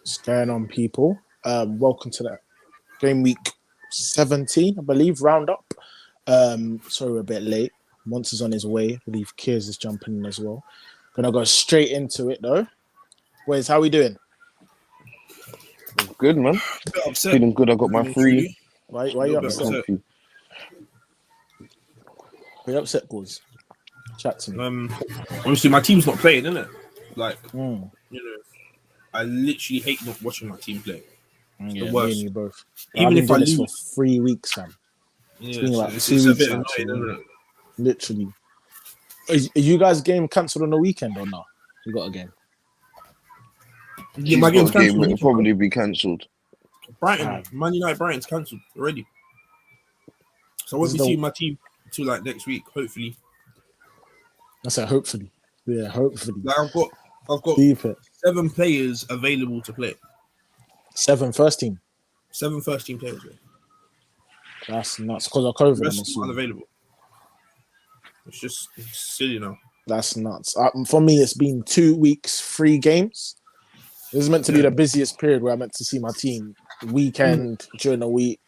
What's going on, people? Welcome to the game week 17, I believe, roundup. Sorry we're a bit late. Monster's on his way. I believe Kiers is jumping in as well. Gonna go straight into it though. Boys, how we doing? Good, man. Feeling good. I got my free. Why you upset? Why you upset, boys? Chat to me. Obviously, my team's not playing, isn't it? Like, you know, I literally hate not watching my team play. It's the worst. Me and you both. Even if I lose for 3 weeks, Sam. It's been like 2 it's weeks. a bit annoying, isn't it? Literally. Is you guys' game cancelled on the weekend or not? You got a game? Yeah, my game's cancelled. Will probably be cancelled. Brighton, Man United, Brighton's cancelled already. So I won't be seeing my team until like next week, hopefully. I said hopefully. Yeah, hopefully. Like I've got Deep it. 7 players available to play. 7 first team. 7 first team players. Man. That's nuts because of COVID. Rest unavailable. It's silly now. That's nuts. For me, it's been 2 weeks, 3 games. This is meant to be the busiest period where I meant to see my team. Weekend during the week.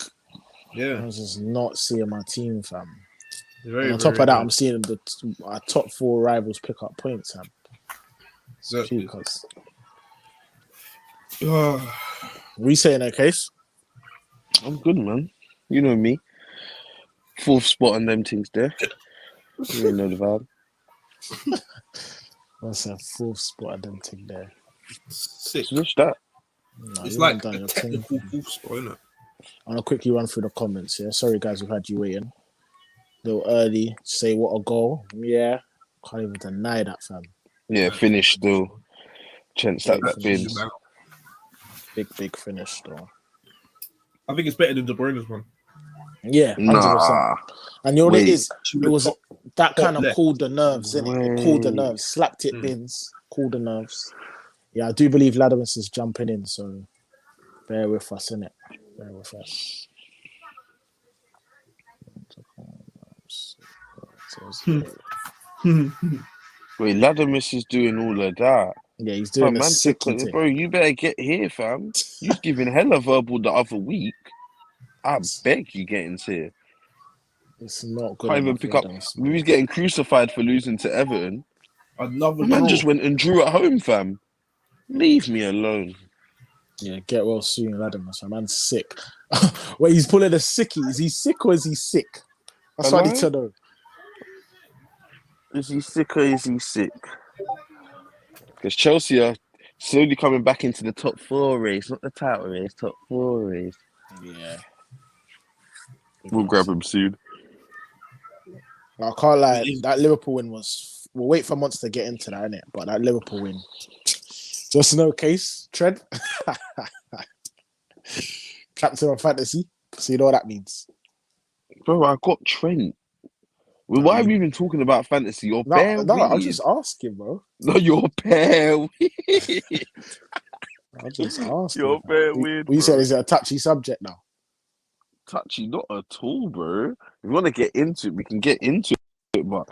Yeah, I was just not seeing my team, fam. On top of that, I'm seeing our top 4 rivals pick up points, fam. Exactly. We say in that case. I'm good, man. You know me. 4th spot on them things there. You know the vibe. What's that 4th spot on them thing there? 6. What's that? No, it's like a technical 4th spot, isn't it? I'm gonna quickly run through the comments here. Sorry, guys, we've had you waiting. A little early. Say what a goal. Yeah, can't even deny that, fam. Yeah, finish still. Trent stack that bins. Big finish though. I think it's better than De Bruyne's one. Yeah, 100%. Nah. And you know what it is? It was that kind of left. cooled the nerves, innit? It cooled the nerves. Slapped it bins. Cooled the nerves. Yeah, I do believe Ladowitz is jumping in, so bear with us, innit? Bear with us. Wait, Ladamus is doing all of that. Yeah, he's doing the sick thing. Bro, you better get here, fam. You was giving hella verbal the other week. I beg you get into here. It's not good. Can't even pick up. We was getting crucified for losing to Everton. Another man just went and drew at home, fam. Leave me alone. Yeah, get well soon, Ladamus. My man's sick. Wait, he's pulling a sickie. Is he sick or is he sick? That's what I need to know. Is he sick or is he sick? Because Chelsea are slowly coming back into the top 4 race, not the title race, top 4 race. Yeah. We'll grab him soon. I can't lie, that Liverpool win was... We'll wait for months to get into that, innit? But that Liverpool win... Just no case, Trent. Captain of fantasy. So you know what that means. Bro, I got Trent. Well, why are we even talking about fantasy? You're bare weird. I'm just asking, bro. No, you're bare weird. I'm just asking. You're bare weird. We said, is it a touchy subject now? Touchy, not at all, bro. If you want to get into it, we can get into it, but...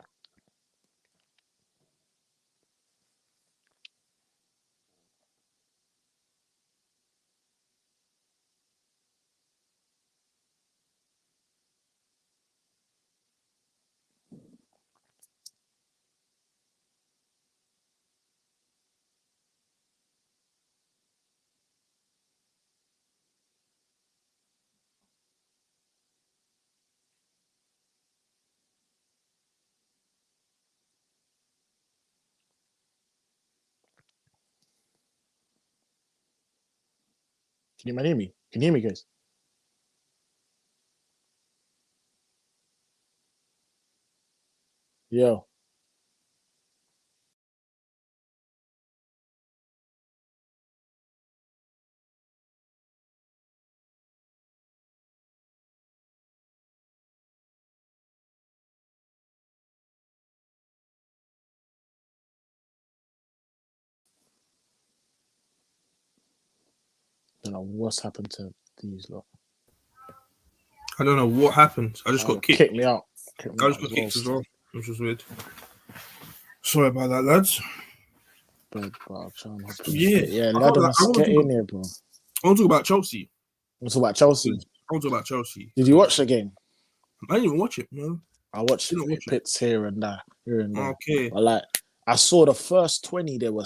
Can you hear me? Can you hear me, guys? Yo. I don't know what's happened to these lot. I don't know what happened. I just got kicked. Kicked me out. I just got kicked as well, which was weird. Sorry about that, lads. bed, bro. I'm trying to Yeah. let them get in here, bro. I want to talk about Chelsea. Let's talk about Chelsea. I want to talk about Chelsea. Did you watch the game? I didn't even watch it, no. I watched bits here and there. Okay. But like, I saw the first 20. They were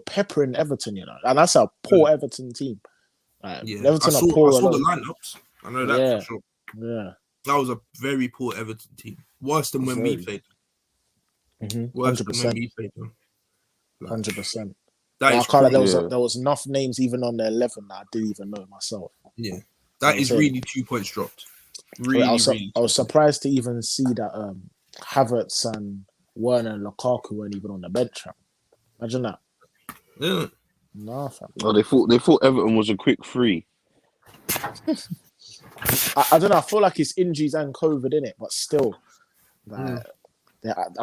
peppering Everton, you know, and that's a poor Everton team. Everton I are poor. I saw the lineups. I know that for sure. Yeah, that was a very poor Everton team. Worse than when we played. Worse than when we played them. 100%. There was enough names even on the 11 that I didn't even know myself. Yeah, that is really 2 points dropped. I was surprised to even see that Havertz and Werner and Lukaku weren't even on the bench. Imagine that. Yeah. No, fam. Oh, they thought Everton was a quick free. I don't know. I feel like it's injuries and COVID in it, but still, I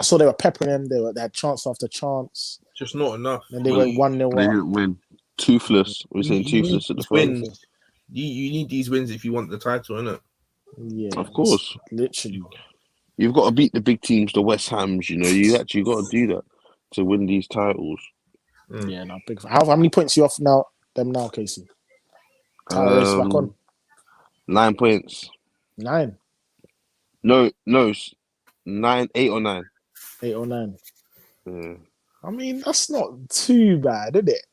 saw they were peppering them. They had chance after chance. Just not enough. Then they went 1-0 up. They didn't win. Toothless. We're saying toothless at the front. You need these wins if you want the title, innit? Yeah, of course. Literally, you've got to beat the big teams, the West Hams. You know, you actually got to do that to win these titles. Yeah, no, big. How many points you off now? Them now, Casey. Title race back on. 9 points. 9. No, 9, 8 or 9. 8 or 9. Yeah. I mean, that's not too bad, is it?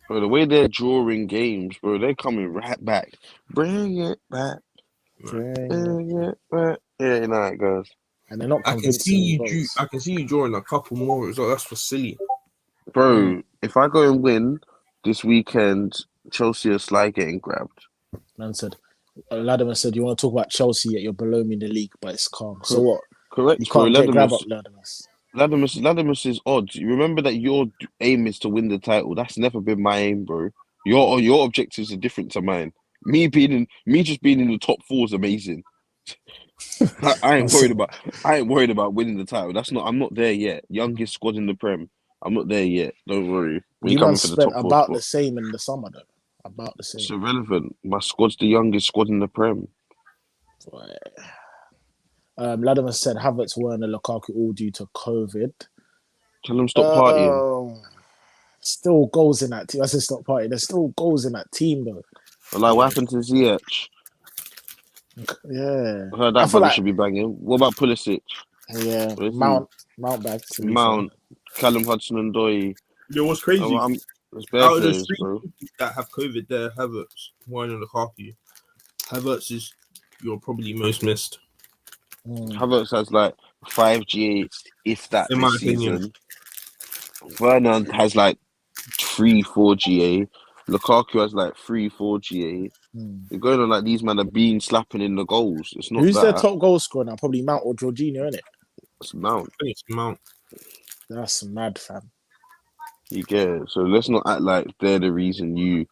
Bro, the way they're drawing games, bro, they're coming right back. Bring it back. Bring it back. Yeah, you know how it goes. And they're not. I can see you drawing a couple more as well. That's for silly, bro. If I go and win this weekend, Chelsea are sly getting grabbed. Man said, Latimer said, you want to talk about Chelsea, yet you're below me in the league, but it's calm. So what? Correct. You can't get grab up, Latimus is odd. You remember that your aim is to win the title. That's never been my aim, bro. Your objectives are different to mine. Me just being in the top 4 is amazing. I ain't worried about winning the title. I'm not there yet. Youngest squad in the Prem. I'm not there yet. Don't worry. You man spent about the same in the summer, though. About the same. It's irrelevant. My squad's the youngest squad in the Prem. Latimer said Havertz, Werner, Lukaku all due to COVID. Tell them stop partying. Still goals in that team. I said stop partying. There's still goals in that team, though. Like, what happened to Ziyech? Yeah. I heard that brother should be banging. What about Pulisic? Yeah. Mount back to Mount, Callum Hudson-Odoi. It was crazy. There's bare players, bro. That have COVID there, Havertz, Werner, Lukaku. Havertz is you're probably most missed. Havertz has like 5 GA, if that, in this my season. Werner has like 3-4 GA. Lukaku has like 3-4 GA. You're going on like these men are being slapping in the goals. It's not. Who's their top goal scorer now? Probably Mount or Jorginho, isn't it? It's Mount. I think it's Mount. That's mad, fam. You get it. So let's not act like they're the reason you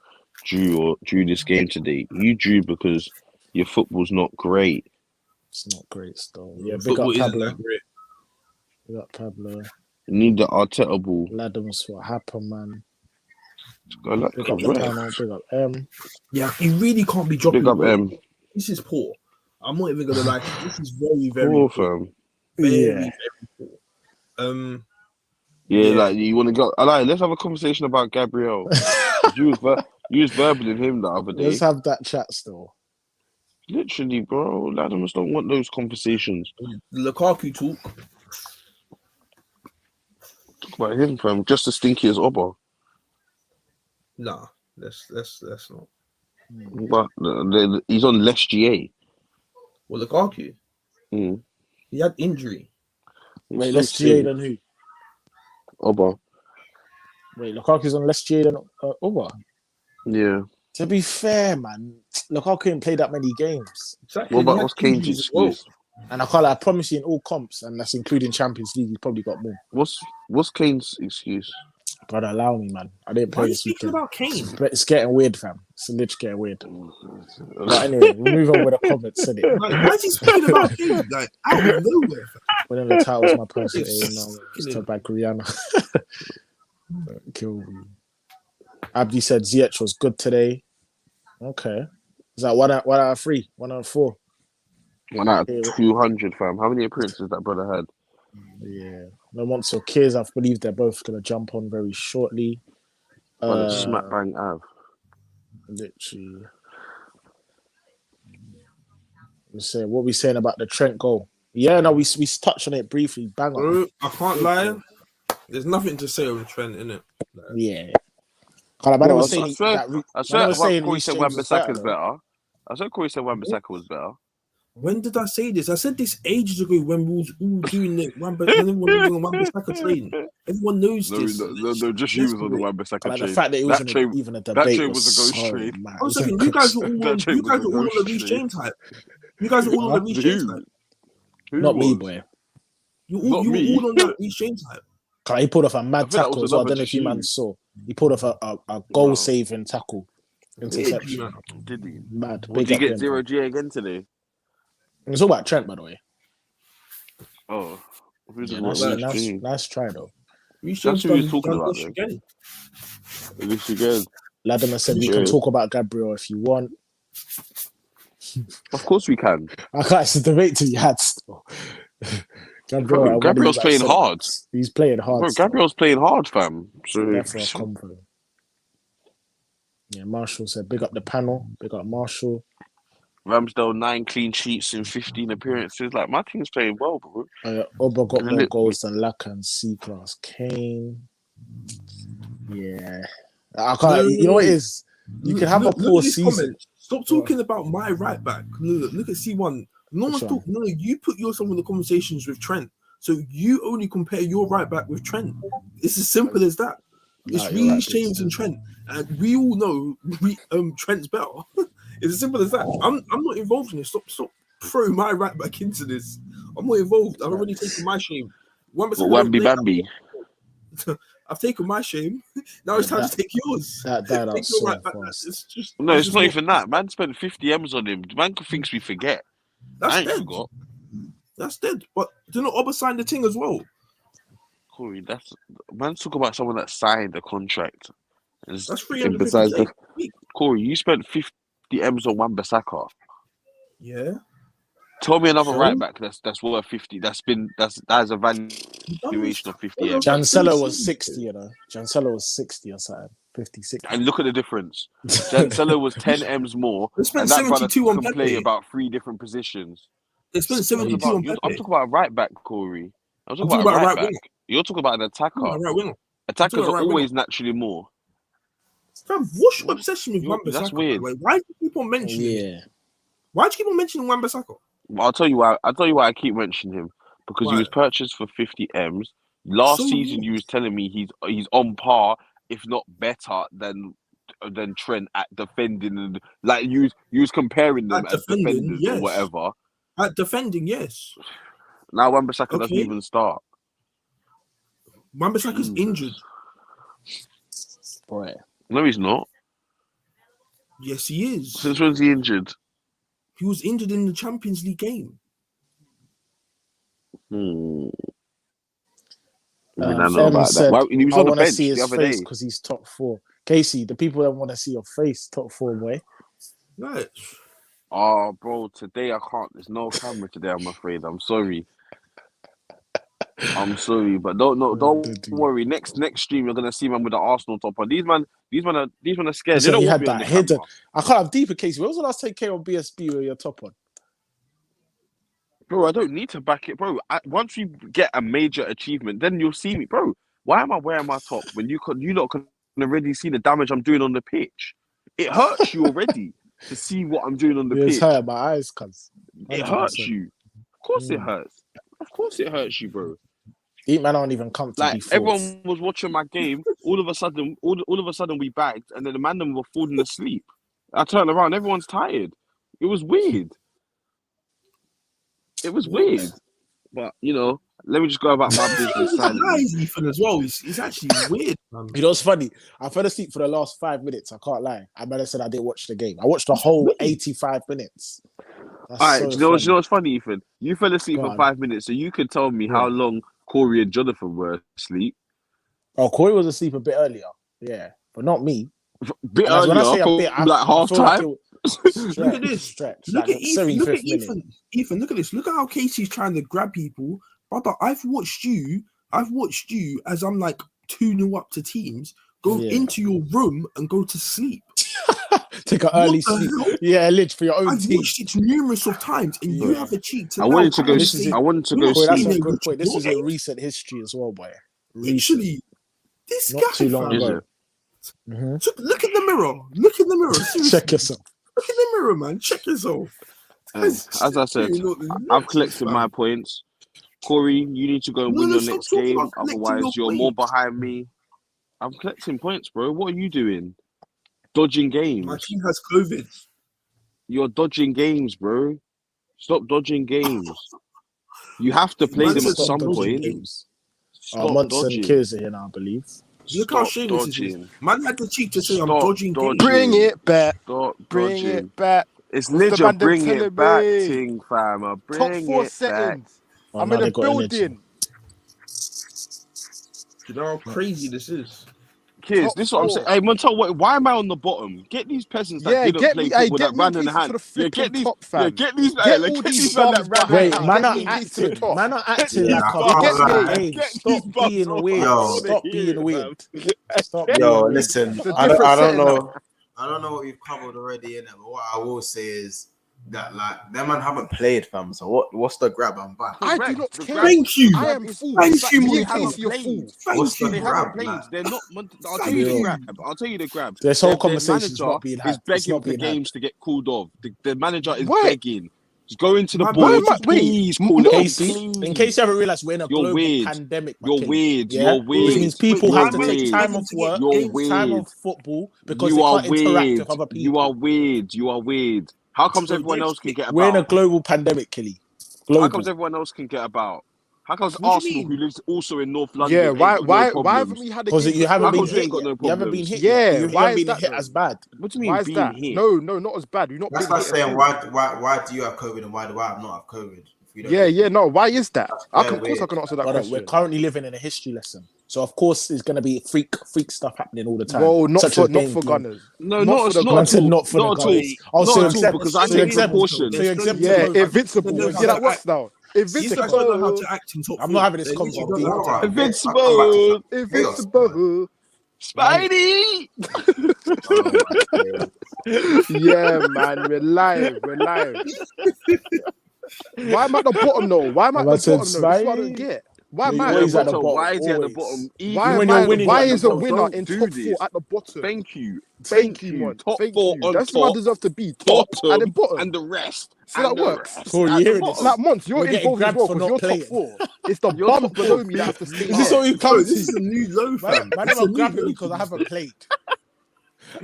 drew this game today. You drew because your football's not great. It's not great still. Yeah, big up Pablo. Big up Pablo. You need the Arteta ball. Ladham's what happened, man. Big up the panel, big up M. Yeah, you really can't be dropping. Big up M. This is poor. I'm not even gonna lie. This is very, very poor. Fam. Very poor. Yeah, like you want to go. Let's have a conversation about Gabriel. you was verbaling him the other day. Let's have that chat still. Literally, bro. Latimus don't want those conversations. Lukaku talk about him, fam. Just as stinky as Oba. Nah, let's not. But he's on less GA. Well, Lukaku. He had injury. Wait, less GA than who? Oba. Wait, Lukaku's on less GA than Oba? Yeah. To be fair, man, Lukaku didn't play that many games. Exactly. What's Kane's excuse? And I promise you, in all comps, and that's including Champions League, he's probably got more. What's Kane's excuse? Brother, allow me, man. I didn't play this weekend. About Kane? It's getting weird, fam. It's literally getting weird. But anyway, we'll move on with the comments, isn't it? Like, why is he speaking about Kane? Like, out of nowhere, fam. Whenever the title's my person, it's to back Rihanna. Kill me. Abdi said Ziyech was good today. Okay. Is that 1 out of 3? 1 out of 4? 1 out of 200, fam. How many appearances that brother had? Yeah. No, once your kids, I believe they're both going to jump on very shortly. On a smack bang Av. Literally. So what we saying about the Trent goal? Yeah, no, we touched on it briefly. Bang on. Bro, I can't lie. There's nothing to say on Trent, innit? Like, Yeah. I was saying I swear Corey Reece said James was Wan-Bissaka's better. better. I said Corey said Wan-Bissaka was better. when did I say this? I said this ages ago when we was all doing it. When everyone was on the Wan-Bissaka train. Everyone knows this. No, just you was on the Wan-Bissaka Like train. the fact that it wasn't even a debate. That train was a ghost so train. mad. One second, you guys were all on the Reece James hype. You guys were all on the Reece James hype. Not me, boy. You all on that Reece James hype. He pulled off a mad tackle as well. I don't know if you man saw. He pulled off a goal-saving tackle. Interception. Did he? Mad. Did he get 0G again today? It's all about Trent, by the way. Oh. Nice try, though. Reece James That's who he was talking about, again. At least again. Latimer said we can talk about Gabriel if you want. Of course we can. I can't. It's a debate to be had still. Gabriel's playing hard. He's playing hard. Bro, Gabriel's playing hard, fam. So yeah, Marshall said, big up the panel. Big up Marshall. Ramsdale 9 clean sheets in 15 appearances. Like, my team's playing well, bro. Oba got more goals than Laka and C-Class Kane. Yeah. I can't. You know what it is? You can have a poor season. Stop talking about my right back. Look at C1. No one's talking. No, you put yourself in the conversations with Trent. So you only compare your right back with Trent. It's as simple as that. It's Reece James and Trent. And we all know Trent's better. It's as simple as that. I'm not involved in this. Stop throwing my right back into this. I'm not involved. I've already taken my shame. Wambi Bambi. I've taken my shame. Now it's time to take yours. It's not even that. Man spent 50 M's on him. Man thinks we forget. That's dead. That's dead. But do not Oba sign the thing as well? Corey, man's talking about someone that signed a contract. That's 350. Corey, you spent 50 M's on Wan-Bissaka. Yeah. Tell me another right back that's worth 50. That has a valuation of 50 M's. Cancelo was 60, you know. Cancelo was 60 or something. 56. And look at the difference. Cancelo was 10 M's more. They spent 72 on Pepe. Play about 3 different positions. They spent 72 on Pepe. I'm talking about right back, Corey. I'm talking about right back. You're talking about an attacker. Right winger. Attackers are always naturally more. What's your obsession with Wan-Bissaka? That's weird. Why do you keep on mentioning him? Why do you keep on mentioning Wan-Bissaka? Well, I'll tell you why I keep mentioning him. Because he was purchased for 50 M's. Last season, you was telling me he's on par, if not better, than Trent at defending. And like you was comparing them as defenders or whatever. At defending, yes. Now Wan-Bissaka doesn't even start. Wan-Bissaka's injured. Boy. No, he's not. Yes, he is. Since when's he injured? He was injured in the Champions League game. I don't know about that. He was on the bench the other day because he's top 4. Casey, the people that want to see your face, top 4 boy. Right. Oh, bro, today I can't. There's no camera today. I'm afraid. I'm sorry. I'm sorry, but don't worry. Next stream, you're gonna see man with the Arsenal top on. These man are scared. They don't want me on the hidden. I can't have deeper, Casey. When was the last 10K on BSB with your top on? Bro, I don't need to back it, bro. Once we get a major achievement, then you'll see me, bro. Why am I wearing my top when you lot can already see the damage I'm doing on the pitch? It hurts you already to see what I'm doing on the pitch. It's hurt my eyes, cuz. It hurts you. Of course it hurts. Of course it hurts you, bro. Eat man aren't even come to like everyone was watching my game. All of a sudden, we bagged, and then the man them were falling asleep. I turned around, everyone's tired. It was weird. But you know, let me just go about my business. He's Ethan as well. He's actually weird. Man. You know what's funny? I fell asleep for the last 5 minutes. I can't lie. I might have said I didn't watch the game. I watched the whole 85 minutes. All right, do you know what's funny, Ethan? You fell asleep for 5 minutes, so you could tell me how long Corey and Jonathan were asleep. Oh, Corey was asleep a bit earlier. Yeah, but not me. Bit earlier, like half time. Look at this. Look at Ethan. Ethan, look at this. Look at how Casey's trying to grab people brother, I've watched you as I'm like 2-0 up to teams, go into your room and go to sleep. Take an early sleep. Hell? Yeah, Lidge, for your own I've team. watched it numerous of times, and you have a cheek to. I wanted to go. This is- I wanted to You're go not That's sleep. a good point. This is a recent history as well, boy. Recent. Literally, this Not guy. too long Is ago. it? Look in the mirror. Look in the mirror. Seriously. Check yourself. Look in the mirror, man. Check yourself. As I said, I've collected my points. Corey, you need to go and win your stop next talking game. about collecting Otherwise, your you're more points. behind me. I'm collecting points, bro. What are you doing? Dodging games. My team has COVID. You're dodging games, bro. Stop dodging games. You have to play Man them said at some stop dodging point. games. Stop Months and dodging. Kiers are here now, I believe. Look how Stop shameless this is. dodging. Man had the cheek to say I'm Stop dodging games. dodging. Bring it back. Stop Bring dodging. it back. It's What's the Ninja, man them bring telling it back, me? ting fam. Top Bring 4 it back. settings. Oh, I'm now in a they got energy. building. You know how crazy this is. Kids, Top this is what I'm 4. saying. Hey, Montel, why am I on the bottom? Get these peasants that Yeah, didn't get play me. football Get that me ran in the pieces to hand. the Yeah, flipping get these. top, Yeah, fam. get these. Get Like, all get these these man that bums ran in behind. the Wait, hand. man Get are me these to the acting. top. Man are acting Yeah, like I a can't fucking lie. game. Get Stop these bums being off. weird. Yo. Stop Hear being it, weird. man. Stop being Yo, weird. listen, It's a I different don't setting know. I don't know what we've covered already in it, but what I will say is that like them man haven't played, fam. So what's the grab? I'm back. I do not care. Thank you. I am full. Thank you, Me They and Montel. Casey are haven't full. played. What's Thank the They you. haven't grab? played. Like, They're not. I'll tell Thank you the you. grab. I'll tell you the grab. This whole Their conversation is manager not being had. is It's begging not for being had. games to get called off. The manager is Why? begging. He's going to the Why boys. am I- wait, Please call it off. Casey, in Please. case you haven't realized, we're in a You're global weird. pandemic. my You're king. weird. Yeah? You're Which weird. means people You're have to take weird. time off work, You're time weird. off football because You they are can't interact weird. with other people. You are weird. You are weird. How comes So everyone yes, else can get We're in a about? global pandemic, Killy. How Global. comes everyone else can get about? How comes What do you Arsenal, who mean? lives also in North London, Yeah, ain't got no why haven't problems? we had a Because game? you haven't How been comes you hit ain't got yet. no You haven't been problems? hit Yeah, yet. You why haven't is been that hit though? as bad. What do you mean Why is being that? hit? No, not as bad. We've not that's been like hit at saying all. why do you have COVID and why do I not have COVID? If we don't Yeah, get no. Why is that? That's I very can, of course, I weird. can answer that Brother, we're question. currently living in a history lesson. So of course there's gonna be freak stuff happening all the time. Well, not Such for as not games for being- Gunners. No, Not for the not Man at said all. not for the Not at all. Gunners. Oh, Not so at all, exempt. because I So take exempt. precaution. So exempt. Yeah, to go. invincible. Then Yeah, that works now. These guys don't know how Invincible. to act in top I'm four. not having this They literally convo. don't Deep. know how to act. Invincible. I'll come back to Invincible. Spidey. Yeah, man, we're live. We're live. Why am I at the bottom though? Why am I at I the said bottom though? This is what I Spidey. don't get. Why am You're I always at at the the bottom? bottom. Why is he at the Always. bottom? Why when am you're I? winning, Why you're at is the a bottom. winner Don't in do top this. 4 at the bottom? Thank you. Thank you, man. Top Thank 4 you. on That's what I top, deserve to be. Top and then bottom. and the rest. So that and the works. rest Corey, at you the hearing this? bottom. Like Monts, you're We're getting involved as grabbed well for because not you're top playing. 4. It's the You're bums top below 4. me that have to stay Is this up. what you Bro, come this is to? a new low, fam. Man, It's a I'm new grabbing low because for I this haven't played.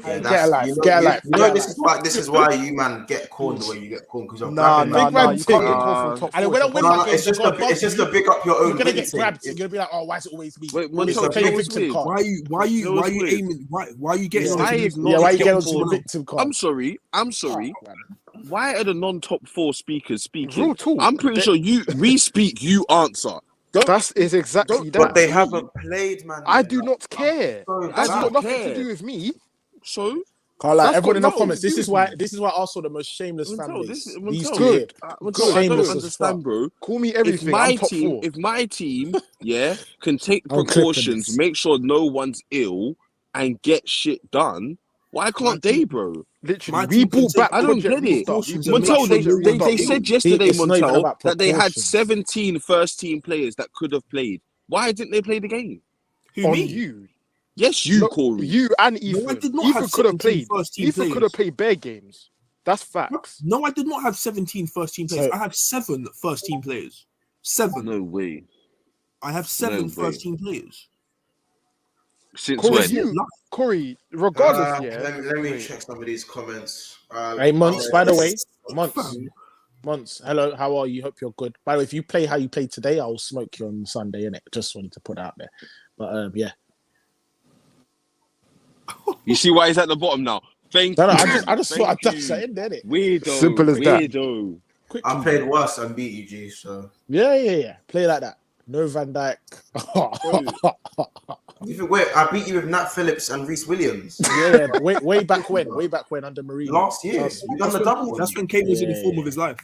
Yeah, Get a life. you know, Get a life. you know Get a this life. this is why you man get corned the way you get corned because you're Nah, grabbing Big man. man You can't thing. get called from top And 4. when I It's win No, my no, games, it's just to big up your You're own gonna win get thing. grabbed. You're gonna be like, oh, why is it always me? Wait, Always Montel, play you know the what's victim weird? card. Why are You know you what's weird? aiming? Why are you getting Yeah. onto Why the is Yeah, why you get top onto the 4? victim card? I'm sorry. Oh, man. Why are the non-top 4 speakers speaking? real talk. I'm pretty sure we speak, you answer. That's exactly But that. they haven't played, man. I do not care. So That's I got don't nothing care. to do with me. So, Can't lie, That's everyone got in the nothing comments. to do This is with why. me. This is why I saw the most shameless fan Montel, base. this, These Montel, two here. Montel, I don't Shameless as understand, fuck. bro. Call me If everything. my I'm top team, 4. if my team, yeah, can take I'm clipping precautions, this. make sure no one's ill, and get shit done, why can't they, bro? Literally, My we team can brought take back I don't Project get it. Restart. We precautions brought and back make Montel, sure Project no one they Restart. said ill. yesterday, It's not even Montel, about that they had precautions. 17 first-team players that could have played. Why didn't they play the game? Who On me? you. Yes, you, No, Corey. you and No, I Ethan. did not Ethan have could have 17 played. first-team Ethan could have players. played bare games. That's facts. No, I did not have 17 first-team players. So- I have 7 first-team players. 7. No way. I have 7 No way. first-team players. Since Corey, when? Corey, regardless, yeah. Let me Wait. check some of these comments. Hey, Monts, by the way, Monts, Fam. Monts, hello, how are you? Hope you're good. By the way, if you play how you played today, I'll smoke you on Sunday, innit? Just wanted to put that out there. But, yeah. You see why he's at the bottom now? Thank No, you. I just thought I'd Thank touch you. that in there, innit? Weirdo. Simple as that. Weirdo. Quickly. I played worse and beat you, G. So Yeah. Play like that. No Van Dijk. wait, I beat you with Nat Phillips and Reece Williams Yeah, way back when under Mourinho. last year. You done the double. That's when Kane was in the Yeah. form of his life.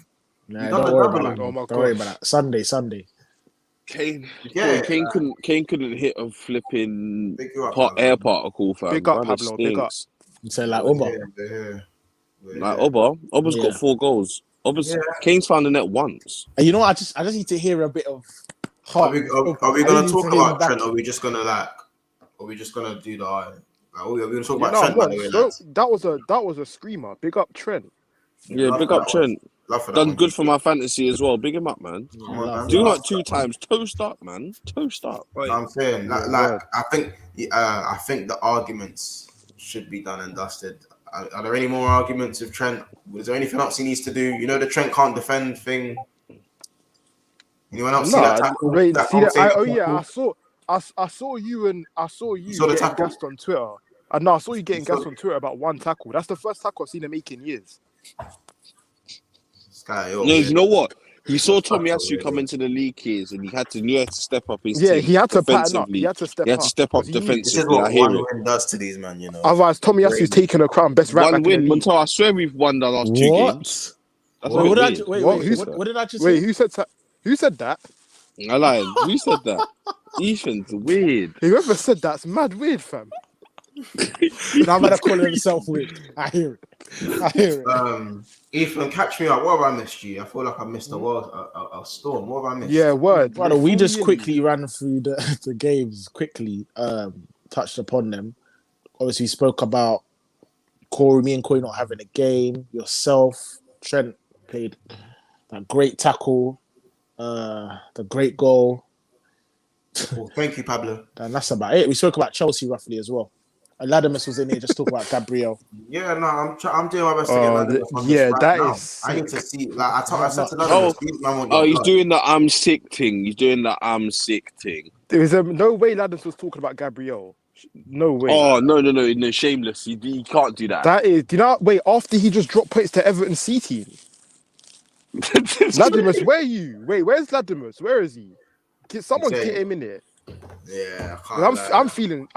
Nah, You don't done the worry double. about that. Oh my Don't worry gosh. about that. Sunday. Kane. Yeah, Kane couldn't hit a flipping pick you up, air particle, fam. Big up, Brother Pablo, big up. stinks. You say like Oba. Like Oba's Yeah. got 4 goals. Kane's found the net once. And you know what? I just need to hear a bit of heart. Are we gonna talk about Trent? Or are we just gonna do the? Are we gonna talk about Trent? By the way, lads? That was a screamer. Big up Trent. Yeah, big up Trent. Done good for my fantasy as well. Big him up, man. Do like 2 times. Toast up, man. Toast up. I'm saying, like I think the arguments should be done and dusted. Are there any more arguments with Trent? Is there anything else he needs to do? You know the Trent can't defend thing. Anyone else see that tackle? Wait, that see that? I saw you the getting tackle? gassed on Twitter. I saw you getting gassed on Twitter about one tackle. That's the first tackle I've seen him make in years. You know what? He saw Tomiyasu come into the league years, and he had to step up his team. He had to pattern up. He had to step up defensively. This is what one win does to these man, you know. Otherwise, Tomiyasu's taking a crown best right back in the league. I swear we've won the last 2 games. What did I just say? Wait, who said that? I lied. Who said that? Ethan's weird. Whoever said that's mad weird, fam. I'm gonna call himself weird. I hear it. Ethan, catch me up. What have I missed you? I feel like I missed a storm. What have I missed? Yeah, word. Brother, we just quickly ran through the games, quickly touched upon them. Obviously, spoke about me and Corey not having a game. Yourself, Trent played that great tackle, the great goal. Well, thank you, Pablo. And that's about it. We spoke about Chelsea roughly as well. Latimus was in here just talking about Gabriel. Yeah, no, I'm doing my best to get Latimus. I need to see. Like I said to Latimus, he's doing the I'm sick thing. He's doing the I'm sick thing. There was no way Latimus was talking about Gabriel. No way. Oh no! Shameless. He can't do that. That is. Do you know? Wait, after he just dropped points to Everton C team. Latimus, where are you? Wait, where's Latimus? Where is he? Someone get him in here. Yeah, I'm feeling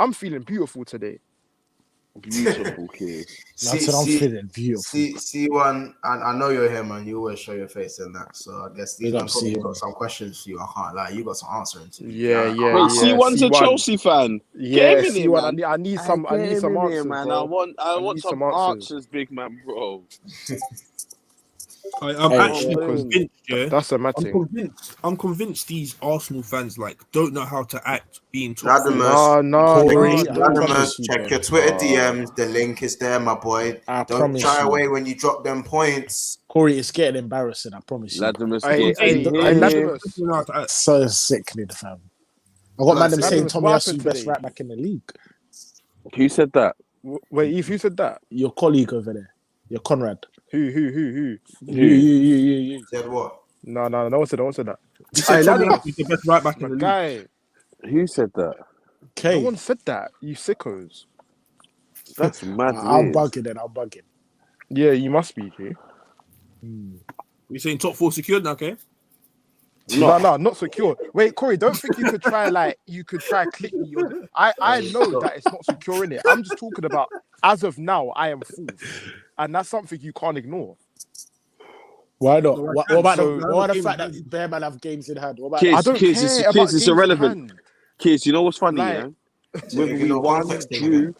beautiful today. Beautiful kid. I'm feeling beautiful. C1, and I know you're here, man. You always show your face in that. So I guess these probably got some questions for you. I can't lie. You got some answering to. Yeah. Wait, C1's a Chelsea fan. Yeah, C1. I need some answers, man. bro. I want some answers, big man, bro. I'm actually convinced. Yeah, that's a mad thing. I'm convinced these Arsenal fans don't know how to act being top. Latimus, check your Twitter DMs. The link is there, my boy. Don't shy away when you drop them points. Corey, it's getting embarrassing. I promise you. Latimus, so sickening, fam. I got man saying Tomiyasu best right back in the league. Who said that? Wait, Eve, who said that? Your colleague over there. Your Conrad. Who? You. Said what? No one said that. You said Tomiyasu the best right back in the league. Who said that? No one said that. You sickos. That's mad. I'm bugging. Yeah, you must be, okay? You're saying top 4 secured now, okay? No, not secure. Wait, Corey, don't think you could try click me. I know that it's not secure in it. I'm just talking about as of now, I am fourth. And that's something you can't ignore. Why not? What about the fact that Bear Man have games in hand? I don't care about it's irrelevant. Kids, you know what's funny, yeah? Whether we won, drew,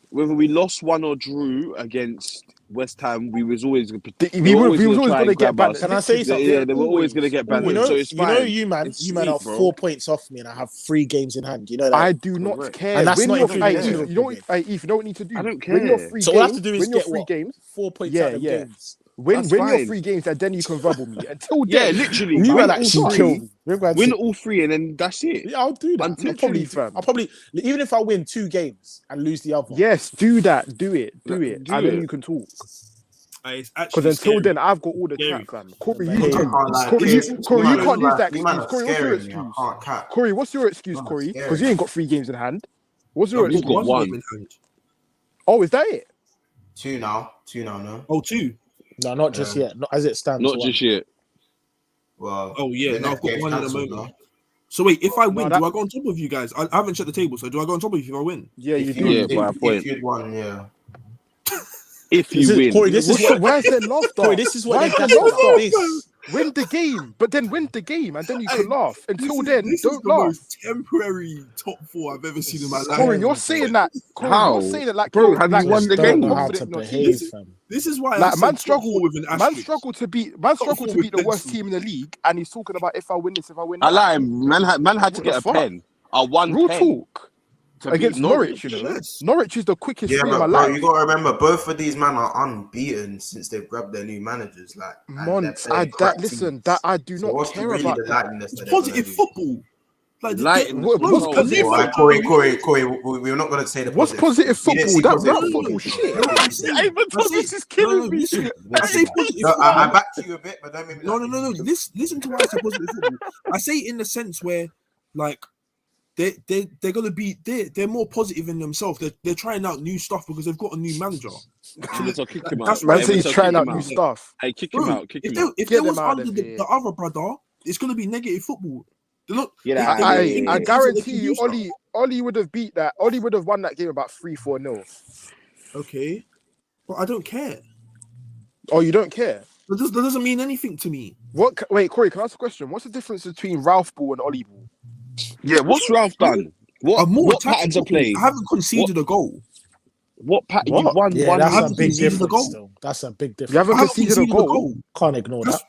whether we lost, won or drew against West Ham, we was always going to get banned. Can I say something? Yeah, they were always going to get banned. So it's fine. You man are 4 points off me, and I have 3 games in hand. You know that? I do not care. And that's not you know what you don't need to do. I don't care. When you're free so all I have to do is get 3 games, 4 points out of games. When you're 3 games, and then you can verbal me. Until then, literally, you might actually kill me. Win all 3, and then that's it. Yeah, I'll do that. I'll probably even if I win 2 games and lose the other. Yes, do that. Do it. And then you can talk. Because until then, I've got all the chat, fam. Corey, you can't use that excuse. Corey, what's your excuse? Corey, what's your excuse, Corey? Because you ain't got 3 games in hand. What's your excuse? Got 1. Oh, is that it? 2 now, no? Oh, 2? No, not just yet. Not as it stands. Not just yet. Well, now I've got 1 at the moment. So wait, if I win, do I go on top of you guys? I haven't checked the table, so do I go on top of you if I win? Yeah, you do. Yeah, by a point. If you'd won, yeah. If you win. Corey, this is what... Where's the laughter? Corey, this is what they're gassing about. Win the game, but then win the game, and then you can laugh. Until then, don't laugh. This is the most temporary top 4 I've ever seen in my life. Corey, you're saying that. How? You're saying it like, bro, have you won the game? This is why like, man struggle to beat the worst team in the league, and he's talking about if I win this, if I win that. I lie, man had to get a pen. Real talk. Against Norwich, you know. Yes. Norwich is the quickest thing in my life. You got to remember, both of these men are unbeaten since they've grabbed their new managers. Like, months. I do not care about that. Positive football. Like, Corey, we're not going to say the what's positive football? That's not football shit. This is killing me. I say positive. I back to you a bit, but don't make me. No. Listen to why I say positive football. I say in the sense where, like, they're gonna be they're more positive in themselves. They're trying out new stuff because they've got a new manager. So kick him out. Man says he's trying out new stuff. Hey, kick him out. If there was under the other brother, it's gonna be negative football. I guarantee you, Ollie would have beat that. Ollie would have won that game about 3-4-0. Okay, but I don't care. Oh, you don't care? That doesn't mean anything to me. Wait, Corey, can I ask a question? What's the difference between Ralph Ball and Ollie Ball? Yeah, what's Ralph done? What patterns are played? I haven't conceded a goal. What pattern? You won? Yeah, that's a big difference. That's a big difference. You haven't conceded a goal. Can't ignore that.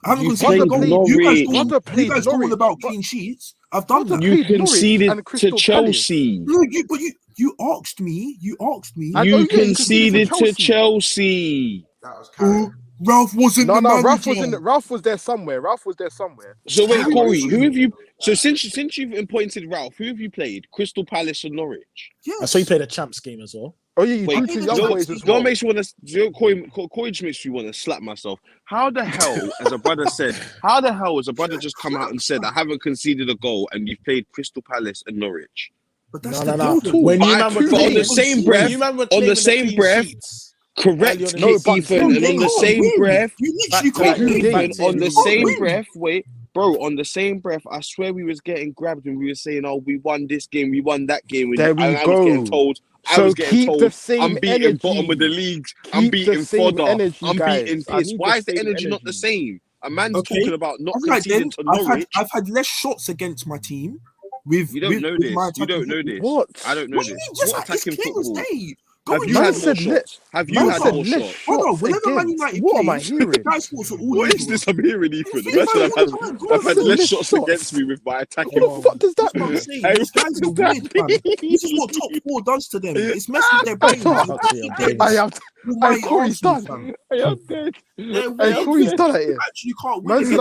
I haven't conceded a goal. You guys talking about clean sheets. I've done that. You conceded to Chelsea. No, you asked me. You conceded to Chelsea. That was kind of... Ralph wasn't the manager. Ralph was there somewhere. So wait, Corey, who have you? So since you've appointed Ralph, who have you played? Crystal Palace and Norwich. Yes. I saw you played a champs game as well. Oh yeah, you do to young boys as well. Don't make you want to. Corey just makes me want to slap myself. How the hell, as a brother said, just come out and said I haven't conceded a goal and you've played Crystal Palace and Norwich? But that's no. When you on the same breath. Correct, Ethan, and on the same breath, on the same breath, I swear we was getting grabbed and we were saying, "Oh, we won this game, we won that game." There we go. I was getting told, I'm beating bottom of the leagues, I'm beating fodder, I'm beating piss. Why is the energy not the same? A man's talking about not conceding to Norwich. I've had less shots against my team. You don't know this. What? I don't know this. What attacking football? Have you had more shots? Whenever Man United what am I hearing? What is this I'm hearing, Ethan? I've had less shots against me with my attacking. What the fuck does that mean? These guys are weird, man. This is what top 4 does to them. It's messing their brains. Corey's done. I am dead. Corey's done it. Actually, can't win. They're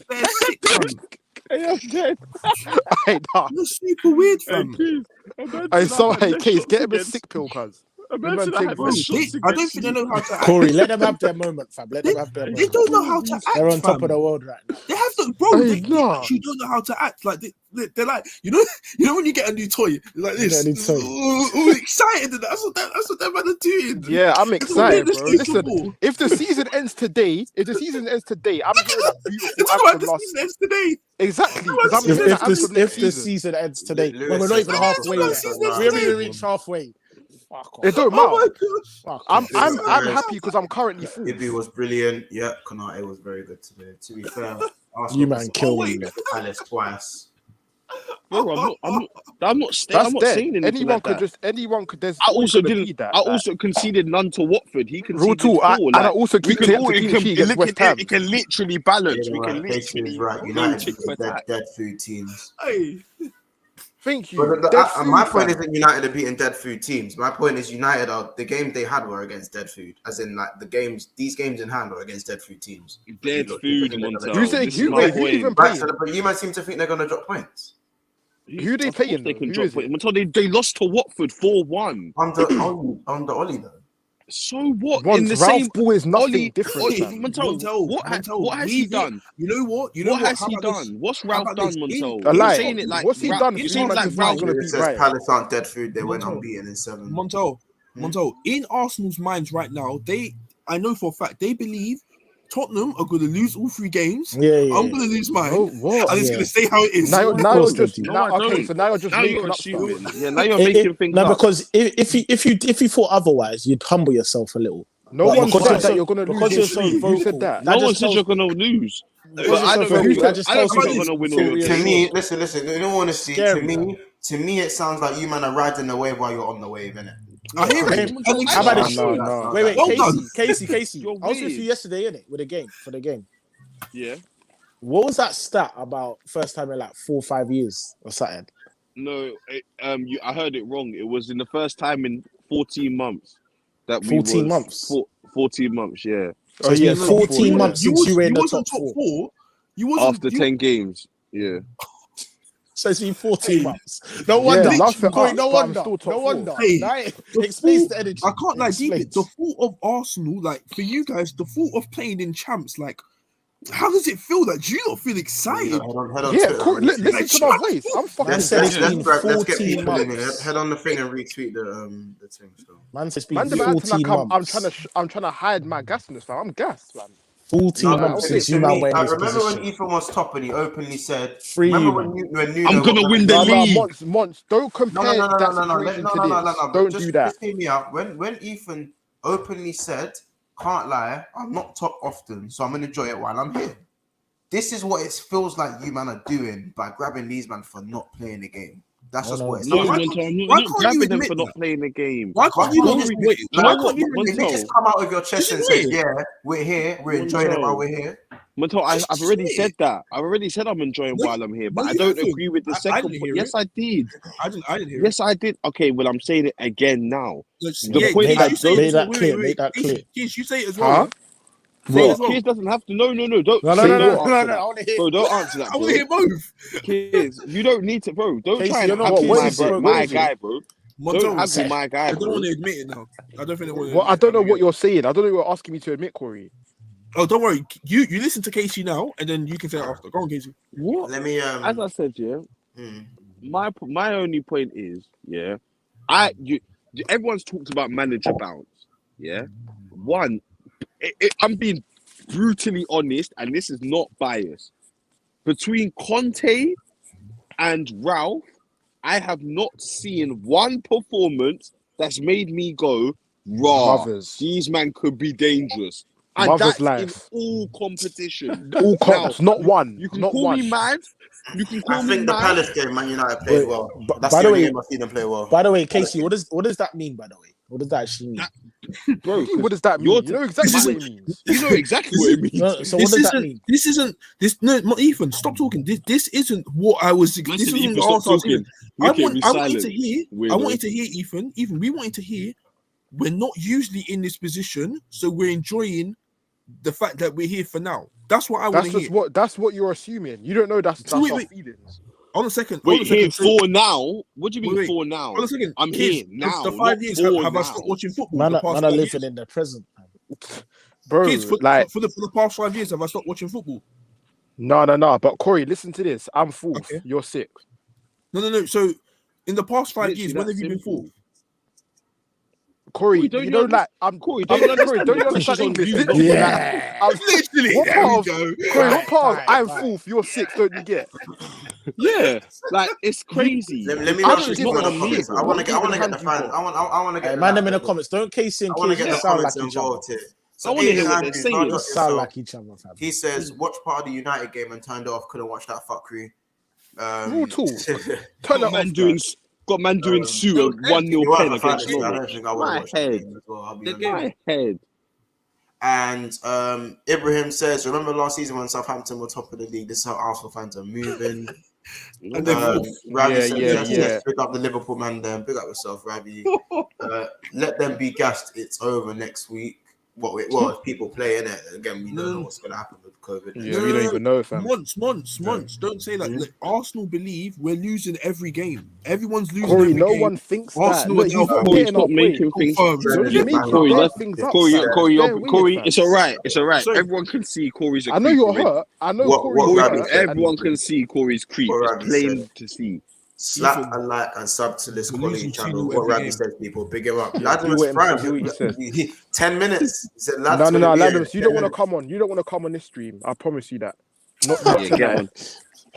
sick, man. I am dead. You're super weird, fam. Case, get him a sick pill, cuz. I don't think they know how to act. Corey, let them have their moment, fam. Let them have their moment. They don't know how to act. They're on top of the world right now. They have to, bro. They actually don't know how to act. Like they're like, you know when you get a new toy, like this, excited. That's what they're about to do. Yeah, I'm excited, bro. Listen, if the season ends today, I'm hearing that beautiful. The season ends today. Exactly. If the season ends today, we're not even halfway yet. We haven't even reached halfway. It don't matter. I'm happy because I'm currently full. Ibby was brilliant. Yeah, Konate was very good today. To be fair, you man killed me. Palace twice. Bro, I'm not saying anything. Anyone could. I also didn't. I also conceded none to Watford. He conceded 4. And I also it can literally balance. We can literally right. United dead food teams. Hey. Thank you. My point isn't United are beating dead food teams. My point is United are the games they had were against dead food, as in like these games in hand are against dead food teams. Dead food, Montel. But you might seem to think they're going to drop points. Who they playing? They can drop points. Montel, they lost to Watford 4-1 under Ollie though. So what? In the same ball is nothing different. Montel, what has he done? You know what? What has he done? What's Ralph done, Montel? You're saying it like what's he done? You're saying like Ralph. It says Palace aren't dead food. They went unbeaten in 7. Montel, in Arsenal's minds right now, I know for a fact they believe Tottenham are going to lose all 3 games. Yeah. I'm going to lose mine. What? And it's going to stay how it is. Now you're just making up stuff. Yeah, now you're making things up. Because if you thought otherwise, you'd humble yourself a little. No one said that you're gonna lose. Who said that? No one said you're gonna lose. I don't think you're gonna win all your games. To me, listen. In all honesty, to me, it sounds like you man are riding the wave while you're on the wave, innit? I hear it. How about this? No. Wait, Casey. You're I was with weird. you yesterday, innit? With the game. Yeah. What was that stat about first time in like 4 or 5 years or something? No, I heard it wrong. It was in the first time in 14 months that 14 months. 14 months, yeah. So it's been 14 months since you were in the top four. After 10 games, yeah. So it's been 14 months. No wonder. No wonder. Hey, explains the energy. I can't lie. The thought of Arsenal, like for you guys, the thought of playing in champs, like. How does it feel? Like, do you not feel excited? Head on Yeah, listen to my voice. I'm fucking. Let's get people in here. Head on the thing and retweet the thing. So. Man says been 14 months. I'm trying to hide my gassness, man. I'm gassed, man. 14 months since you man went in this remember position. when Ethan was top and he openly said, Remember when I'm gonna win the league. Months. Don't compare that situation to this. Don't do that. Just hear me out. When Ethan openly said, can't lie, I'm not top often, so I'm gonna enjoy it while I'm here. This is what it feels like you man are doing by grabbing these man for not playing the game. That's just what it's like. I'm not grabbing them for not playing the game. Why can't you just come out of your chest and say, yeah, we're here, we're enjoying it while we're here? Montel, I've already said that. I've already said I'm enjoying while I'm here, but I don't agree with the second point. Yes, I did. I didn't hear it. Yes, I did. Okay, well, I'm saying it again now. The point make that clear. Keith, you say it as well. Keith doesn't have to. No. Don't. No. I want to hear. Bro, don't answer that. I want to hear both. Kids, you don't need to, bro. Don't try and haggle my guy, bro. Don't haggle my guy, I don't bro. want to admit it now. I don't think Well, I don't know what you're saying. I don't know what you're asking me to admit, Corey. Oh, don't worry. You listen to Casey now, and then you can say it after. Go on, Casey. What? Let me. As I said, my only point is, everyone's talked about manager bounce. Yeah, I'm being brutally honest, and this is not biased. Between Conte and Ralph, I have not seen one performance that's made me go, raw. These men could be dangerous. And that's in all competition. All comps, not one. You can call me mad. You can call me mad. I think the Palace game, Man United played well. That's by the the only way, game I've seen them play well. By the way, Casey, what does that mean? By the way, what does that actually mean, bro? What does that mean? You know exactly what it means. You know exactly what it means. So what does that mean? This isn't. No, Ethan, stop talking. This isn't what I was. This isn't the answer I was giving. I want you to hear. I want you to hear, Ethan. We want you to hear. We're not usually in this position, so we're enjoying the fact that we're here for now. That's what I want to hear. That's what you're assuming. You don't know that's our feelings. On a second. Here for now? What do you mean for now? On a second. I'm here now. The 5 years have I stopped watching football? Man are living in the present. Bro, kids, for the past 5 years, have I stopped watching football? No. But Corey, listen to this. I'm fourth. Okay. You're sixth. No. So in the past 5 years, when have you been fourth? Corey, you know, like Corey, don't you understand English? Yeah, literally. Corey, what part of I'm fourth, you're sixth, don't you get? Yeah, like it's crazy. Let me rush this in the comments. I want to get the fans. I want to get. Man, them in the comments. Don't Casey and Casey sound like each other. So I want to hear what they're saying. Sound like each other. He says, "Watch part of the United game and turned it off. Couldn't watch that fucking." Real talk. Turn it on, got man doing suit and 1-0 pen against I don't think I would watch the game as well. My head. And Ibrahim says, remember last season when Southampton were top of the league? This is how Arsenal fans are moving. Ravi says, yes, pick up the Liverpool man there. Pick up yourself, Ravi. Let them be gassed. It's over next week. Well, if people play in it, again, we don't know what's going to happen with COVID. Yeah, we don't even know, fam. Months. Don't say that. Like, Arsenal believe we're losing every game. Everyone's losing Corey, every no game. one thinks Arsenal that. Corey, stop making things. Corey, it's all right. It's all right. Everyone can see Corey's a creep. I know you're hurt. I know Corey's hurt. Everyone can see Corey's creep. It's plain to see. Slap and like and sub to this quality channel. What Ravi says, people, big him up. Ladimus Prime, 10 minutes. He said, no, Ladimus, you don't want to come on. You don't want to come on this stream. I promise you that. Not get on.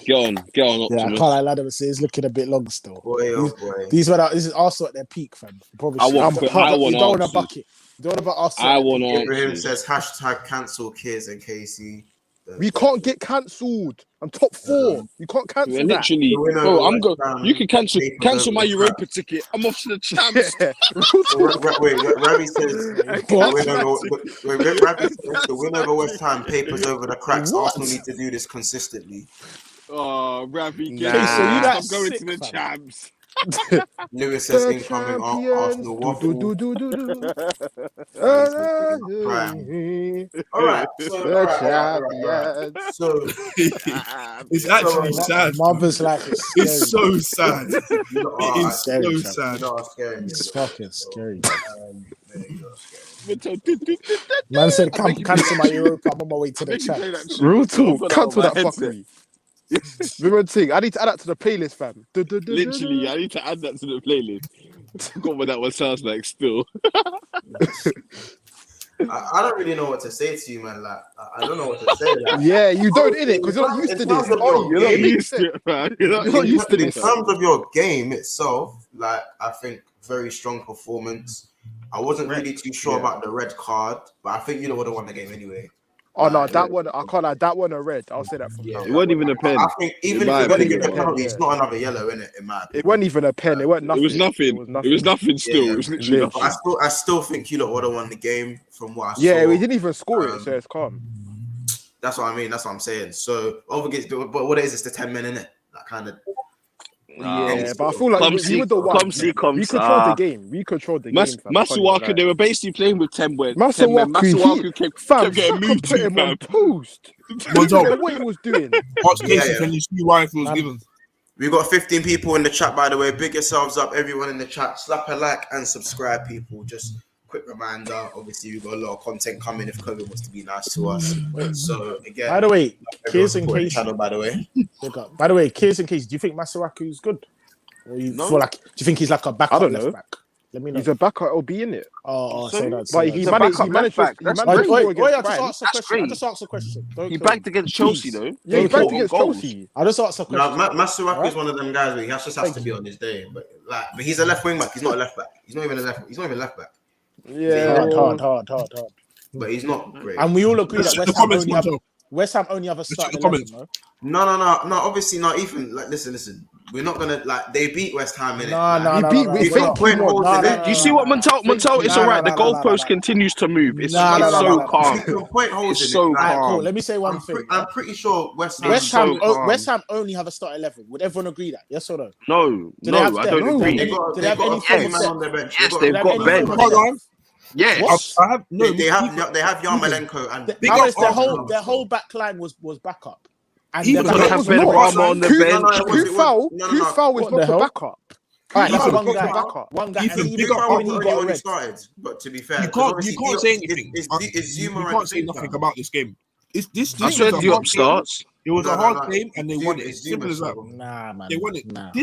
Get on, Optimus. Yeah, I can't lie, Ladham is looking a bit long still. Boy. This is Arsenal at their peak, fam. I want you don't want to Arsenal. bucket. You don't want to Arsenal. I want Ibrahim says hashtag cancel Kiers and Casey. We can't get cancelled. I'm top 4. You can't cancel that. Literally, bro. I'm going. You can cancel my Europa ticket. I'm off to the champs. Ravi says the win over West Ham papers over the cracks. What? Arsenal need to do this consistently. Oh, Ravi, I'm going to the champs. Lewis says incoming Arsenal waffle. All right. So it's actually sad. Mother's like it's so sad. It is so sad. It's fucking scary. Man said, cancel my Europa. I'm on my way to the chat. Real talk. Cancel that fuckery. Remember thing, I need to add that to the playlist, fam. Literally, I need to add that to the playlist. I forgot what that one sounds like still. I don't really know what to say to you, man. Like, I don't know what to say. Like, yeah, you don't, innit? Because you're not used to this. You're not used to it, man. You're not used to this. In terms of your game itself, like, I think very strong performance. I wasn't really too sure about the red card, but I think you would have won the game anyway. Oh no, that one I can't lie. That one a red. I'll say that from now. It wasn't even a pen. I think even if it's going to get a penalty, it's not another yellow, innit? In my opinion. It wasn't even a pen. It wasn't nothing. It was nothing. Still, it was literally nothing. I still think you would have won the game from what I saw. Yeah, we didn't even score it, so it's calm. That's what I mean. That's what I'm saying. So over against, but what it is, it's the 10 men, innit? That kind of. Yeah, but I feel like we were the one. We controlled the game. We controlled the game. Masuaku, they were basically playing with 10 men. Masuaku kept getting moved to him on post. What he was doing. Can you see why it was given? We got 15 people in the chat, by the way. Big yourselves up, everyone in the chat. Slap a like and subscribe, people. Just quick reminder. Obviously, we've got a lot of content coming if COVID wants to be nice to us. So again, by the way, Kiers and Casey. Channel, by the way, Kiers and Casey. Do you think Masuaku's good? Or you feel like? Do you think he's like a backup left back? Let me know. He's a backup LB in it. Say that. But he managed. I just asked a question. He backed against Chelsea though. Yeah, he backed against Chelsea. I just asked a question. Masuaku is one of them guys where he just has to be on his day. But he's a left wing back. He's not a left back. He's not even left back. Yeah, hard. But he's not great. And we all agree that West Ham only have a start 11, no. Obviously not even like listen. We're not gonna they beat West Ham in it. Do you see what Montal? It's all right. The goalpost continues to move. It's so calm. It's so calm. Cool. Let me say one thing. I'm pretty sure West Ham only have a start 11. Would everyone agree that? Yes or no? No, I don't agree. Do they have any man on their bench? Yes, they've got Ben. Yes, they have Yarmolenko and their whole back line was backup. And even have Ben Rama on the bench. Kufal was not for backup. One guy. He started. But to be fair, you can't say anything. You can't say nothing about this game. I said Diop starts. It was a hard game, and they won it. It's simple as that. Nah, man. They won it. That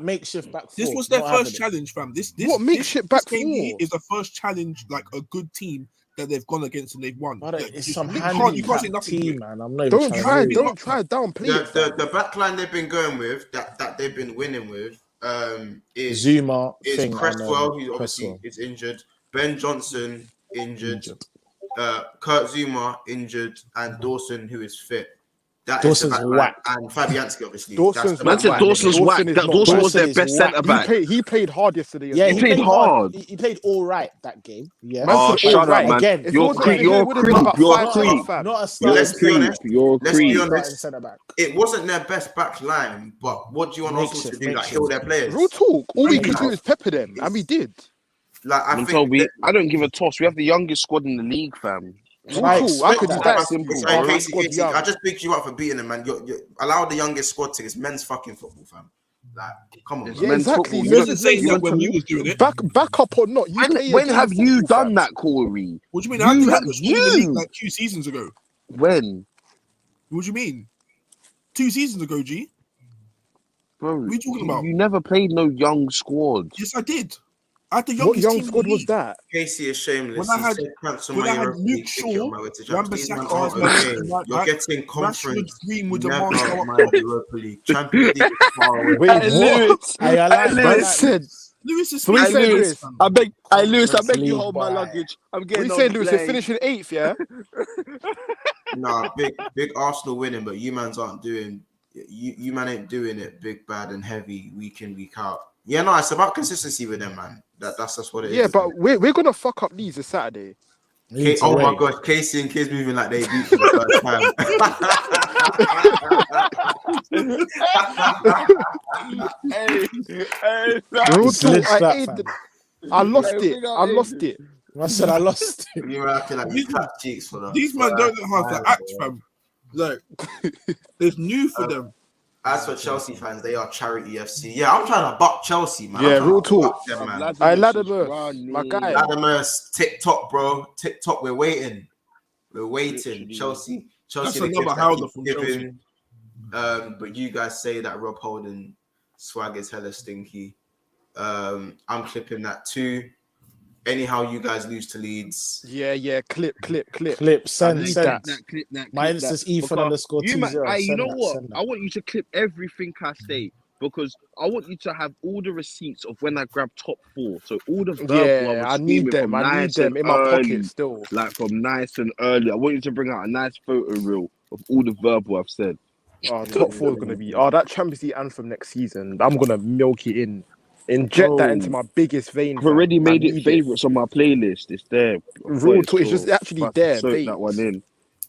makeshift back four. This was their first challenge, fam. This makeshift back four is the first challenge, like a good team that they've gone against and they've won. It's some handicap team, man. I'm not even don't try downplay it. The backline they've been going with, that they've been winning with, is Zuma, is Cresswell, who obviously is injured, Ben Johnson injured. Kurt Zuma injured, and Dawson, who is fit. Dawson's whack. And Fabianski, obviously. Dawson's whack. Dawson was their best centre back. He played hard yesterday. Yeah, he played hard. He played all right that game. Yeah. Shut up, man. Again, You're creep. Not a star. Let's be honest. Back. It wasn't their best back line, but what do you want us to do? Like kill their players? Real talk. All we could do is pepper them, and we did. Like I don't give a toss. We have the youngest squad in the league, fam. I could do that simple. Casey, I just picked you up for beating them, man. You allow the youngest squad to. It's men's fucking football, fam. Like, come on. Yeah, exactly. You wasn't saying that when we was doing it. Back up or not? When have you done that, Corey? What do you mean? I had this in the league like 2 seasons ago. When? What do you mean? 2 seasons ago, G. Bro, what are you talking about? You never played no young squad. Yes, I did. What young squad was that? Casey is shameless. When I had Luke Shaw, Wan-Bissaka, you're getting conference. Greenwood, Never and mind Europa League. Champions League is far away. Wait, Lewis. I like Lewis is Lewis said, Lewis, I beg you League, hold my boy. luggage. I'm We getting on said the Lewis, plane. they're finishing 8th, yeah? Nah, big Arsenal winning, but you mans aren't doing. You man ain't doing it big, bad, and heavy week in, week out. Yeah, no, it's about consistency with them, man. That's just what it is. Yeah, but we're gonna fuck up these this Saturday. Oh my gosh, Casey and Kids moving like they beat for the first time. Real talk, I lost it. I said I lost it. You were acting like you clapped cheeks for them. These men don't know how to act, fam. Like, it's new for them. As for Chelsea fans, they are charity FC. Yeah, I'm trying to buck Chelsea, man. Yeah, real talk. Them, man. Latimer, my guy. Latimer, TikTok, bro. TikTok, we're waiting. We're waiting. Chelsea. That's another howler from Chelsea. But you guys say that Rob Holding swag is hella stinky. I'm clipping that too. Anyhow, you guys lose to Leeds. Yeah. Clip. Send. That My Insta's Ethan_T0. You know what? I want you to clip everything I say because I want you to have all the receipts of when I grab top 4. So all the verbal I need them. I need them in my pocket still. Like from nice and early. I want you to bring out a nice photo reel of all the verbal I've said. Top 4 is gonna be that Champions League anthem next season. I'm gonna milk it in. Inject that into my biggest vein. I've already made it favourites on my playlist. It's there. Real talk, it's just actually there. Soak that one in.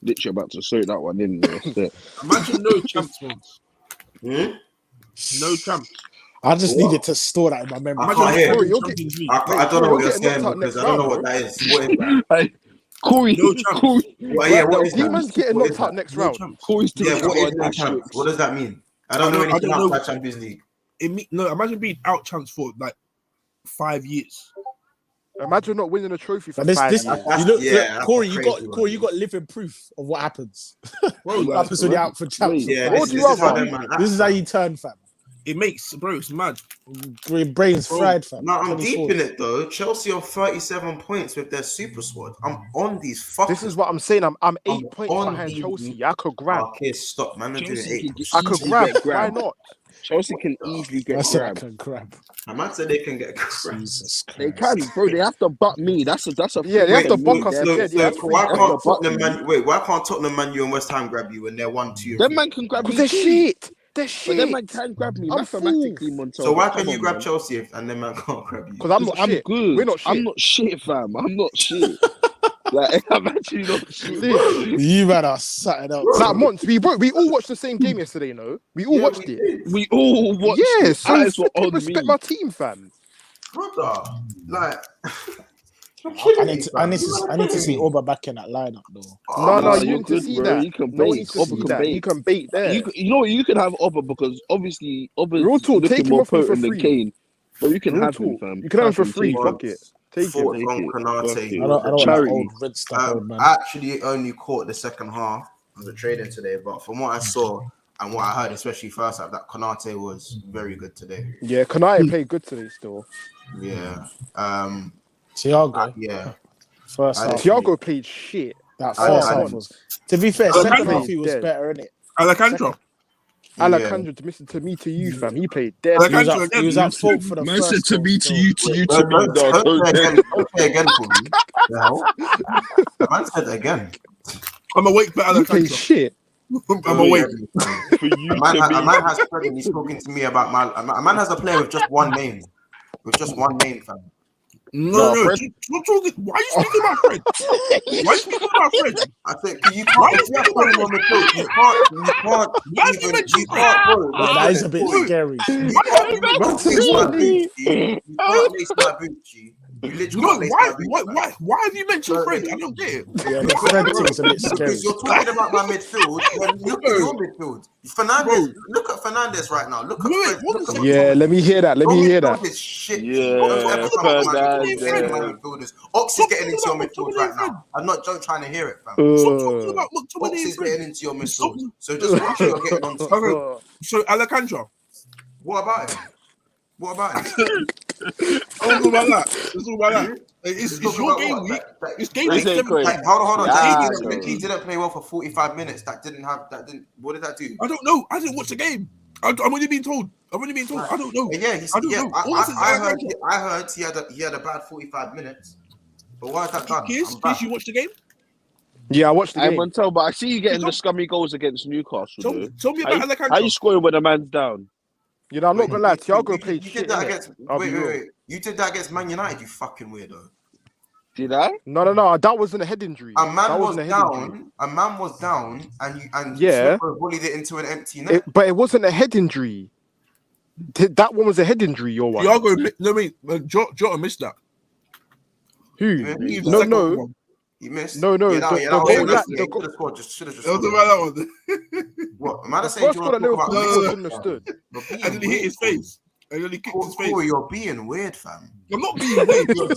Literally about to soak that one in. Imagine no champs ones. No champs. I just needed to store that in my memory. I don't know what you're saying because I don't know what that is. What is that? Corey, no champs. Well, yeah, what is that? Demons getting knocked out next round. Corey's what is no champs? What does that mean? I don't know anything outside Champions League. Imagine being out champs for like 5 years. Imagine not winning a trophy for 5 years. Corey, you got living proof of what happens. What happens when you're out for champs? Yeah, this is how you turn, fam. It makes, bro, it's mad. Brains fried, fam. No, I'm deep in it though. Chelsea on 37 points with their super squad. I'm on these fuckers. This is what I'm saying. I'm 8 points behind Chelsea. I could grab. Okay, stop, man. I'm doing 8. I could grab. Why not? Chelsea can easily get grabbed. I might say they can get grabbed. Jesus Christ. They can, bro. They have to buck me. That's a they have to buck us. Why can't Tottenham, Man U, and West Ham grab you when they're 1-2? Them man can grab me. They're shit. But them man can grab me mathematically, Montel. So why can you grab Chelsea and them man can't grab you? Because I'm good. We're not shit. I'm not shit, fam. I'm not shit. Like, I'm actually not shit. You man are something else. Like, Mont, we all watched the same game yesterday, no? We all watched it. We all watched it. Yes, so respect my team, fam. Brother, like... I need to see Oba back in that lineup though. No, you need to see that. You can bait. You can bait there. You know you can have Oba because obviously Oba's real talk, looking more potent than Kane. But you can have him, fam. You can have him for free. Fuck it. Take it. I don't I actually only caught the second half of the trading today, but from what I saw and what I heard, especially first half, that Konate was very good today. Yeah, Konate played good today still. Yeah. Thiago. First half. Thiago played shit. That first half was. To be fair, second half he was better, innit? Alejandro, to me, to you, fam. He played dead. He was at fault for the first. Said to me, to you, to you, to me. Don't say again for me. The man said again. I'm awake for Alejandro. He played shit. I'm awake. For you, a man has friend, he's talking to me about a man has a player with just one name. With just one name, fam. No. Why are you speaking about Fred? Why are you speaking about Fred? I said, you can't. You can't. That is a bit scary. You can't lace my boots, G. You literally why have you mentioned Fred? I don't get it. Yeah, the Fred thing's a bit scary. Because you're talking about my midfield. Look at your midfield. Fernandes, look at Fernandes right now. Look at let me hear that. Shit. Midfielders. Ox is getting into your midfield right now. I'm not trying to hear it, fam. Stop talking about Ox is getting into your midfield. So just make sure you're getting on top. So Alejandro, what about him? all about that. It's all about that. It's your game week. It's game week 17. Hold on. Mendy didn't play well for 45 minutes. That didn't. What did that do? I don't know. I didn't watch the game. I'm only being told. I don't know. Yeah, I don't know. I heard he had a bad 45 minutes. But why is that done? Keith, you watched the game? Yeah, I watched the game. Montel, but I see you getting the scummy goals against Newcastle. Tell me about Alejandro. How you scoring when a man's down? You know, I'm not gonna lie. Thiago played you shit. Did that against, wait. You did that against Man United, you fucking weirdo. Did I? No. That wasn't a head injury. A man was down, and yeah, bullied it into an empty net. But it wasn't a head injury. That one was a head injury. Your one. Jota missed that. Who? No. He missed. No. The goal should have just. What? Man, saying you want to talk about? Understood. And then he hit his face. And then he kicked his face. You're being weird, fam. I'm not being weird. You're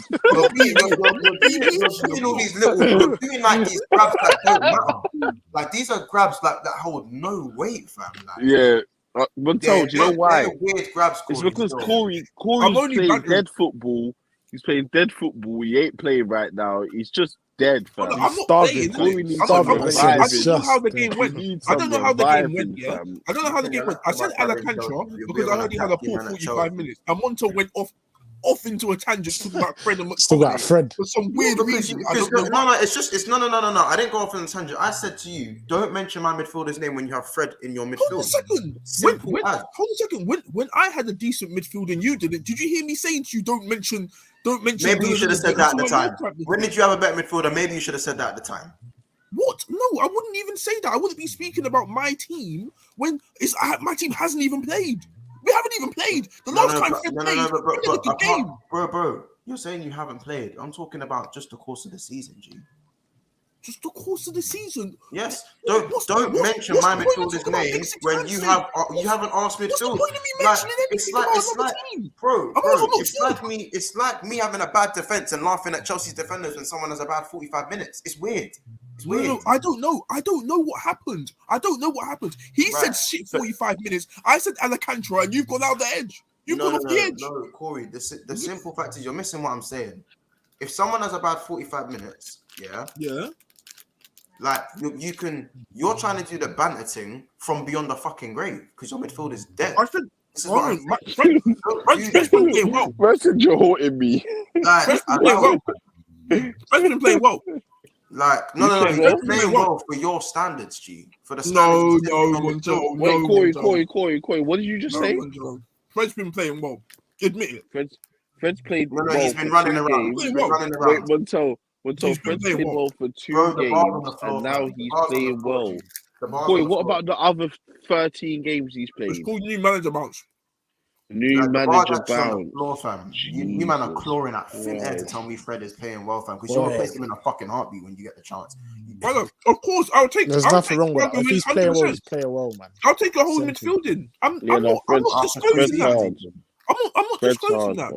doing all these little. You're doing like these grabs that don't matter. Like these are grabs that hold no weight, fam. Like, yeah. Montel, do you know why? Weird grabs. It's because Corey's playing dead football. He's playing dead football. He ain't playing right now. He's just dead, fam. I'm not starving. I don't know how the game went. I don't know how the game went. Yeah, I don't know how the game went. I said Alejandro because I heard he had a poor 45 minutes. And Montel went off into a tangent talking about Fred and still got Fred for some weird reason. No. I didn't go off on a tangent. I said to you, don't mention my midfielder's name when you have Fred in your midfield. Hold on a second. When I had a decent midfield and you didn't, did you hear me saying to you, don't mention? Maybe you should have said that at the time. When did you have a better midfielder? Maybe you should have said that at the time. What? No, I wouldn't even say that. I wouldn't be speaking about my team when my team hasn't even played. We haven't even played. The last time Fred played, bro, you're saying you haven't played. I'm talking about just the course of the season, G. Just the course of the season. Yes. Don't mention my midfielder's name when you haven't asked midfield. It's like me having a bad defense and laughing at Chelsea's defenders when someone has a bad 45 minutes. It's weird. No, I don't know. I don't know what happened. He said shit 45 minutes. I said Alejandro, and you've gone out the edge. You've gone off the edge. No, Corey. The simple fact is you're missing what I'm saying. If someone has a bad 45 minutes, yeah. Like you're trying to do the banter thing from beyond the fucking grave because your midfield is dead. I said, Fred's been playing well. You're haunting me. Fred's been playing well. Like no, you're playing well for your standards, G. For the standards. Corey, what did you just say? Fred's been playing well. Admit it. Fred's played. No, he's been running around. Wait, Fred's played well for 2 games, and now he's playing well. Corey, what about the other 13 games he's played? It's called new manager bounce. New manager bounce. You man are clawing at thin air to tell me Fred is playing well, fam. Because you'll replace him in a fucking heartbeat when you get the chance. Brother, of course, I'll take. There's nothing wrong with that. If he's playing well, he's playing well, man. I'll take your whole midfield in. I'm not disclosing that. I'm not disclosing that.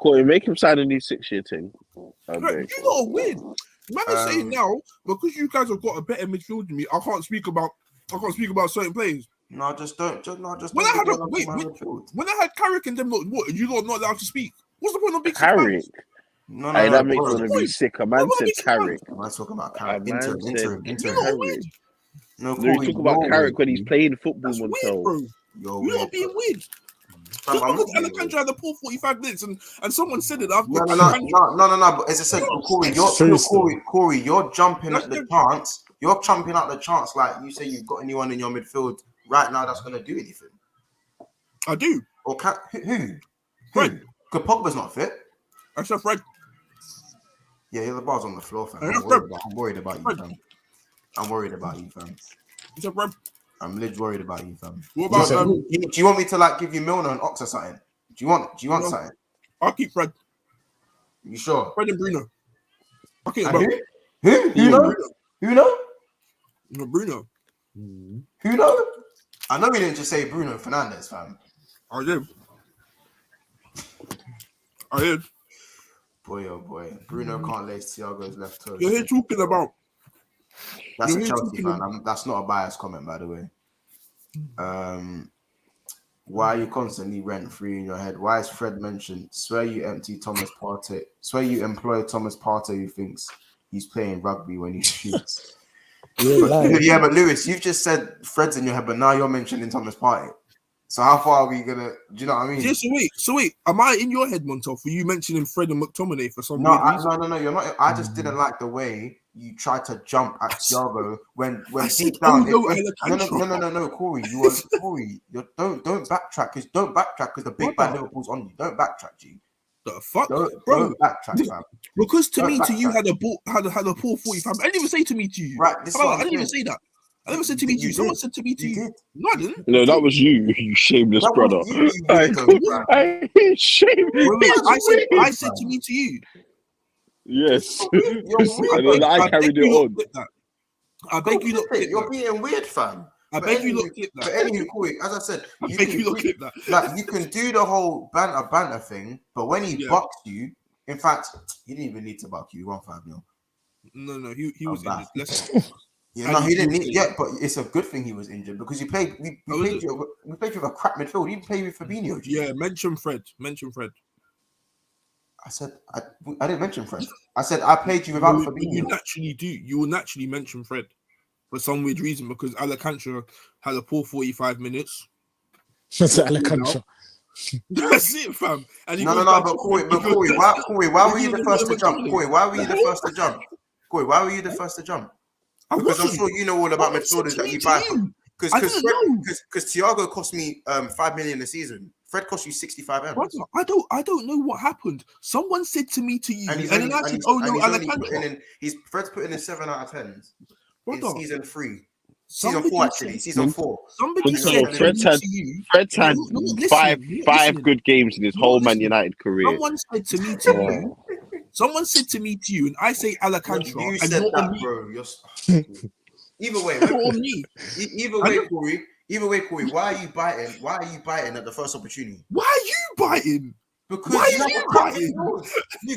Corey, make him sign a new 6-year thing. You lot are weird. Man is saying now because you guys have got a better midfield than me. I can't speak about certain players. No, just don't. When I had Carrick and them, what you lot not allowed to speak? What's the point of big Carrick? No, that makes me be sick. A man said Carrick. I'm talking about Carrick. Inter. No, you talk about Carrick when he's playing football. That's weird, bro. You're not being weird. Just because Alejandro had the poor 45 minutes and someone said it. No. But as I said, Corey, you're jumping at the chance. You're jumping at the chance like you say you've got anyone in your midfield right now that's going to do anything. I do. Or who? Fred. Because Pogba's not fit. I said Fred. Yeah, the bar's on the floor, fam. I'm worried about you, fam. You said Fred. I'm legit worried about you, fam. What about do you want me to like give you Milner and Ox or something? Do you want something? I'll keep Fred. You sure? Fred and Bruno. I'll keep Who? Who know? No, Bruno. Who know? I know we didn't just say Bruno Fernandes, fam. I did. Boy, oh boy. Bruno can't lace Thiago's left toe. You're here talking about. That's a Chelsea fan. That's not a biased comment, by the way. Why are you constantly rent-free in your head? Why is Fred mentioned? Swear you employ Thomas Partey who thinks he's playing rugby when he shoots. Yeah, but Lewis, you've just said Fred's in your head, but now you're mentioning Thomas Partey. So how far are we gonna? Do you know what I mean? Yeah, so wait. Am I in your head, Montel? For you mentioning Fred and McTominay for some weird reason? No. You're not. I just didn't like the way you tried to jump at Thiago when deep down. No, Corey. Don't backtrack because the big bad Liverpool's on you. Don't backtrack, G. The fuck, don't backtrack, fam. Because to me, to you had a poor 45. I didn't even say to me to you. Right. I didn't even say that. I never said to me to you. Someone said to me to you. No, I didn't. No, that was you shameless brother. I said to me to you. Yes. And then I carried it on. I beg you not clip that. You're being weird, fam. I beg you not clip that. But anyway, Corey, as I said, I beg you not clip that. Like, you can do the whole banter thing, but when he bucks you, in fact, he didn't even need to buck you. 1-5-0. No, he was injured. Yeah, no, he didn't need yet, but it's a good thing he was injured because we played you with a crap midfield. He didn't play with Fabinho. Yeah, mention Fred. I said I didn't mention Fred. I said I played you without Fabinho. You naturally do. You will naturally mention Fred for some weird reason because Alcantara had a poor 45 minutes. That's Alcantara. That's it, fam. And no, but Corey, why were you the first to jump? Corey, why were you the first to jump? Corey, why were you the first to jump? Because I'm sure you know all about midfielders that you buy from. Because Thiago cost me 5 million a season. Fred cost you 65 M. I don't know what happened. Someone said to me to you, and then I said, "Oh no, Alcantara." Fred's putting in 7 out of 10 in season 3. Season 4. Somebody said Fred's had five good games in his whole Man United career. Someone said to me to you, and I say Alcantara, you and said you're that, on me. Bro. Either way, Corey. Why are you biting? Why are you biting at the first opportunity? Why are you biting? Because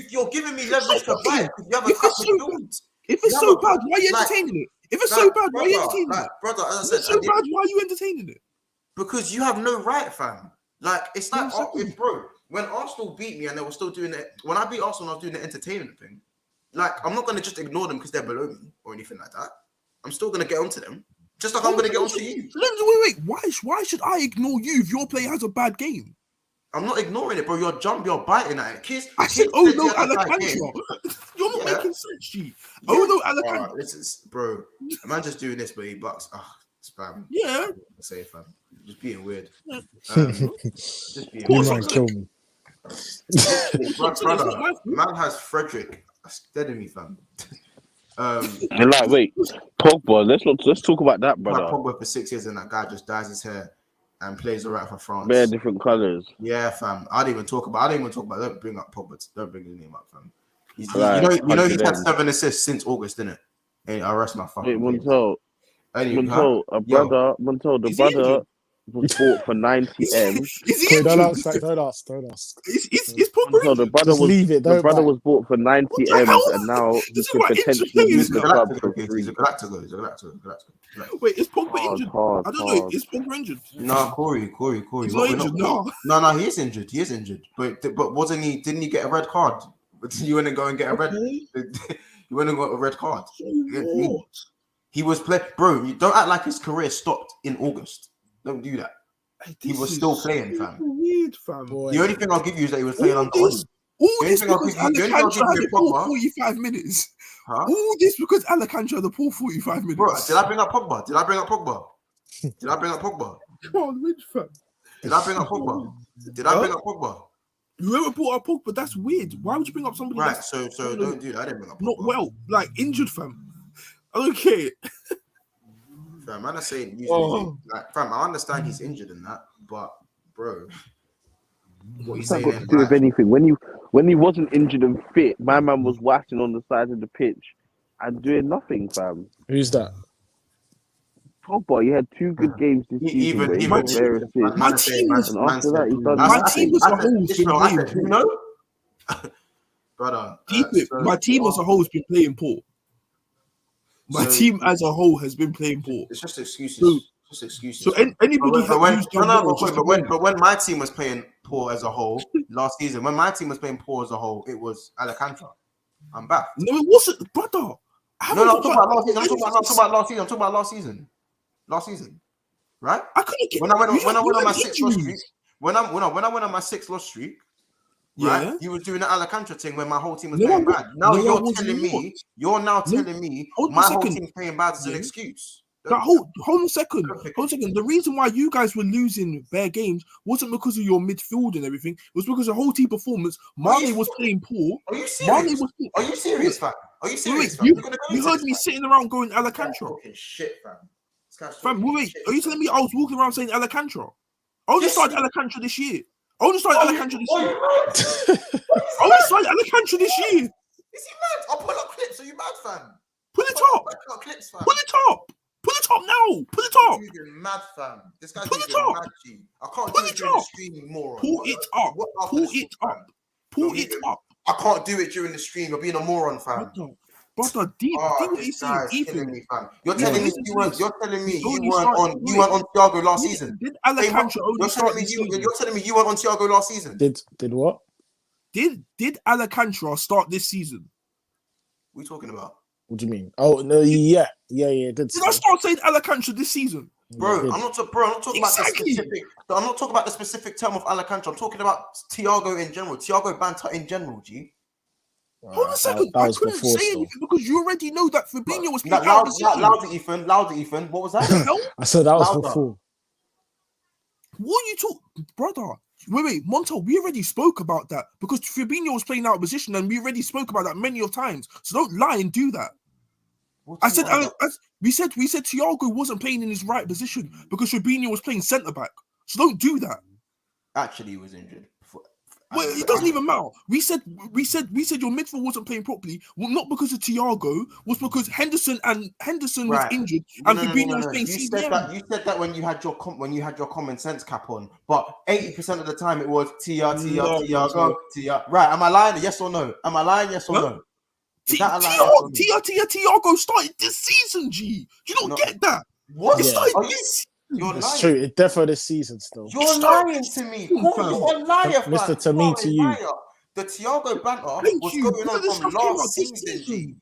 you're giving me leverage to bite. You have a if it's so bad, why are you entertaining it? If it's so bad, why are you entertaining it? Brother, as I said, if it's so bad, why are you entertaining it? Because you have no right, fam. Like, it's like, bro, when Arsenal beat me and they were still doing it, when I beat Arsenal, I was doing the entertainment thing. Like, I'm not going to just ignore them because they're below me or anything like that. I'm still going to get onto them. Just like I'm going to get onto you. Wait. Why should I ignore you if your player has a bad game? I'm not ignoring it, bro. You're biting at it. I said, oh no, Alcantara. You're not making sense, G. Oh no, Alcantara. This is, bro. A man just doing this, but he bucks. Spam. Yeah. Say fam. Just being weird. Just being weird. Kill me. Brother, man has Frederick. Steady me, fam. Wait, Pogba. Let's talk about that, brother. Pogba for 6 years and that guy just dyes his hair and plays all right for France. Bare different colours. Yeah, fam. I didn't even talk about. Don't bring up Pogba. Don't bring his name up, fam. He's had 7 assists since August, didn't it? Hey, I rest my fucking. Wait, Montel, the brother was bought for 90 M. Don't ask. Is Pogba the brother was leave it. The brother was bought for 90 M, and now he could potentially use the club for free. He's a Galactico. Wait, is Pogba injured? I don't know. Is Pogba injured? No, Corey. He's not injured. No, he is injured. He is injured. But wasn't he? Didn't he get a red card? But you wouldn't go and get a red. You wouldn't got a red card. He was playing, bro. You don't act like his career stopped in August. Don't do that. He was still playing, fam. Weird, fam. The only thing I'll give you is that he was playing on. All this because Alcantara had a poor 45 minutes. Huh? All this because Alcantara had a poor 45 minutes. Bro, did I bring up Pogba? Come on, Rich, fam. Did I bring up Pogba? Whoever brought up Pogba, that's weird. Why would you bring up somebody? Right, so don't do that. I didn't bring up Pogba. Not well, like injured, fam. I don't care. Fam, man, I say like, fam, I understand he's injured in that, but bro, what you saying? Got to do with anything. When he wasn't injured and fit, my man was waxing on the side of the pitch and doing nothing, fam. Who's that? Pogba, he had 2 good games this season. My team was a whole. Brother, my team as a whole has been playing poor. My team as a whole has been playing poor. It's just excuses. Just excuses. So anybody but when my team was playing poor as a whole last season, it was Alcantara. I'm back. No, it wasn't, brother. I'm talking about last season. Last season, right? I couldn't get when I went on my 6 loss streak. When I went on my 6 loss streak, right? Yeah. You was doing the Alcantara thing when my whole team was playing bad. Now you're telling me my whole team's playing bad as an excuse. Hold on a second. The reason why you guys were losing bare games wasn't because of your midfield and everything. It was because of whole team performance. Mane was playing poor. Are you serious? Are you serious, fam? Are you serious? You heard me sitting around going Alcantara. Shit, fam. Fam, wait. Are you telling me I was walking around saying Alcantara? I only started Alcantara this year. Is he mad? I'll pull up clips. Are you mad, fam? Pull it up. Clips, fam. Pull it up. Pull it up now. Pull it up. You're mad, fam. This guy's mad, G. I can't pull do it during the stream moron. Pull it up. Pull it up. I can't do it during the stream. You're being a moron, fam. Brother, deep what he's saying, Ethan. Me, fam. You're telling me you weren't on Thiago last season. Did Alcantara you're telling me you weren't on Thiago last season. Did what? Did Alcantara start this season? What are you talking about? What do you mean? Oh no, yeah. Did I start saying Alcantara this season? Bro, I'm not talking about the specific term of Alcantara. I'm talking about Thiago in general. Thiago banter in general, G. Hold on a second. I couldn't say anything because you already know that Fabinho was playing out. Louder, Ethan. What was that? I said that was before. What are you talking, brother? Wait, Montel, we already spoke about that because Fabinho was playing out of position and we already spoke about that many of times. So don't lie and do that. We said Thiago wasn't playing in his right position because Fabinho was playing centre back. So don't do that. Actually, he was injured. Well, it doesn't even matter. We said your midfield wasn't playing properly. Well, not because of Thiago, was because Henderson was injured and Fabinho was playing CDM. You said that when you had your common sense cap on, but 80% of the time it was Thiago. Right? Am I lying? Yes or no? Am I lying? Yes or no? Thiago started this season, G. You don't get that. What? It's true. It's definitely this season still. You're lying to me. You're a liar, Mr. Tamim to you. The Thiago banter was going on from last season.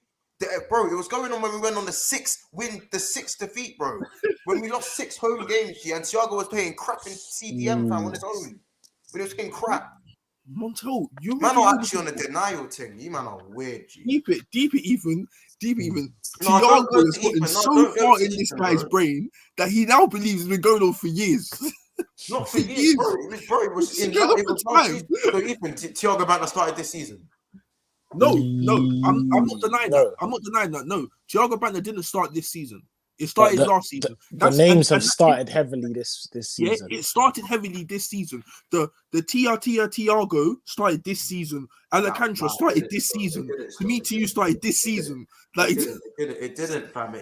Bro, it was going on when we went on the sixth defeat, bro. When we lost 6 home games, and Thiago was playing crap in CDM fam on his own. When he was playing crap. Montel, you man are actually on a denial thing. You man are weird, G. Deep it, even. Thiago has gotten so far in this guy's brain that he now believes it's been going on for years. Not for years, bro. It was last season. So even Thiago banter started this season. No, I'm not denying that. I'm not denying that. No, Thiago banter didn't start this season. It started last season. The names have started heavily this season. Yeah, it started heavily this season. The Thiago started this season. Alcantara started this season. To you started this season. Like it didn't, fam.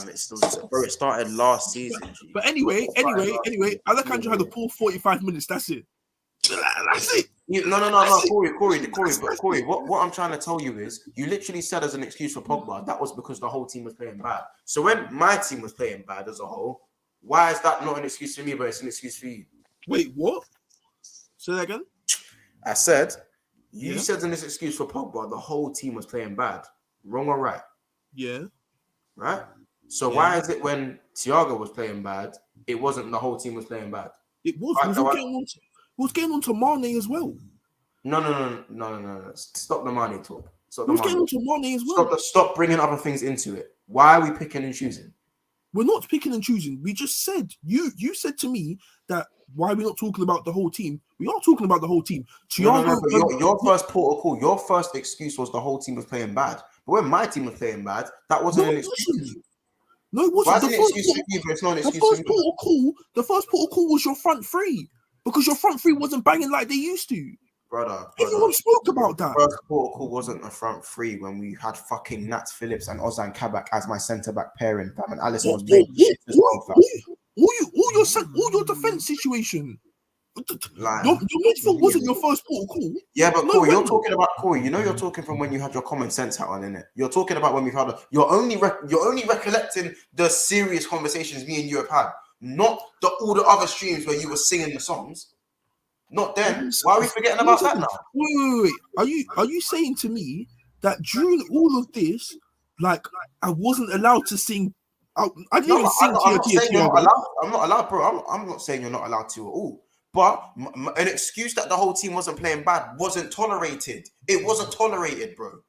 It still, bro. It started last season. G. But anyway, Alcantara had a poor 45 minutes. That's it. That's it. No, Corey. What I'm trying to tell you is, you literally said as an excuse for Pogba, that was because the whole team was playing bad. So when my team was playing bad as a whole, why is that not an excuse for me, but it's an excuse for you? Wait, what? Say that again. I said, you said in this excuse for Pogba, the whole team was playing bad. Wrong or right? Yeah. Right? So why is it when Thiago was playing bad, it wasn't the whole team was playing bad? It was. It was getting on to Mane as well. No. Stop the Mane talk. It was getting on to Mane as well. Stop bringing other things into it. Why are we picking and choosing? We're not picking and choosing. We just said, you said to me that why are we not talking about the whole team? We are talking about the whole team. Thiago, your first port of call, your first excuse was the whole team was playing bad. But when my team was playing bad, that wasn't an excuse. No, it wasn't. Why is it an excuse for you, but it's not an excuse for me? The first port of call was your front three. Because your front three wasn't banging like they used to. Brother. Everyone spoke about that. First port of call wasn't a front three when we had fucking Nat Phillips and Ozan Kabak as my centre-back pairing, fam, and Alisson was playing shit as well, fam. All your defence situation. Like, your midfield wasn't your first port of call. Yeah, but Corey, you're talking about Corey. You know you're talking from when you had your common sense hat on, innit? You're talking about when we've had. You're only recollecting the serious conversations me and you have had. not all the other streams where you were singing the songs. Not them. Why are we forgetting about that now? Wait. Are you saying to me that during all of this, like, I wasn't allowed to sing? I didn't even sing Thiago. I'm not allowed, bro. I'm not saying you're not allowed to at all. But an excuse that the whole team wasn't playing bad wasn't tolerated. It wasn't tolerated, bro.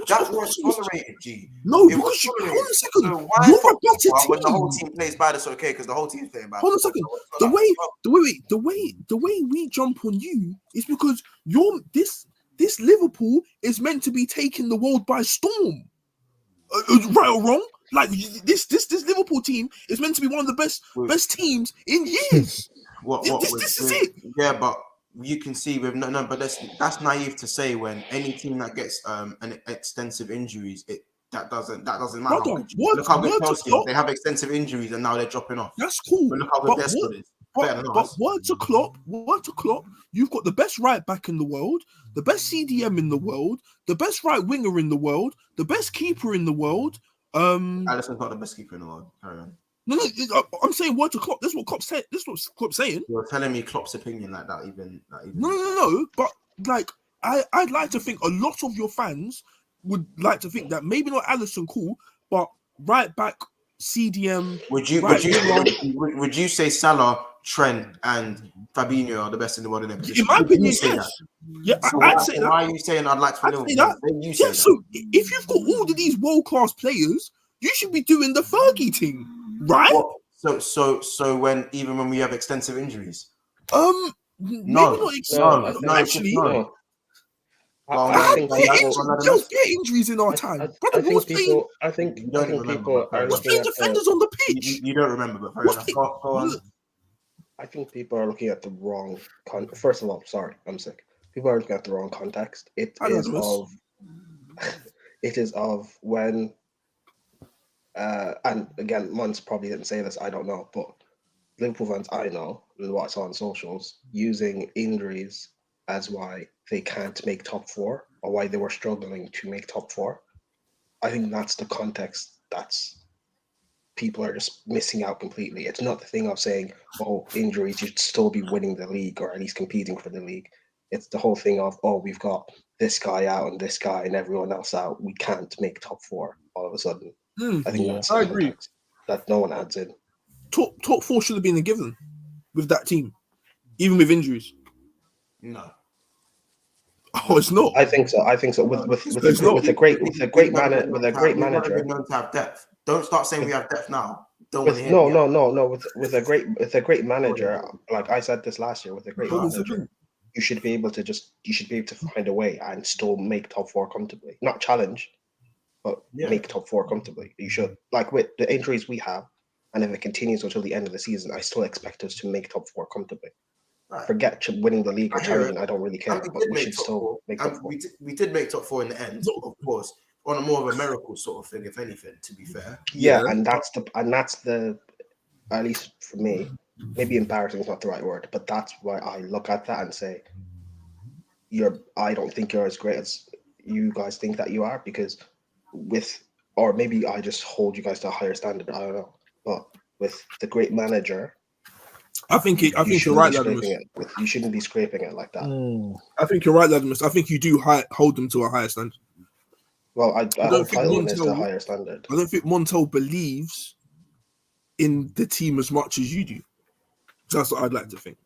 That was tolerated, G. No, because hold on a second. So why you're a better team. When the whole team plays bad, it's okay because the whole team's playing bad. Hold on a second. The way we jump on you is because this Liverpool is meant to be taking the world by storm. Right or wrong? Like this Liverpool team is meant to be one of the best teams in years. This is it. Yeah, but you can see with but that's naive to say when any team that gets an extensive injuries, that doesn't matter. Look how good Chelsea are. They have extensive injuries and now they're dropping off. That's cool. But look how good their squad is. But word to Klopp, you've got the best right back in the world, the best CDM in the world, the best right winger in the world, the best keeper in the world. Alisson's not the best keeper in the world. Carry on. No, I'm saying word to Klopp. This is what Klopp said. This is what Klopp's saying. You're telling me Klopp's opinion like that, even. No. But like, I'd like to think a lot of your fans would like to think that maybe not Alisson, cool, but right back CDM. Would you say Salah, Trent, and Fabinho are the best in the world in their position? In my opinion, yes. Yeah, so I'd say that. Why are you saying I'd like to I'd say that? Yeah, so if you've got all of these world-class players, you should be doing the Fergie thing, right? What? So when we have extensive injuries? No, actually. No. Just get injuries in our time. I think people are looking at defenders on the pitch. You don't remember, but fair enough. Go on. I think people are looking at the wrong First of all, sorry, I'm sick. People are looking at the wrong context. It is of when and again, Mons probably didn't say this, I don't know, but Liverpool fans I know, what I saw on socials, using injuries as why they can't make top four or why they were struggling to make top four. I think that's the context that's people are just missing out completely. It's not the thing of saying, oh, injuries, you'd still be winning the league or at least competing for the league. It's the whole thing of, oh, we've got this guy out and this guy and everyone else out. We can't make top four all of a sudden. I think that's the context that no one adds in. Top four should have been a given with that team, even with injuries. No. Oh, it's not. I think so. With a great manager. Known to have depth. Don't start saying we have depth now. No. With a great manager, like I said this last year, with a great manager, you should be able to find a way and still make top four comfortably. Not challenge, but make top four comfortably. You should. Like with the injuries we have, and if it continues until the end of the season, I still expect us to make top four comfortably. Right. Forget winning the league or challenging. I don't really care. But we should still make top four. We did make top four in the end, of course, on a more of a miracle sort of thing, if anything. To be fair, and that's the at least for me, maybe embarrassing is not the right word, but that's why I look at that and say, I don't think you're as great as you guys think that you are, because or maybe I just hold you guys to a higher standard. I don't know, but with the great manager. I think you're right, Ladimus. You shouldn't be scraping it like that. I think you're right, Ladimus. I think you do hold them to a higher standard. Well, I don't think Montel is a higher standard. I don't think Montel believes in the team as much as you do. That's what I'd like to think.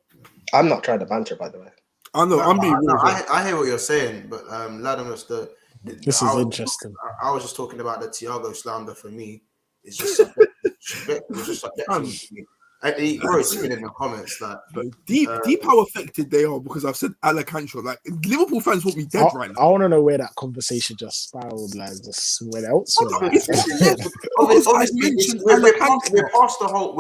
I'm not trying to banter, by the way. I know. I'm being real. I hear what you're saying, but Ladimus, this is interesting. I was just talking about the Thiago slander for me. It's just subjective. Bro, it's even in the comments that deep how affected they are because I've said Alakantro. Like Liverpool fans want me dead right now. I want to know where that conversation just spiraled, like just went elsewhere. We're past the whole.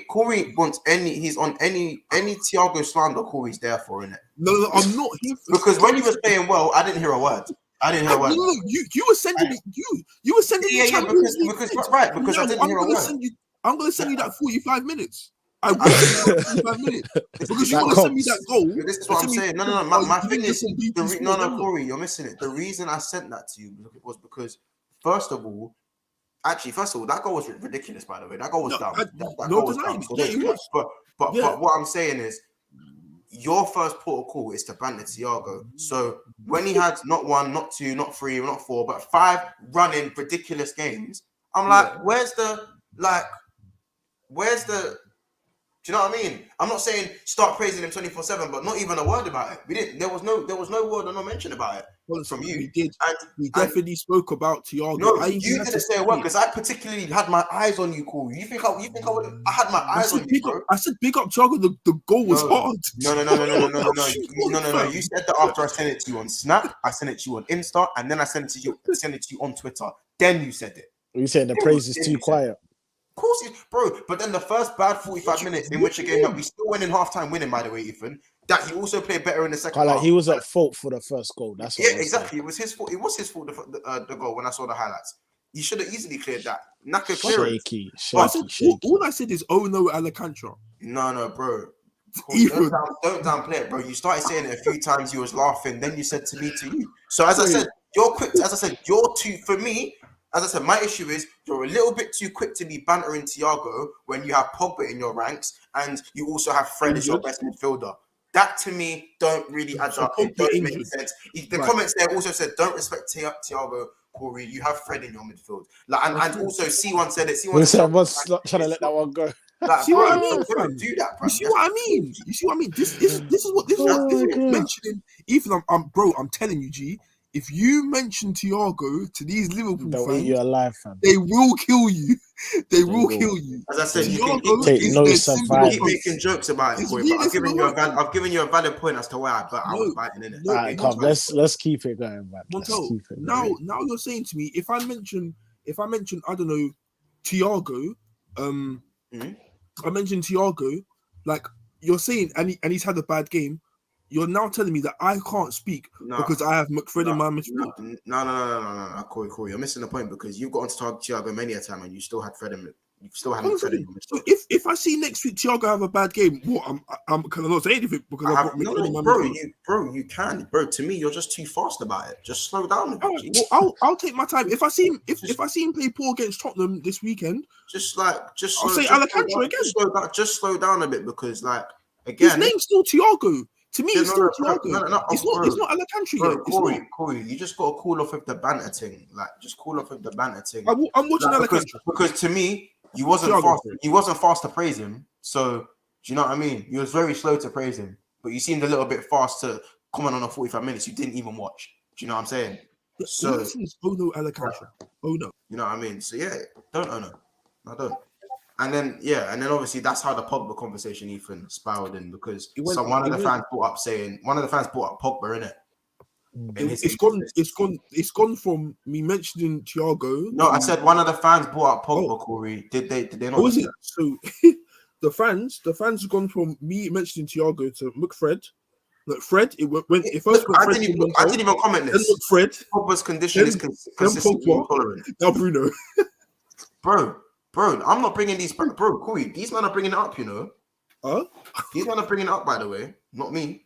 Corey wants he's on any Thiago slander. Corey's there for, innit? No, I'm not here for because when you were saying, well, I didn't hear a word. No, you were sending me. You were sending me. Because I didn't hear a word. I'm going to send you that 45 minutes. I will send you 45 minutes. Because you want to send me that goal. This is what I'm saying. No. My thing is, Corey, you're missing it. The reason I sent that to you was because, first of all, Actually, first of all, that goal was ridiculous. By the way, that goal was dumb. That no goal was denying dumb. it. So Yeah, it was. but what I'm saying is, your first port of call is to banter Thiago. So when he had not 1, not 2, not 3, not 4, but 5 running ridiculous games, I'm like, where's the? Do you know what I mean? I'm not saying start praising him 24/7, but not even a word about it. We didn't. There was no word or no mention about it from you. We did. We definitely spoke about Thiago. No, you didn't say a word because I particularly had my eyes on you, Corey. You think I wouldn't? I had my eyes on you, bro. I said big up Thiago. The goal was hard. No. You said that after I sent it to you on Snap, I sent it to you on Insta, and then I sent it to you on Twitter. Then you said it. You saying the praise is too quiet? Of course, bro. But then the first bad 45 minutes in which a game that we still went in halftime winning, by the way, Ethan, that he also played better in the second half. He was at fault for the first goal. That's what exactly. It was his fault. It was his fault. The goal when I saw the highlights, he should have easily cleared that. Naka clearance. Shaky. All I said is, oh no, Alcantara. No, bro. Don't downplay it, bro. You started saying it a few times. You was laughing. Then you said to me, to you. So as I said, you're quick. As I said, you're too. For me, as I said, my issue is you're a little bit too quick to be bantering Thiago when you have Pogba in your ranks and you also have Fred as your best midfielder. That to me don't really add up. It don't make sense. The comments there also said, "Don't respect Thiago, Corey. You have Fred in your midfield." And also C1 said it. C1 said, I was not trying to let that one go. See what I mean? Don't do that, bro. You see what I mean? This is what mentioning. Even I'm telling you, G. If you mention Thiago to these Liverpool fans, you're alive, fam. They will kill you. They will kill you. As I said, Thiago take no survival. Keep making jokes about it, Corey, but I've given you a valid point as to why I was biting in it. All right, come. Let's keep it going, man. Now you're saying to me, if I mention, I don't know, Thiago, I mentioned Thiago, like you're saying, and he's had a bad game. You're now telling me that I can't speak because I have McFred in my midfield. No, Corey, you're missing the point because you've got on to talk Thiago many a time and you still had Fred in. You still had Fred in. So if I see next week Thiago have a bad game, what I'm can I not say anything because I've got McFred in my midfield? You can, bro. To me, you're just too fast about it. Just slow down. I'll take my time. If I see him play poor against Tottenham this weekend, I'll say Alcantara again. Just slow down a bit because again, his name's still Thiago. To me, it's still Thiago. No, it's not Alcantara yet. Corey, you just got to cool off with the banter thing. Just cool off with the banter thing. I'm watching Alcantara because to me, you wasn't fast. You wasn't fast to praise him. So do you know what I mean? You was very slow to praise him, but you seemed a little bit fast to comment on 45 minutes you didn't even watch. Do you know what I'm saying? So oh no, Alcantara. Oh no. You know what I mean? So yeah, don't I don't. And then obviously that's how the Pogba conversation even spiraled in because one of the fans brought up Pogba in it. It's gone from me mentioning Thiago. No, I said one of the fans brought up Pogba. Corey, did they not? What was it? So the fans have gone from me mentioning Thiago to McFred. Like Fred, it first went I didn't even comment this. Then McFred, Pogba's condition is consistently intolerant. Now Bruno, Bro, I'm not bringing these. Bro, Corey, these men are bringing it up, you know. Huh? These men are bringing it up, by the way, not me.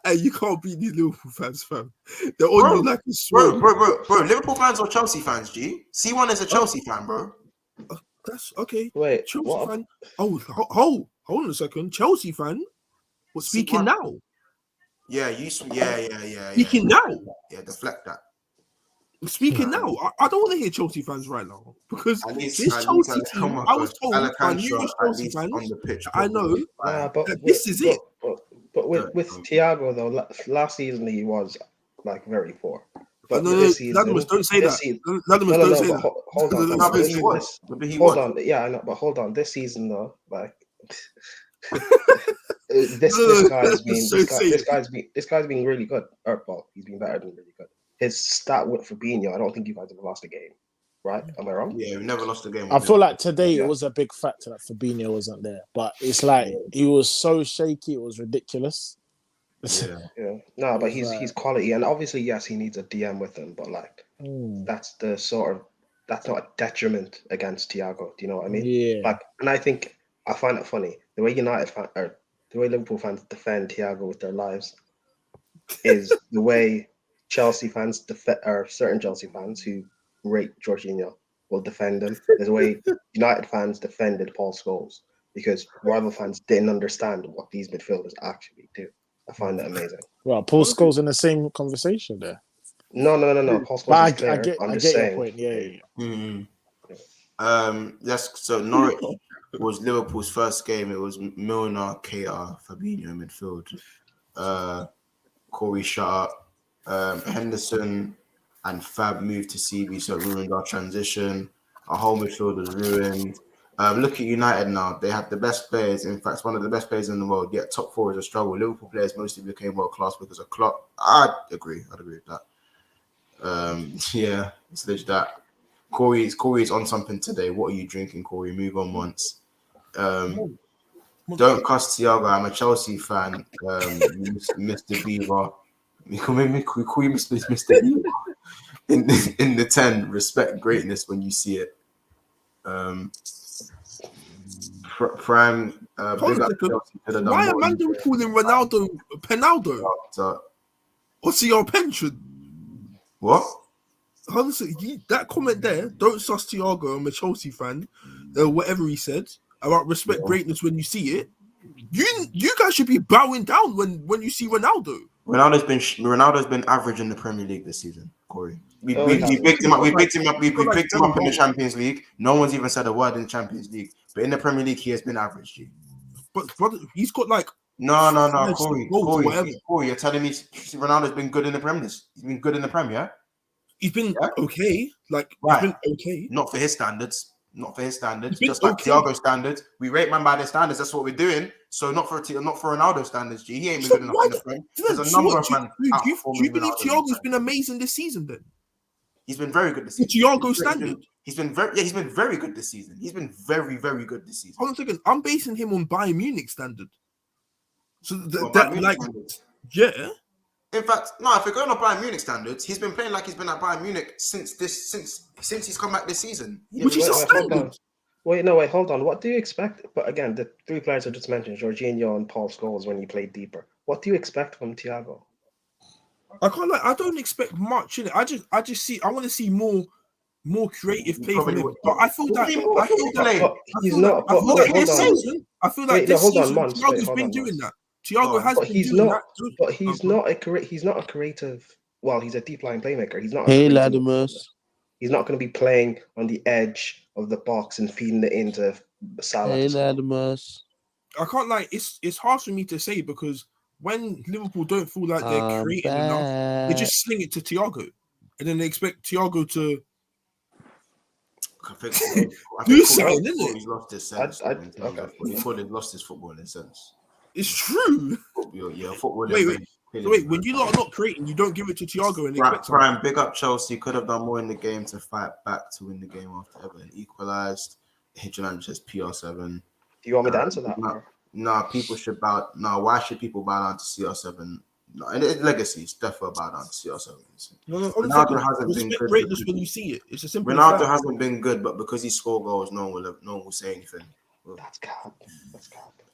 Hey, you can't beat these Liverpool fans, fam. They're on you like a sword. Bro. Liverpool fans or Chelsea fans, G? C1 is a Chelsea fan, bro. That's okay. Wait, Chelsea what? fan. Oh, hold on a second. Chelsea fan. What's speaking C1? now? Yeah, Speaking now. Yeah, deflect that. Speaking now, I don't want to hear Chelsea fans right now because this Chelsea team, I was told by numerous Chelsea fans, on the pitch, I know this is it. But with Thiago though, last season he was like very poor. But no, don't say that. Don't say that. Hold on. Yeah, I know, but hold on. This season though, like this guy's been really good. He's been better than really good. His stat with Fabinho, I don't think you guys have lost a game, right? Am I wrong? Yeah, we never lost a game. I feel like today it was a big factor that Fabinho wasn't there, but it's like he was so shaky, it was ridiculous. Yeah. No, but he's quality, and obviously, yes, he needs a DM with him, but like that's not a detriment against Thiago. Do you know what I mean? Yeah. Like, and I find it funny the way the way Liverpool fans defend Thiago with their lives is the way Chelsea fans or certain Chelsea fans who rate Jorginho will defend him. There's a way United fans defended Paul Scholes because rival fans didn't understand what these midfielders actually do. I find that amazing. Well, Paul Scholes in the same conversation there. No. Paul Scholes is clear. I'm just saying. Your point. Yeah. Yes. So Norwich was Liverpool's first game. It was Milner, Keita, Fabinho in midfield. Corey shut up. Henderson and Fab moved to CB, so it ruined our transition. Our whole midfield was ruined. Look at United now. They have the best players. In fact, one of the best players in the world. Yet top four is a struggle. Liverpool players mostly became world class because of Klopp. I'd agree with that. Yeah, it's legit that. Corey's on something today. What are you drinking, Corey? Move on once. Don't cuss Thiago. I'm a Chelsea fan. Mr. Beaver. We call you Mr. Beaver. In the 10, respect greatness when you see it. Prime. Why am I calling Ronaldo Penaldo? What's your pension? What? Honestly, that comment there, don't sus Thiago, I'm a Chelsea fan, whatever he said about respect greatness when you see it. You guys should be bowing down when you see Ronaldo. Ronaldo's been average in the Premier League this season, Corey. We picked him up. We picked him up in the Champions League. No one's even said a word in the Champions League. But in the Premier League, he has been average, G. But he's got like no, Corey, you're telling me Ronaldo's been good in the Premier League? He's been good in the Premier. He's been okay. Like right. He's been okay. Not for his standards. Just like Thiago's standards. We rate man by their standards. That's what we're doing. So not for Ronaldo's standards, G. He ain't been good enough in the Premier. There's a number of men. Do you believe Thiago's been amazing this season? Then he's been very good this season. Thiago's standard. He's been very good this season. He's been very, very good this season. Hold on a second. I'm basing him on Bayern Munich standard. So yeah. In fact, no. If we're going on Bayern Munich standards, he's been playing like he's been at Bayern Munich since he's come back this season. Which is a standard. Wait, hold on. What do you expect? But again, the three players I just mentioned, Jorginho and Paul Scholes, when he played deeper. What do you expect from Thiago? I don't expect much in it. I want to see more creative play from him. But I feel that he's not. I feel like this season Thiago's been doing that. Thiago has been doing that. But he's not a creative. Well, he's a deep line playmaker. He's not. Hey, Latimus. He's not going to be playing on the edge of the box and feeding it into Salah. Hey, Latimus. I can't lie. It's hard for me to say because when Liverpool don't feel like they're creative enough, they just sling it to Thiago, and then they expect Thiago to. I think he's lost his sense. He's lost his football in a sense. It's true. Yeah, football. Wait, when you lot are not creating, you don't give it to Thiago and expect Brian, big up Chelsea. Could have done more in the game to fight back to win the game after Everton equalised. Hitchland says PR7. Do you want me to answer that? No, people should bow. No, why should people bow down to CR7? No, and legacy is definitely bow down to CR7. Ronaldo hasn't been good. Greatness when you see it. It's a simple. Ronaldo hasn't been good, but because he scored goals, no one will say anything. That's cap.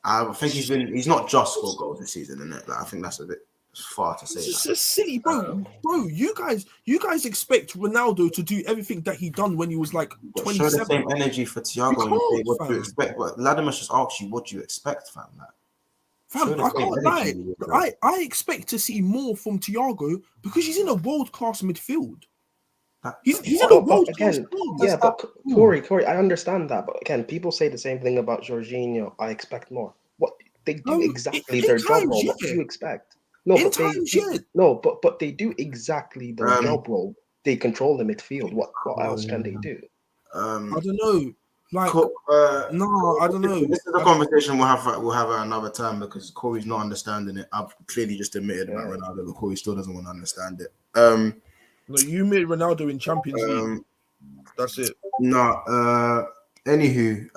I think he's not just scored goals this season, isn't it? Like, I think that's a bit far to say. It's just silly, bro. You guys expect Ronaldo to do everything that he done when he was like 27. Show the same energy for Thiago. What do you expect? But Latimer just asked you, what do you expect, fam? Fam, I can't lie. I expect to see more from Thiago because he's in a world-class midfield. He's in a world-class midfield. Yeah, but Corey, I understand that. But again, people say the same thing about Jorginho. I expect more. What they do exactly their job role. What do you expect? No, but they do exactly their job role. They control the midfield. What else can they do? I don't know. Like, no, I don't know. This is a conversation we'll have at another time because Corey's not understanding it. I've clearly just admitted about Ronaldo, but Corey still doesn't want to understand it. No, you made Ronaldo in Champions League. That's it. No. Anywho,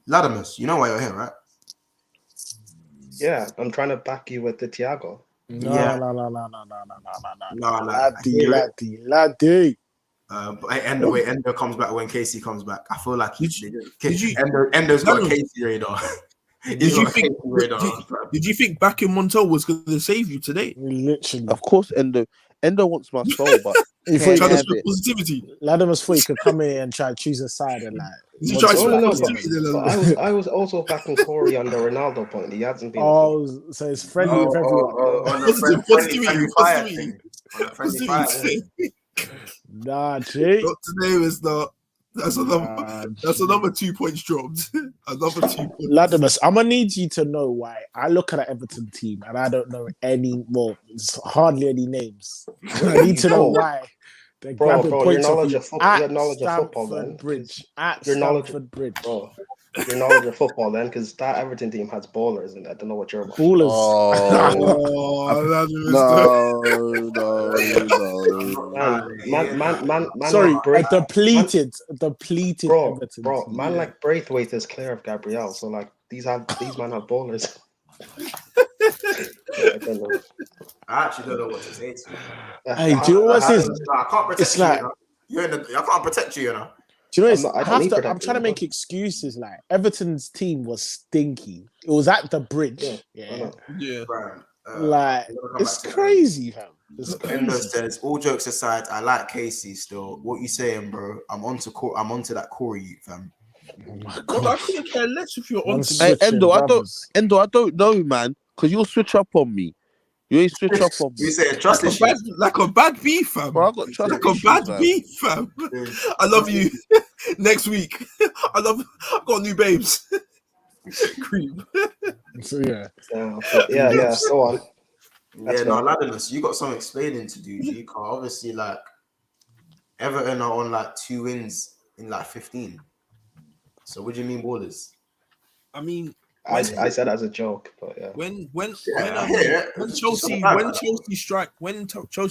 Latimus, you know why you're here, right? Yeah, I'm trying to back you with the Thiago. No. Laddie. But Endo comes back when Casey comes back. I feel like Endo's got a Casey radar. Did you think back in Montel was going to save you today? Literally. Of course, Endo wants my soul, but Trying to spread positivity. Latimus thought he could come in and try to choose a side and like. I was also backing Corey on the Ronaldo point. He hasn't been. So it's friendly with everyone. On the friendly fire thing. On the friendly fire thing. Nah, Jake. Not today was not. That's another 2 points dropped. Another 2 points. Latimus, I'm gonna need you to know why I look at the Everton team and I don't know any more. Hardly any names. I need to know why. Bro, your knowledge of football, then. Bridge. At Stamford Bridge. Bro, your knowledge of football, then, because that Everton team has ballers, and I don't know what you're about. Ballers. Man, sorry, like depleted bro, Everton bro, team. man like Braithwaite is clear of Gabriel, so like these men have ballers. I don't know. I actually don't know what to say to you. Hey, do you know what's this? I can't protect you. Like, I can't protect you, you know. Do you know I'm trying to make excuses. Like Everton's team was stinky. It was at the bridge. Yeah. Like it's crazy, fam. Endo says, all jokes aside, I like Casey still. What you saying, bro? I'm onto that Corey youth, fam. Oh my God. I couldn't care less if you're on. Hey, Endo, I don't know, man, because you'll switch up on me. You ain't switch up on me. You say trust like a bad beef, fam. Bro, I got trust like issues, a bad man. Beef, fam. I love you. Next week, I've got new babes. Creep. So yeah. Go on. Latimus, you got some explaining to do, G. Obviously, like Everton are on like 2 wins in like 15. So what do you mean ballers? I mean, I said as a joke, but yeah. When Chelsea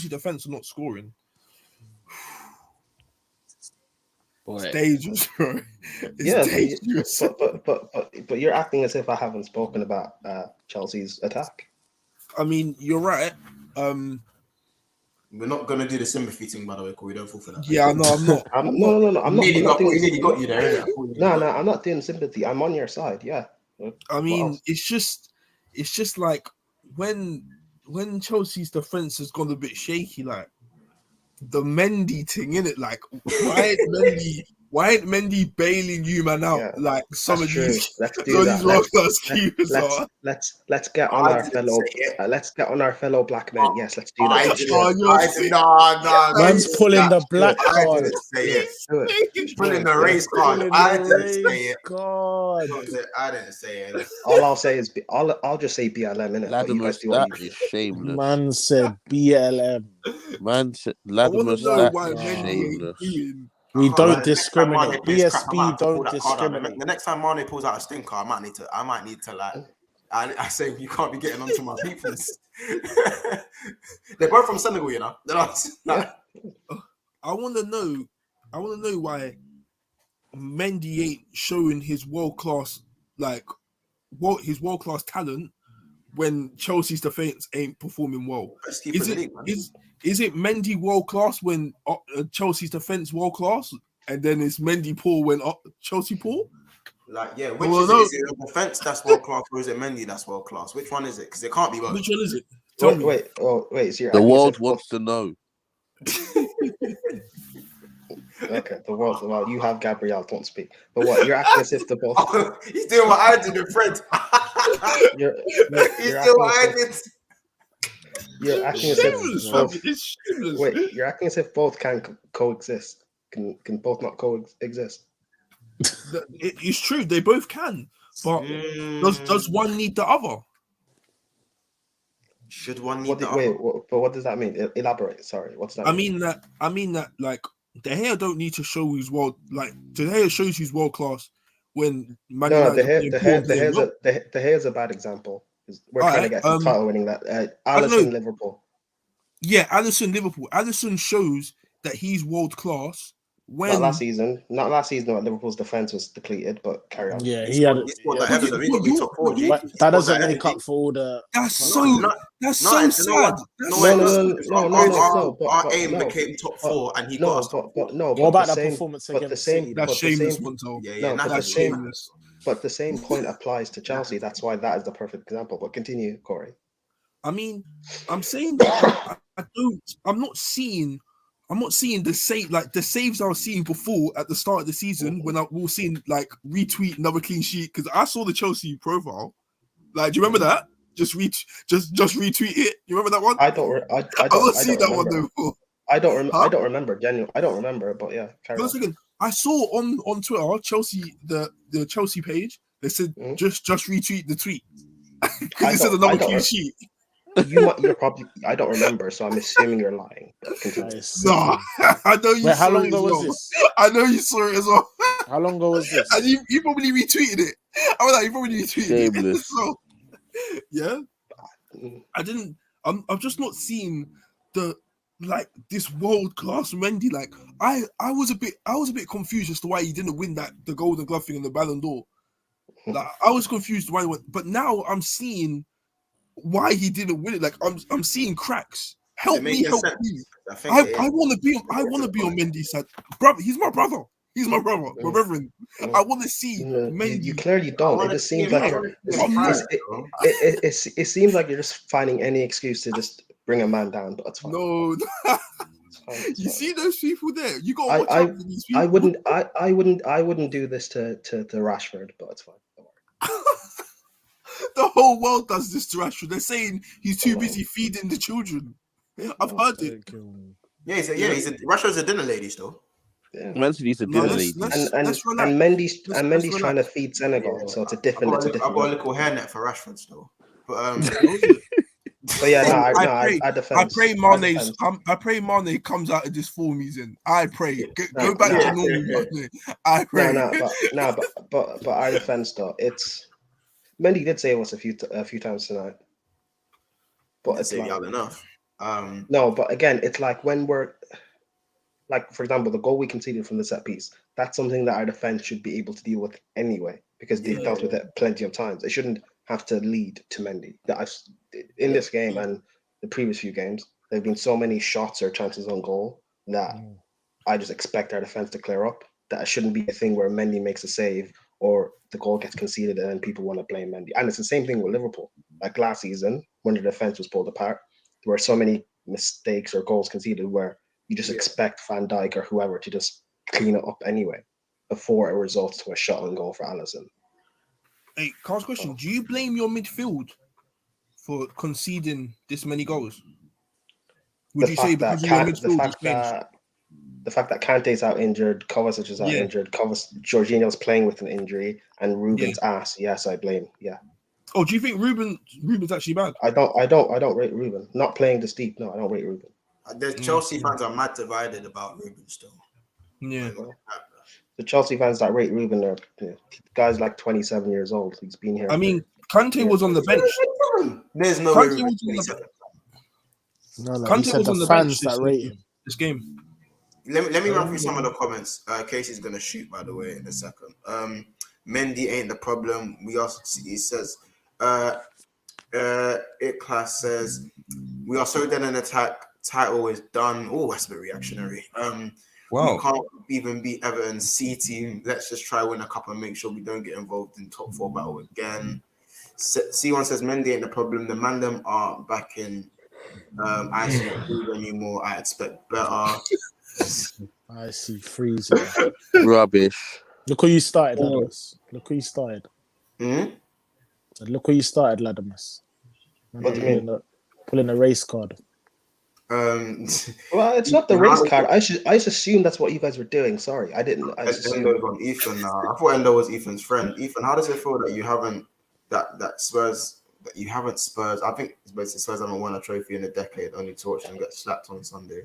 defense are not scoring, it's dangerous, bro. It's dangerous. But you're acting as if I haven't spoken about Chelsea's attack. I mean, you're right. We're not gonna do the sympathy thing, by the way, because we don't fall for that. Yeah, no, I'm not. No. I'm not. Nearly got you there. No, I'm not doing sympathy. I'm on your side. Yeah. I mean, it's just like when Chelsea's defense has gone a bit shaky, like the Mendy thing, innit? Like, why ain't Mendy bailing you, man, out? Yeah, like some of these, let's do that. Let's get on our fellow. Let's get on our fellow black men. Yes, let's do that. Man's pulling the black card. I didn't say it. Pulling the race card. I didn't say it. God. I didn't say it. All I'll say is I'll just say BLM in it. That is shameless. Man said BLM. Man said Latimus, that is shameless. We don't discriminate. BSB don't discriminate. The next time Mane pulls out a stinker, I might need to like. I say you can't be getting onto my peoples. They're both from Senegal, you know. I want to know why Mendy ain't showing his world class talent when Chelsea's defense ain't performing well. Is it Mendy world class when Chelsea's defense world class, and then it's Mendy poor when Chelsea poor? Like, yeah, which is it? The defense that's world class, or is it Mendy that's world class? Which one is it? Because it can't be both. Which one is it? Wait. So the world wants to know. Okay, the world. Well, you have Gabriel, don't speak. But what, you're acting as if the both. He's doing what I did in Fred. He's doing what I did. You're acting as if you're acting as if both can coexist. Can both not coexist? It's true, they both can, but does one need the other? Should one need the other? But what does that mean? Elaborate. Sorry, what's that? I mean that like De Gea don't need to show who's world. Like De Gea shows who's world class when De Gea is a bad example. We're trying to get to title winning that. Alisson, Liverpool. Yeah, Alisson, Liverpool. Alisson shows that he's world class. Not last season. When Liverpool's defense was depleted, but carry on. Yeah, he had. That doesn't make up for all the. That's so sad. No. Our aim became top 4, and he got us. But no. What about that performance against City? That's shameless, Monto. Yeah, that's shameless. But the same point applies to Chelsea. That's why that is the perfect example. But continue, Corey. I mean, I'm saying that I'm not seeing I'm not seeing the saves I was seeing before at the start of the season when we were seeing like retweet another clean sheet because I saw the Chelsea profile. Like, do you remember that? Just retweet it. You remember that one? I don't. I not seen that one though. I don't remember. Genuinely, I don't remember. But yeah, carry on. Second, I saw on Twitter Chelsea the Chelsea page. They said just retweet the tweet because it said another clean sheet. You're probably. I don't remember, so I'm assuming you're lying. No, I know you. Wait, how long ago was this? I know you saw it as well. How long ago was this? And you probably retweeted it. I was like, you probably retweeted it. So, yeah, I didn't. I'm just not seeing this world class Mendy. Like I was a bit confused as to why he didn't win the Golden Glove thing and the Ballon d'Or. Like I was confused why he went, but now I'm seeing why he didn't win it. Like I'm seeing cracks. Help me. I want to be on Mendy's side, brother. He's my brother. My brethren. I want to see Mendy. You clearly don't. It just seems like it seems like you're just finding any excuse to just bring a man down. But it's fine. No, you see those people there. You got to watch out for these people. I wouldn't do this to Rashford, but it's fine. The whole world does this to Rashford. They're saying he's too busy feeding the children. I've heard it. Rashford's a dinner lady still. Yeah. He's a dinner lady. And Mendy's trying to feed Senegal, so it's a different. I've got a little hairnet for Rashford still. But but yeah, I pray Mane comes out of this form he's in. I pray. Go back to normal. Mane. I pray. But our defense though, it's Mendy did say it was a few times tonight. But it's like enough. No, but again, it's like when we're like, for example, the goal we conceded from the set piece, that's something that our defense should be able to deal with anyway, because they've dealt with it plenty of times. They shouldn't have to lead to Mendy. In this game and the previous few games, there have been so many shots or chances on goal that I just expect our defense to clear up. That it shouldn't be a thing where Mendy makes a save or the goal gets conceded and then people want to blame Mendy. And it's the same thing with Liverpool. Like last season, when the defense was pulled apart, there were so many mistakes or goals conceded where you just expect Van Dijk or whoever to just clean it up anyway before it results to a shot on goal for Alisson. Hey, Carl's question: do you blame your midfield for conceding this many goals? Would you say because of your midfield? The fact that Kante's out injured, Kovacic is out injured, Jorginho's playing with an injury, and Ruben's ass. Yes, I blame. Yeah. Oh, do you think Ruben's actually bad? I don't rate Ruben. Not playing this deep. No, I don't rate Ruben. The Chelsea fans are mad divided about Ruben still. Yeah. The Chelsea fans that rate Ruben are guys like 27 years old. He's been here. I mean, Kante was on the bench. There's no way. Kante was on the bench that rate him this game. Let me run through some of the comments. Casey's gonna shoot, by the way, in a second. Mendy ain't the problem. He says, It Class says, we are so dead in attack. Title is done. Oh, that's a bit reactionary. Wow. We can't even beat Everton's C team. Let's just try win a cup and make sure we don't get involved in top 4 battle again. C1 says Mendy ain't the problem. The man them are back in. I see not anymore. I expect better. I see freezing. Rubbish. Look who you started, Ladamus. Look who you started. Mm-hmm. Look who you started, Ladamus. What do you mean? Pulling a race card. Well, it's not the race card. I just assumed that's what you guys were doing. Sorry, I didn't. Endo's on Ethan now. I thought Endo was Ethan's friend. Ethan, how does it feel that you haven't Spurs? I think it's basically Spurs haven't won a trophy in a decade, only to watch them get slapped on Sunday.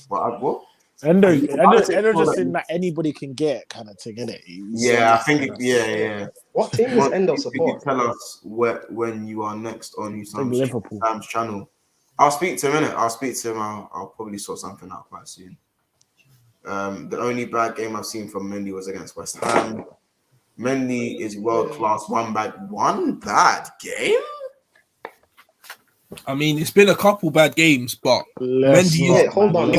What? Endo just saying that anybody can get kind of thing, innit? Yeah, I think. Yeah. What team does Endo support? Tell us when you are next on Liverpool Sam's channel. I'll speak to him, innit? I'll speak to him. I'll probably sort something out quite soon. The only bad game I've seen from Mendy was against West Ham. Mendy is world class. One bad game. I mean, it's been a couple bad games, but Mendy. Hold on.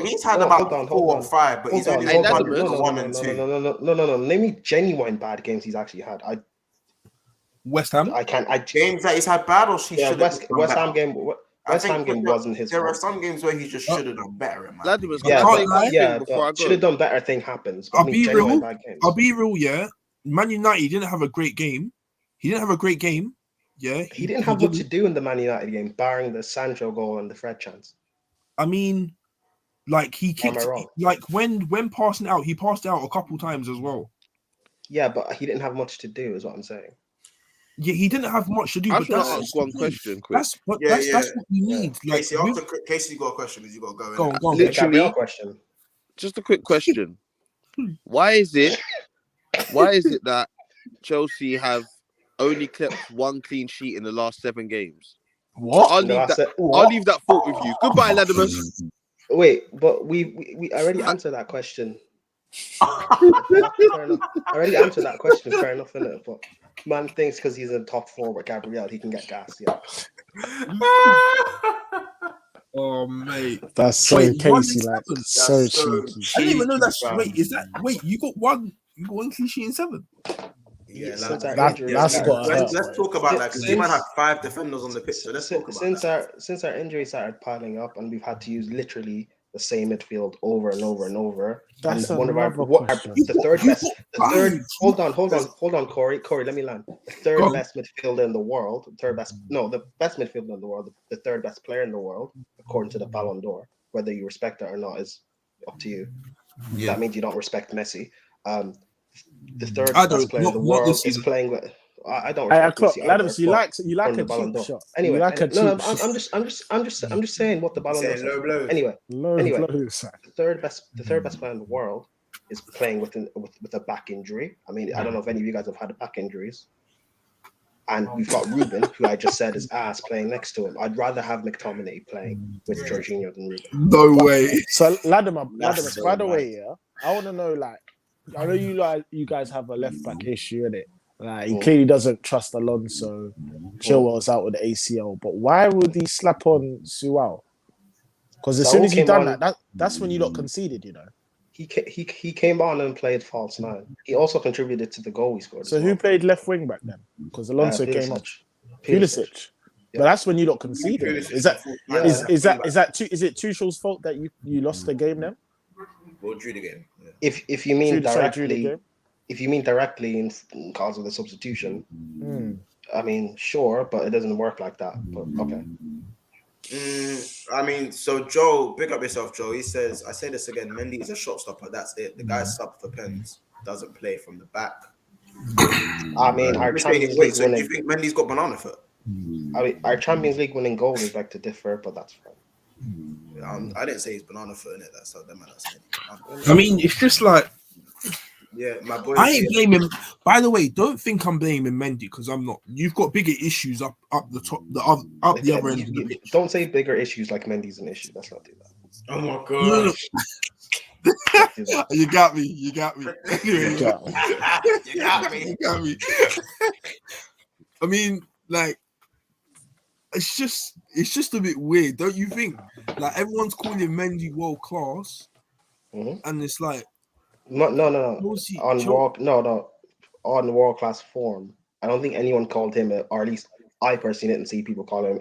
He's had about 4 or 5, but he's only won 1 and 2. No. Name me genuine bad games he's actually had. West Ham. Games that he's had bad, or West Ham game. West Ham game wasn't his fault. There are some games where he just should have done better. In my Ladimus, should have done better thing happens. I'll be real, yeah. Man United didn't have a great game. Yeah. He didn't have much to do in the Man United game, barring the Sancho goal and the Fred chance. I mean, like he kicked, like when passing out, he passed out a couple times as well. Yeah, but he didn't have much to do, is what I'm saying. Yeah, he didn't have much to do. I just want to ask one question, quick. That's what we need. Yeah. Casey, after Casey, you got a question, because you got to go. Go on. Literally, question. Just a quick question. Why is it that Chelsea have only kept one clean sheet in the last 7 games? What? I'll leave that thought with you. Goodbye, Ladimus. Wait, but we already answered that question. I already answered that question. Fair enough, innit? But man thinks because he's in top 4 with Gabriel, he can get gas. Yeah. Oh mate, that's so Casey. Like so cheeky. I didn't even know that's. Wait, you got one clean sheet in 7. Yeah, let's talk about that, because you might have 5 defenders on the pitch. So let's talk about since our injuries started piling up and we've had to use literally the same midfield over and over and over. That's and one of the third best. Hold on, Corey. Corey, let me land. The third best midfielder in the world. The best midfielder in the world. The third best player in the world, according to the Ballon d'Or. Whether you respect that or not is up to you. Yeah. That means you don't respect Messi. The third best player in the world is playing with. I don't. Ladimus, you like a cheap shot. Anyway, I'm just saying what the Ballon d'Or. Anyway, the third best player in the world is playing with a back injury. I mean, I don't know if any of you guys have had back injuries. And we've got Ruben, who I just said is ass, playing next to him. I'd rather have McTominay playing with Jorginho than Ruben. No way. So Ladimus, by the way, I want to know, like, I know you guys have a left back issue in it. Like, he clearly doesn't trust Alonso. Chilwell's out with the ACL, but why would he slap on Sual? Because as soon as he done that's when you lot conceded, you know. He came on and played false 9. He also contributed to the goal we scored. So who played left wing back then? Because Alonso came on. Pulisic. Yeah. But that's when you lot conceded. Is it Tuchel's fault that you lost the game then? Well, drew the game. Yeah. If you mean directly. If you mean directly in cause of the substitution, I mean, sure, but it doesn't work like that. But okay. I mean, so Joe, big up yourself, Joe. He says, I say this again, Mendy is a shot stopper. That's it. The guy's sub for pens, doesn't play from the back. I mean, our Champions League winning. Do you think Mendy's got banana foot? I mean, our Champions League winning goal is like to differ, but that's fine. I didn't say he's banana foot in it. That's what them man saying. I mean, it's just like. Yeah, my boy. I ain't blaming. By the way, don't think I'm blaming Mendy, because I'm not. You've got bigger issues up the top, the other end. Don't say bigger issues like Mendy's an issue. Let's not do that. Oh my god! You got me. You got me. You got me. I mean, like, it's just a bit weird, don't you think? Like, everyone's calling Mendy world class, and it's like. No. On world class form. I don't think anyone called him, or at least I personally didn't see people call him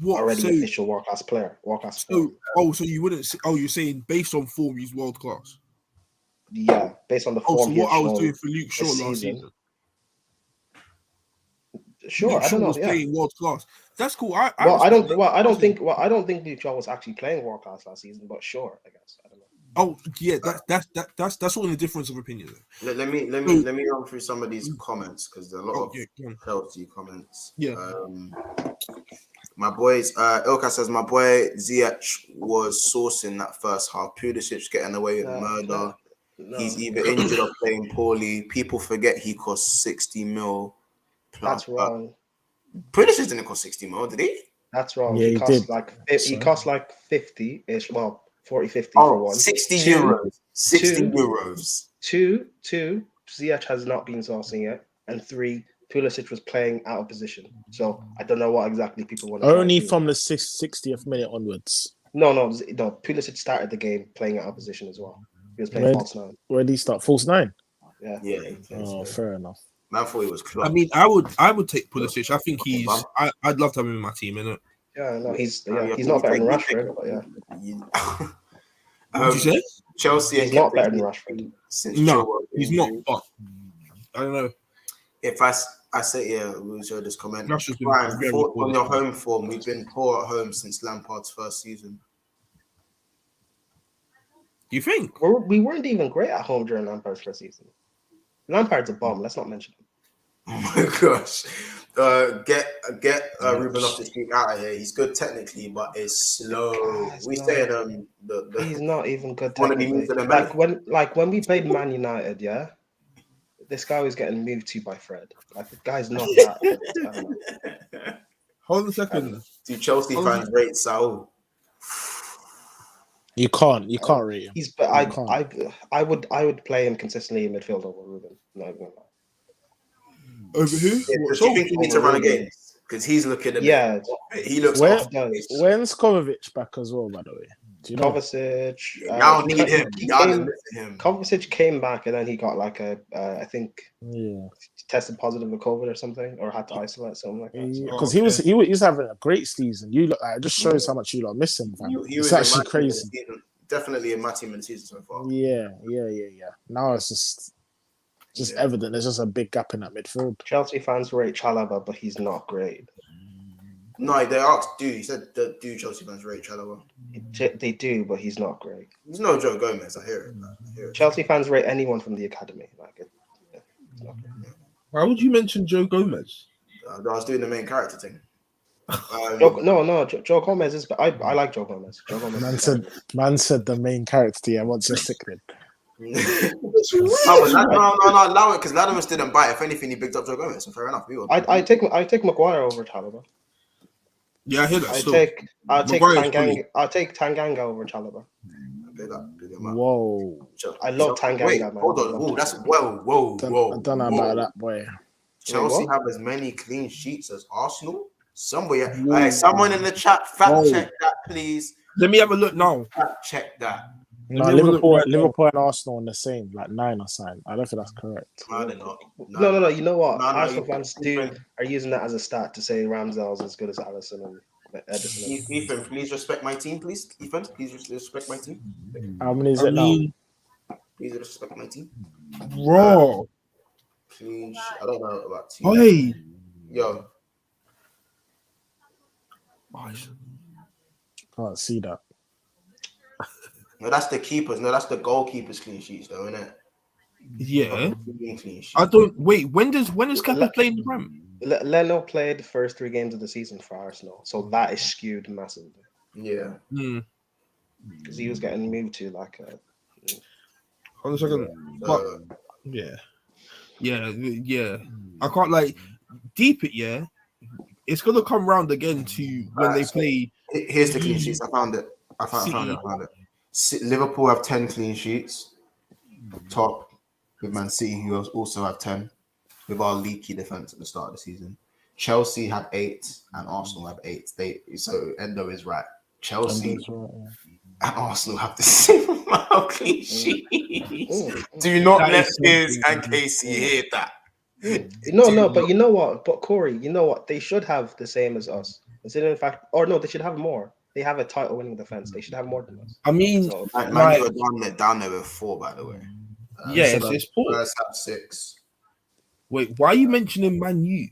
official world class player. So you wouldn't? You're saying based on form, he's world class? Yeah, based on the form. So what I was doing for Luke Shaw last season. Sure, Luke I don't know. Was playing world class. That's cool. I don't think Luke Shaw was actually playing world class last season, but sure, I guess. I don't know. Oh yeah, that's all in the difference of opinion. Let me run through some of these comments, because there are a lot of healthy comments. Yeah. My boys, Ilka says my boy Ziyech was sourcing that first half. Pulisic getting away with murder. No. He's either injured or playing poorly. People forget he cost 60 mil. That's wrong. Pulisic didn't cost 60 mil, did he? That's wrong. Yeah, he cost like 50-ish. Well, 40-50 for one. 60 euros. 60 euros. Two, Ziyech has not been sourcing yet. And 3, Pulisic was playing out of position. So I don't know what exactly people want to only from the 60th minute onwards. No. Pulisic started the game playing out of position as well. He was playing false 9. Where did he start? False 9? Yeah. Oh, fair enough. Man thought he was close. I mean, I would take Pulisic. I think I'd love to have him in my team, innit? Yeah, no, he's not better than Rashford, but yeah. What did you say? Chelsea he's not better than Rashford. No, he's not. But I don't know. If I say, yeah, we'll show this comment. Brian, on your home form, we've been poor at home since Lampard's first season. You think? We weren't even great at home during Lampard's first season. Lampard's a bomb. Let's not mention him. Oh my gosh. Get Ruben Loftus-Cheek out of here. He's good technically, but it's slow. He's not even good technically. Like when we played Man United, yeah, this guy was getting moved to by Fred. Like the guy's not that. Hold on a second. Do Chelsea fans rate Saul? You can't rate him. I would play him consistently in midfield over Ruben. Not even gonna lie. Over who? Yeah, do you think he needs to run against? Because he's looking at he looks when's Kovacic back as well, by the way? Do you know? Kovacic. Y'all need him. Kovacic came back and then he got like I think tested positive with COVID or something, or had to isolate something like that. Because he was having a great season. You look, it just shows how much you lot miss him. It's actually crazy. Definitely in my team in the season so far. Yeah. Now it's just evident. There's just a big gap in that midfield. Chelsea fans rate Chalobah, but he's not great. No, they asked, he said, do Chelsea fans rate Chalobah? They do, but he's not great. He's no Joe Gomez. I hear it. Chelsea fans rate anyone from the academy. Why would you mention Joe Gomez? I was doing the main character thing. Joe Gomez is. I like Joe Gomez. Man said the main character. Yeah, what's your sickening? No, allow it because Latimus didn't bite. If anything, he picked up Joe Gomez. So fair enough. I take Maguire over Chalobah. Yeah, I hear that. I'll take Tanganga over Chalobah. Whoa! I love Tanganga. Wait, hold on. Whoa, that's whoa. I don't know about that, boy. Chelsea have as many clean sheets as Arsenal. Somewhere, someone in the chat, fact check that, please. Let me have a look now. Fact check that. No, Liverpool and Arsenal on the same, like 9 or something. I don't think that's correct. No, they're not. No. You know what? Arsenal fans are using that as a stat to say Ramsdale's as good as Alisson and Edison. Ethan, please respect my team, please. Ethan, please respect my team. How many is it now? Please respect my team. Bro. Please, I don't know about team. Oh, hey. Yo. Can't see that. No, that's the keepers. No, that's the goalkeepers' clean sheets, though, isn't it? Yeah. I don't. Wait. When does Kepa play in the Prem? Leno played the first 3 games of the season for Arsenal, so that is skewed massively. Yeah. Because he was getting moved to like a. Hold on a second. But, yeah. I can't like deep it. Yeah, it's gonna come round again to when they play. Here's the clean sheets. I found it. I found it. Liverpool have 10 clean sheets, top with Man City, who also have 10, with our leaky defense at the start of the season. Chelsea have 8 and Arsenal have 8. So Endo is right. Chelsea and Arsenal have the same amount of clean sheets. Do not let Piers and Casey hear that. No, but you know what? But Corey, you know what? They should have the same as us. In fact, or no, they should have more. They have a title-winning defense. They should have more than us. I mean, Man U are down there with 4, by the way. It's 4. Spurs have 6. Wait, why are you mentioning Man U?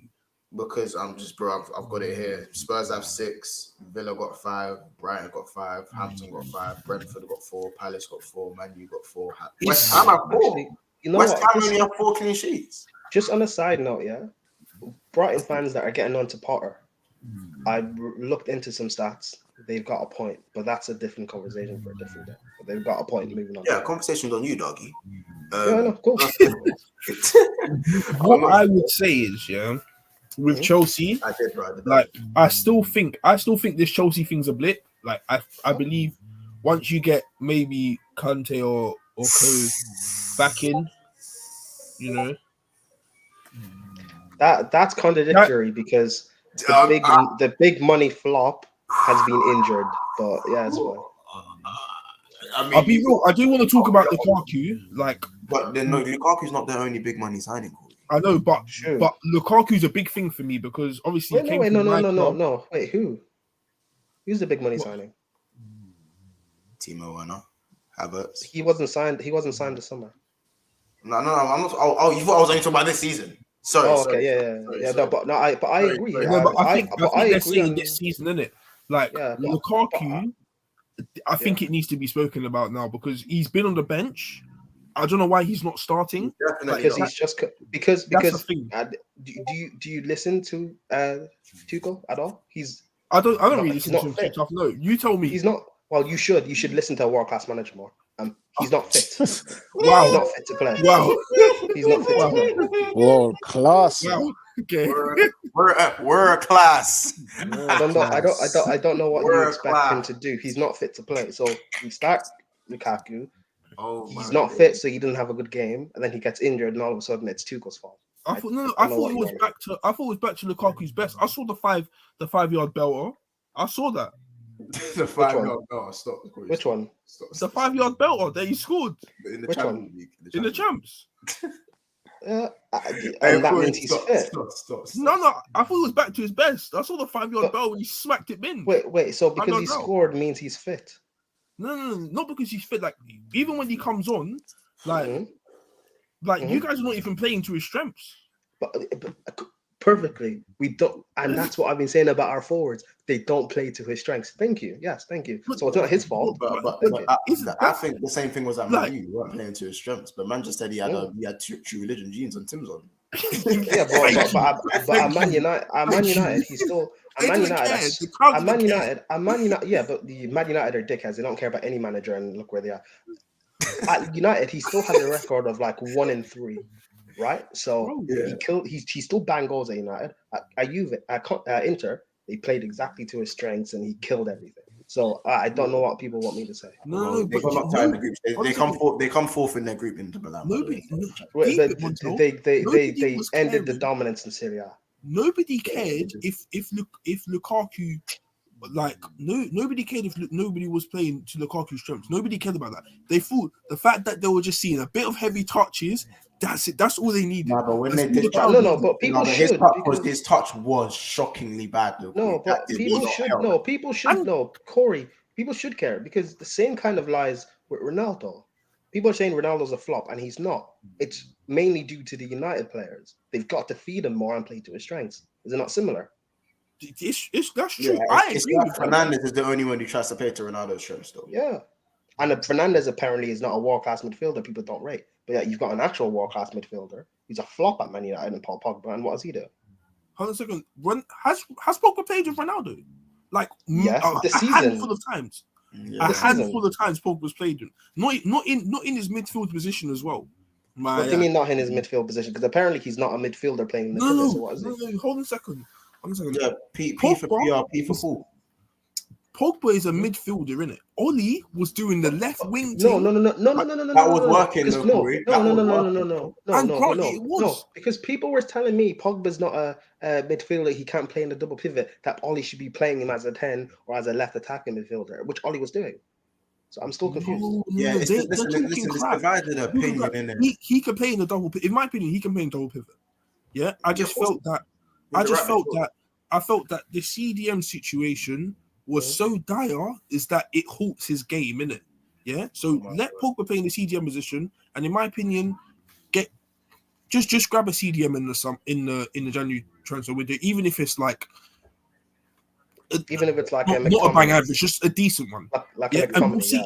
Because I'm just, bro, I've got it here. Spurs have 6. Villa got 5. Brighton got 5. Hampton got 5. Brentford got 4. Palace got 4. Man U got 4. West Ham have 4. West Ham only have 4 clean sheets. Just on a side note, yeah, Brighton fans that are getting on to Potter, I looked into some stats. They've got a point, but that's a different conversation for a different day. But they've got a point. Moving on. Yeah, conversation's on you, doggy. No, cool. What I would say is, with Chelsea, I still think this Chelsea thing's a blip. Like I believe once you get maybe Kante or Co back in, that's contradictory because the big money flop has been injured, but yeah, it's fine. I'll be real. I do want to talk about Lukaku, but Lukaku's not their only big money signing. I know, but Lukaku's a big thing for me because obviously. No. Wait, who? Who's the big money signing? Timo Werner. Havertz. He wasn't signed this summer. No, I'm not. Oh, you thought I was only talking about this season? Sorry. Okay, yeah. No, but I agree. I think they're saying this season, isn't it? Like Lukaku, I think it needs to be spoken about now because he's been on the bench. I don't know why he's not starting. Because he's just because do you listen to Tuchel at all? I don't really listen to him too tough. No, you told me he's not. Well, you should listen to a world-class manager more. He's not fit. Wow. He's not fit to play. Wow. He's not fit to play. World class. Wow. Okay. We're a class. I don't know what you expect him to do. He's not fit to play. So we start Lukaku. He's not fit, so he didn't have a good game, and then he gets injured, and all of a sudden it's Tuchel's fault. I thought it was back to Lukaku's best. I saw the 5-yard belter. I saw that. The 5-yard belter. Stop. Which one? The 5-yard belter that he scored. In the Which Champions one? League. In the champs. And that means he's fit. Stop. No, I thought it was back to his best. I saw the 5-yard belt when he smacked it in. Wait. So because he scored means he's fit? No, not because he's fit. Like even when he comes on, you guys are not even playing to his strengths. But perfectly, we don't, and that's what I've been saying about our forwards. They don't play to his strengths. Thank you. Yes, thank you. So it's not his fault. But I think the same thing was at Man U. You weren't playing to his strengths, but man just said he had true religion jeans on Tim's on. Yeah, but at Man United, he's still. Man United. Yeah, but the Man United are dickheads. They don't care about any manager, and look where they are. At United, he still has a record of like 1-3, right? So he still banged goals at United. At Juve, at Inter, they played exactly to his strengths, and he killed everything. So I don't know what people want me to say. No, they got locked out in the group. They come fourth in their group into Milan. They ended the dominance in Serie A. Nobody cared if Lukaku, nobody cared if nobody was playing to Lukaku's strengths. Nobody cared about that. They thought the fact that they were just seeing a bit of heavy touches, that's it. That's all they needed. No, but when they did but people should. His touch was shockingly bad. People should know. Corey, people should care because the same kind of lies with Ronaldo. People are saying Ronaldo's a flop, and he's not. It's mainly due to the United players. They've got to feed him more and play to his strengths. Is it not similar? That's true. Yeah, I agree. Fernandes is the only one who tries to play to Ronaldo's strengths, though. Yeah. And Fernandes apparently is not a world-class midfielder. People don't rate. But yeah, you've got an actual world-class midfielder. He's a flop at Man United and Paul Pogba. And what does he do? Hold on a second. Has Pogba played with Ronaldo? This season. Handful of times. Yeah. A handful of times Pogba's played him. Not in his midfield position as well. What do you mean not in his midfield position? Because apparently he's not a midfielder playing in the midfield. So what is he? Hold on a second. Yeah, P for PR, P for Paul. Pogba is a midfielder, innit? Oli was doing the left wing. No. That was working. No. Because people were telling me Pogba's not a midfielder. He can't play in the double pivot. That Oli should be playing him as a 10 or as a left attacking midfielder, which Oli was doing. So I'm still confused. It's divided opinion, innit? He can play in the double pivot. In my opinion, he can play in double pivot. Yeah, I felt that the CDM situation was so dire is that it halts his game, innit? Yeah. So let Pogba play in the CDM position, and in my opinion, just grab a CDM in the January transfer window, even if it's like not a bang average, just a decent one. And we'll see.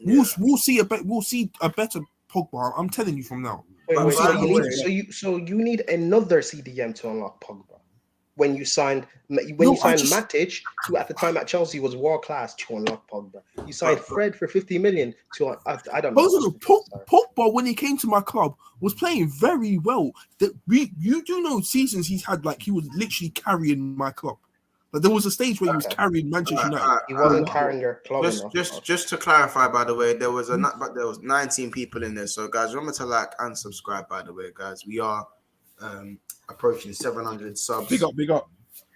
We'll see a better Pogba. I'm telling you from now. So you need another CDM to unlock Pogba. When you signed Matic, who at the time at Chelsea was world class, to unlock Pogba. You signed Fred for 50 million to I don't know. Pogba, when he came to my club, was playing very well. You do know seasons he's had, like he was literally carrying my club. But there was a stage where he was carrying Manchester United. He wasn't carrying your club enough. Just to clarify, by the way, there was 19 people in there. So guys, remember to like and subscribe. By the way, guys, we are approaching 700 subs. Big up.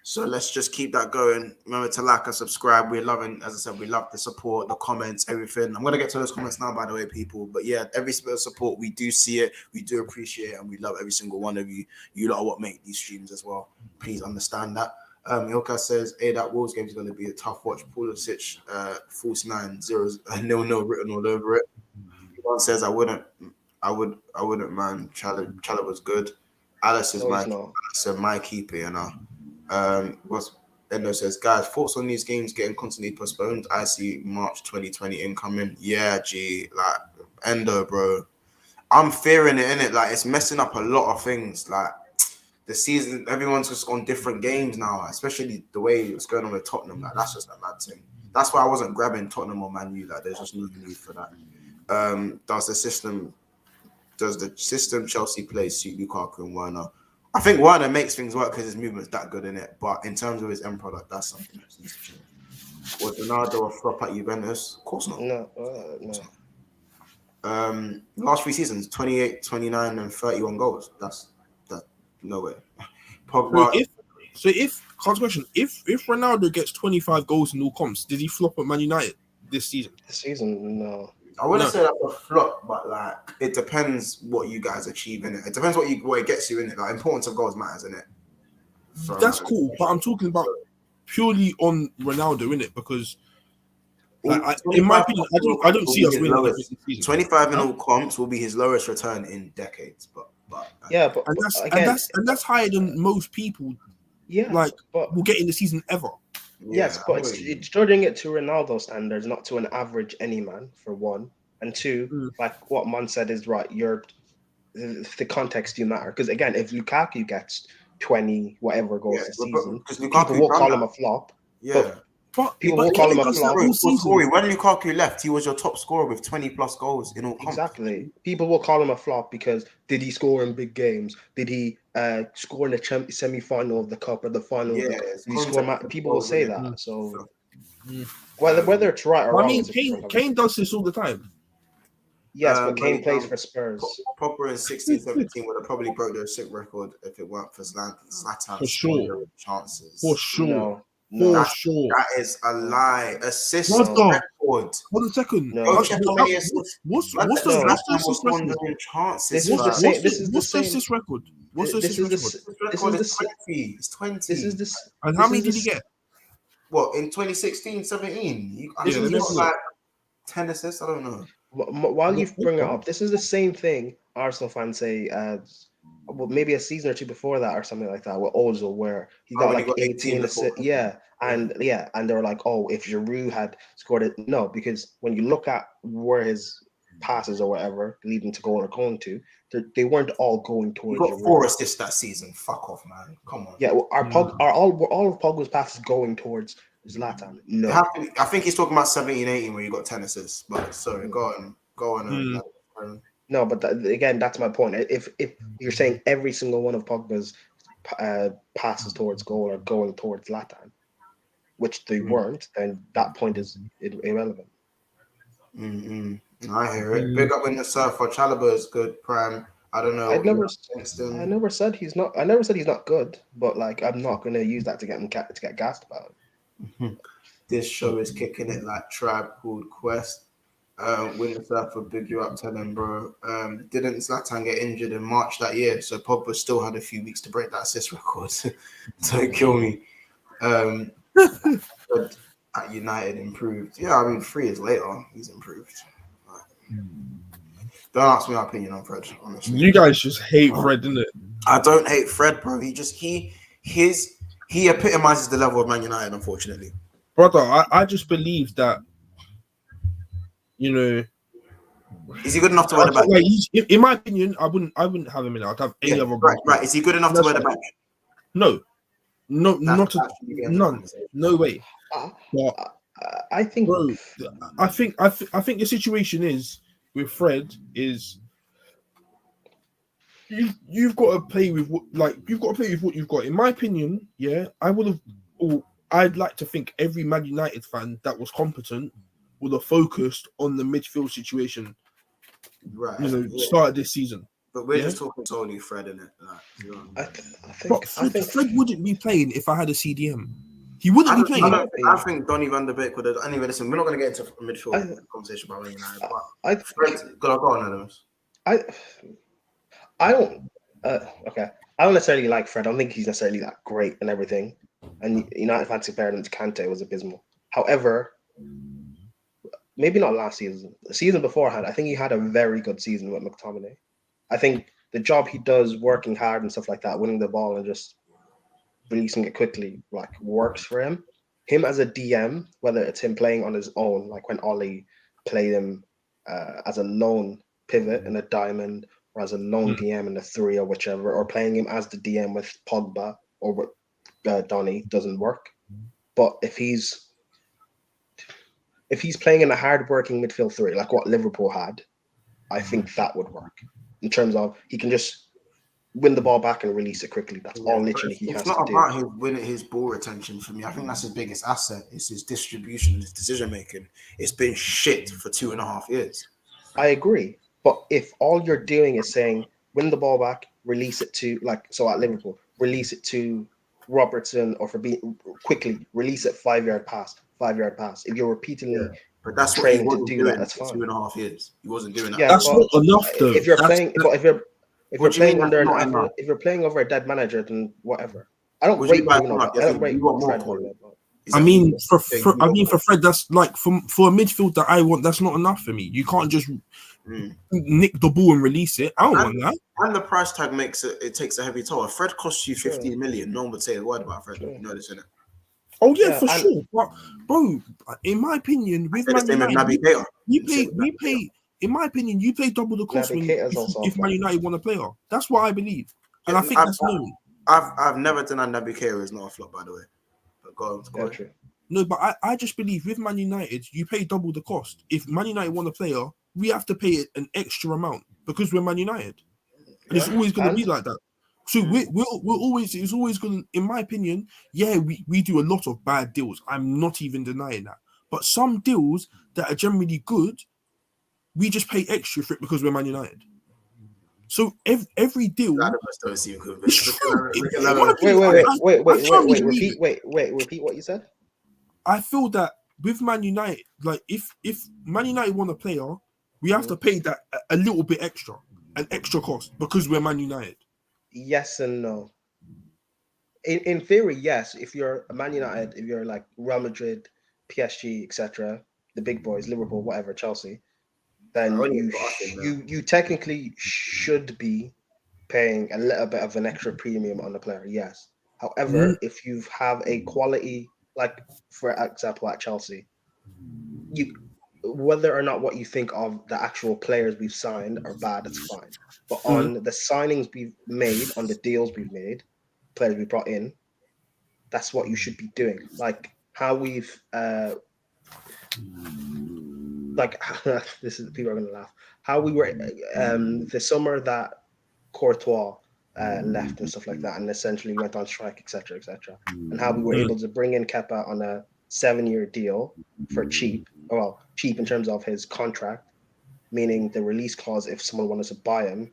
So let's just keep that going. Remember to like and subscribe. We're loving, as I said, we love the support, the comments, everything. I'm gonna get to those comments now, by the way, people. But yeah, every bit of support, we do see it, we do appreciate it, and we love every single one of you. You lot are what make these streams as well. Please understand that. Ilka says, "Hey, that Wolves game is going to be a tough watch. Pulisic, false 9-0, 0-0 written all over it." One says, "I wouldn't man. Chala was good. Alice is my keeper, you know." Endo says, "Guys, thoughts on these games getting constantly postponed? I see March 2020 incoming." Yeah, G, like Endo, bro. I'm fearing it, innit? Like, it's messing up a lot of things. Like, the season, everyone's just on different games now, especially the way it's going on with Tottenham. Like, that's just a mad thing. That's why I wasn't grabbing Tottenham or Man U. Like, there's just no need for that. Does the system Chelsea plays suit Lukaku and Werner? I think Werner makes things work because his movement's that good in it. But in terms of his end product, that's something that needs to change. Was Ronaldo a flop at Juventus? Of course not. No. Last 3 seasons, 28, 29, and 31 goals. That's no way. Pogba. If Ronaldo gets 25 goals in all comps, did he flop at Man United this season? This season, no. I wouldn't say that's a flop, but like it depends what you guys achieve in it. It depends what it gets you in it. Like, importance of goals matters in it. So, that's cool, but I'm talking about purely on Ronaldo in it because, like, in my opinion, I don't see us winning this season. 25 in all comps will be his lowest return in decades, but that's higher than most people. Yeah, like will get in the season ever. Yes, but it's judging it to Ronaldo standards, not to an average any man, for one. And two, like what Man said is right, the context do matter. Because again, if Lukaku gets 20 whatever goals this season, people will call him a flop. Yeah. But people will call him a flop. When Lukaku left, he was your top scorer with 20 plus goals in all comps. Exactly. People will call him a flop because did he score in big games? Did he score in the semi-final of the cup or the final? Yeah, people will say that. So whether it's right or wrong, I mean, Kane does this all the time. Yes, but Kane plays for Spurs. Pogba in 16-17 would have probably broke their sick record if it weren't for Zlatan. For sure. Chances. For sure. No. For sure. That is a lie. Assist record. Hold on a second. No. What's the assist record? What's the assist record? It's 20. And how many did he get? What, in 2016-17? I think he got like 10 assists. I don't know. While you bring it up, this is the same thing Arsenal fans say maybe a season or two before that or something like that with Ozil, where he got like 18 assists. And they were like, oh, if Giroud had scored it. No, because when you look at where his passes or whatever leading to goal are going to, they weren't all going towards Giroud. He got 4 assists that season. Fuck off, man. Come on. Yeah, all of Pogba's passes going towards Zlatan? No. I think he's talking about 17-18 where you got 10 assists. But sorry, go on. No, but again, that's my point. If you're saying every single one of Pogba's passes towards goal are going towards Zlatan, which they weren't, then that point is irrelevant. I hear it. Big up in the surf for Chalobah is good. Prime. I don't know. I never said he's not. I never said he's not good, but like I'm not going to use that to get gassed about it. This show is kicking it like Tribe Called Quest. Win the surf for big you up, tell him, bro. Didn't Zlatan get injured in March that year? So Pogba still had a few weeks to break that assist record. Don't kill me. But at United improved. Yeah, I mean 3 years later, he's improved. Don't ask me my opinion on Fred, honestly. You guys just hate Fred, didn't it? I don't hate Fred, bro. He epitomizes the level of Man United, unfortunately. Brother, I just believe that, you know. Is he good enough to wear the badge? Like, in my opinion, I wouldn't have him in. I'd have any other. Right. Is he good enough to wear the badge? No, not none. No way. But I think, bro, I think the situation is with Fred is you've got to play with what you've got. In my opinion, yeah, I'd like to think every Man United fan that was competent would have focused on the midfield situation. Right. Started this season. But we're just talking solely Fred, innit? I think Fred wouldn't be playing if I had a CDM. He wouldn't be playing. I think Donny van der Beek would have. Anyway, listen, we're not going to get into a midfield conversation about Man United. But Fred's go on, Adams. I don't. Okay, I don't necessarily like Fred. I don't think he's necessarily that great and everything. and United fancy player than Kante was abysmal. However, maybe not last season. The season beforehand, I think he had a very good season with McTominay. I think the job he does, working hard and stuff like that, winning the ball and just releasing it quickly, like works for him. Him as a DM, whether it's him playing on his own, like when Ollie played him as a lone pivot in a diamond, or as a lone DM in a 3 or whichever, or playing him as the DM with Pogba or with Donny, doesn't work. But if he's playing in a hard-working midfield 3, like what Liverpool had, I think that would work. In terms of he can just win the ball back and release it quickly. That's all literally he has to do. It's not about his ball retention for me. I think that's his biggest asset. It's his distribution, his decision making. It's been shit for 2.5 years. I agree. But if all you're doing is saying win the ball back, release it to at Liverpool, release it to Robertson, or quickly release it 5-yard pass. If you're repeatedly but that's training what he to do doing that, that's fine. 2.5 years. He wasn't doing that. Yeah, that's not enough though. If you're playing over a dead manager, then whatever. I don't rate Bruno. I don't rate Fred. I mean, for Fred, that's like for a midfield that I want. That's not enough for me. You can't just nick the ball and release it. I don't want that. And the price tag takes a heavy toll. If Fred costs you 15 million, no one would say a word about Fred. You know this, innit? Oh yeah, for sure. But, bro, in my opinion, with Man United, we pay. In my opinion, you pay double the cost if Man United want a player. That's what I believe, and I think that's known. I've never denied Naby Keita is not a flop, by the way. But go on. No, but I just believe with Man United, you pay double the cost. If Man United want a player, we have to pay an extra amount because we're Man United, and it's always going to be like that. So it's always going to, in my opinion, we do a lot of bad deals. I'm not even denying that. But some deals that are generally good, we just pay extra for it because we're Man United. So every deal. Wait. Repeat what you said. I feel that with Man United, like if Man United want a player, we have to pay that a little bit extra, an extra cost because we're Man United. Yes and no. In theory, yes. If you're Man United, if you're like Real Madrid, PSG, etc., the big boys, Liverpool, whatever, Chelsea, then you technically should be paying a little bit of an extra premium on the player. Yes. However, if you have a quality, like for example at Chelsea, whether or not what you think of the actual players we've signed are bad, it's fine. But on the signings we've made, on the deals we've made, players we brought in, that's what you should be doing. Like how we've, this is people are gonna laugh. How we were the summer that Courtois left and stuff like that, and essentially went on strike, etc., and how we were able to bring in Kepa on a 7-year deal for cheap. Well, cheap in terms of his contract, meaning the release clause, if someone wanted to buy him,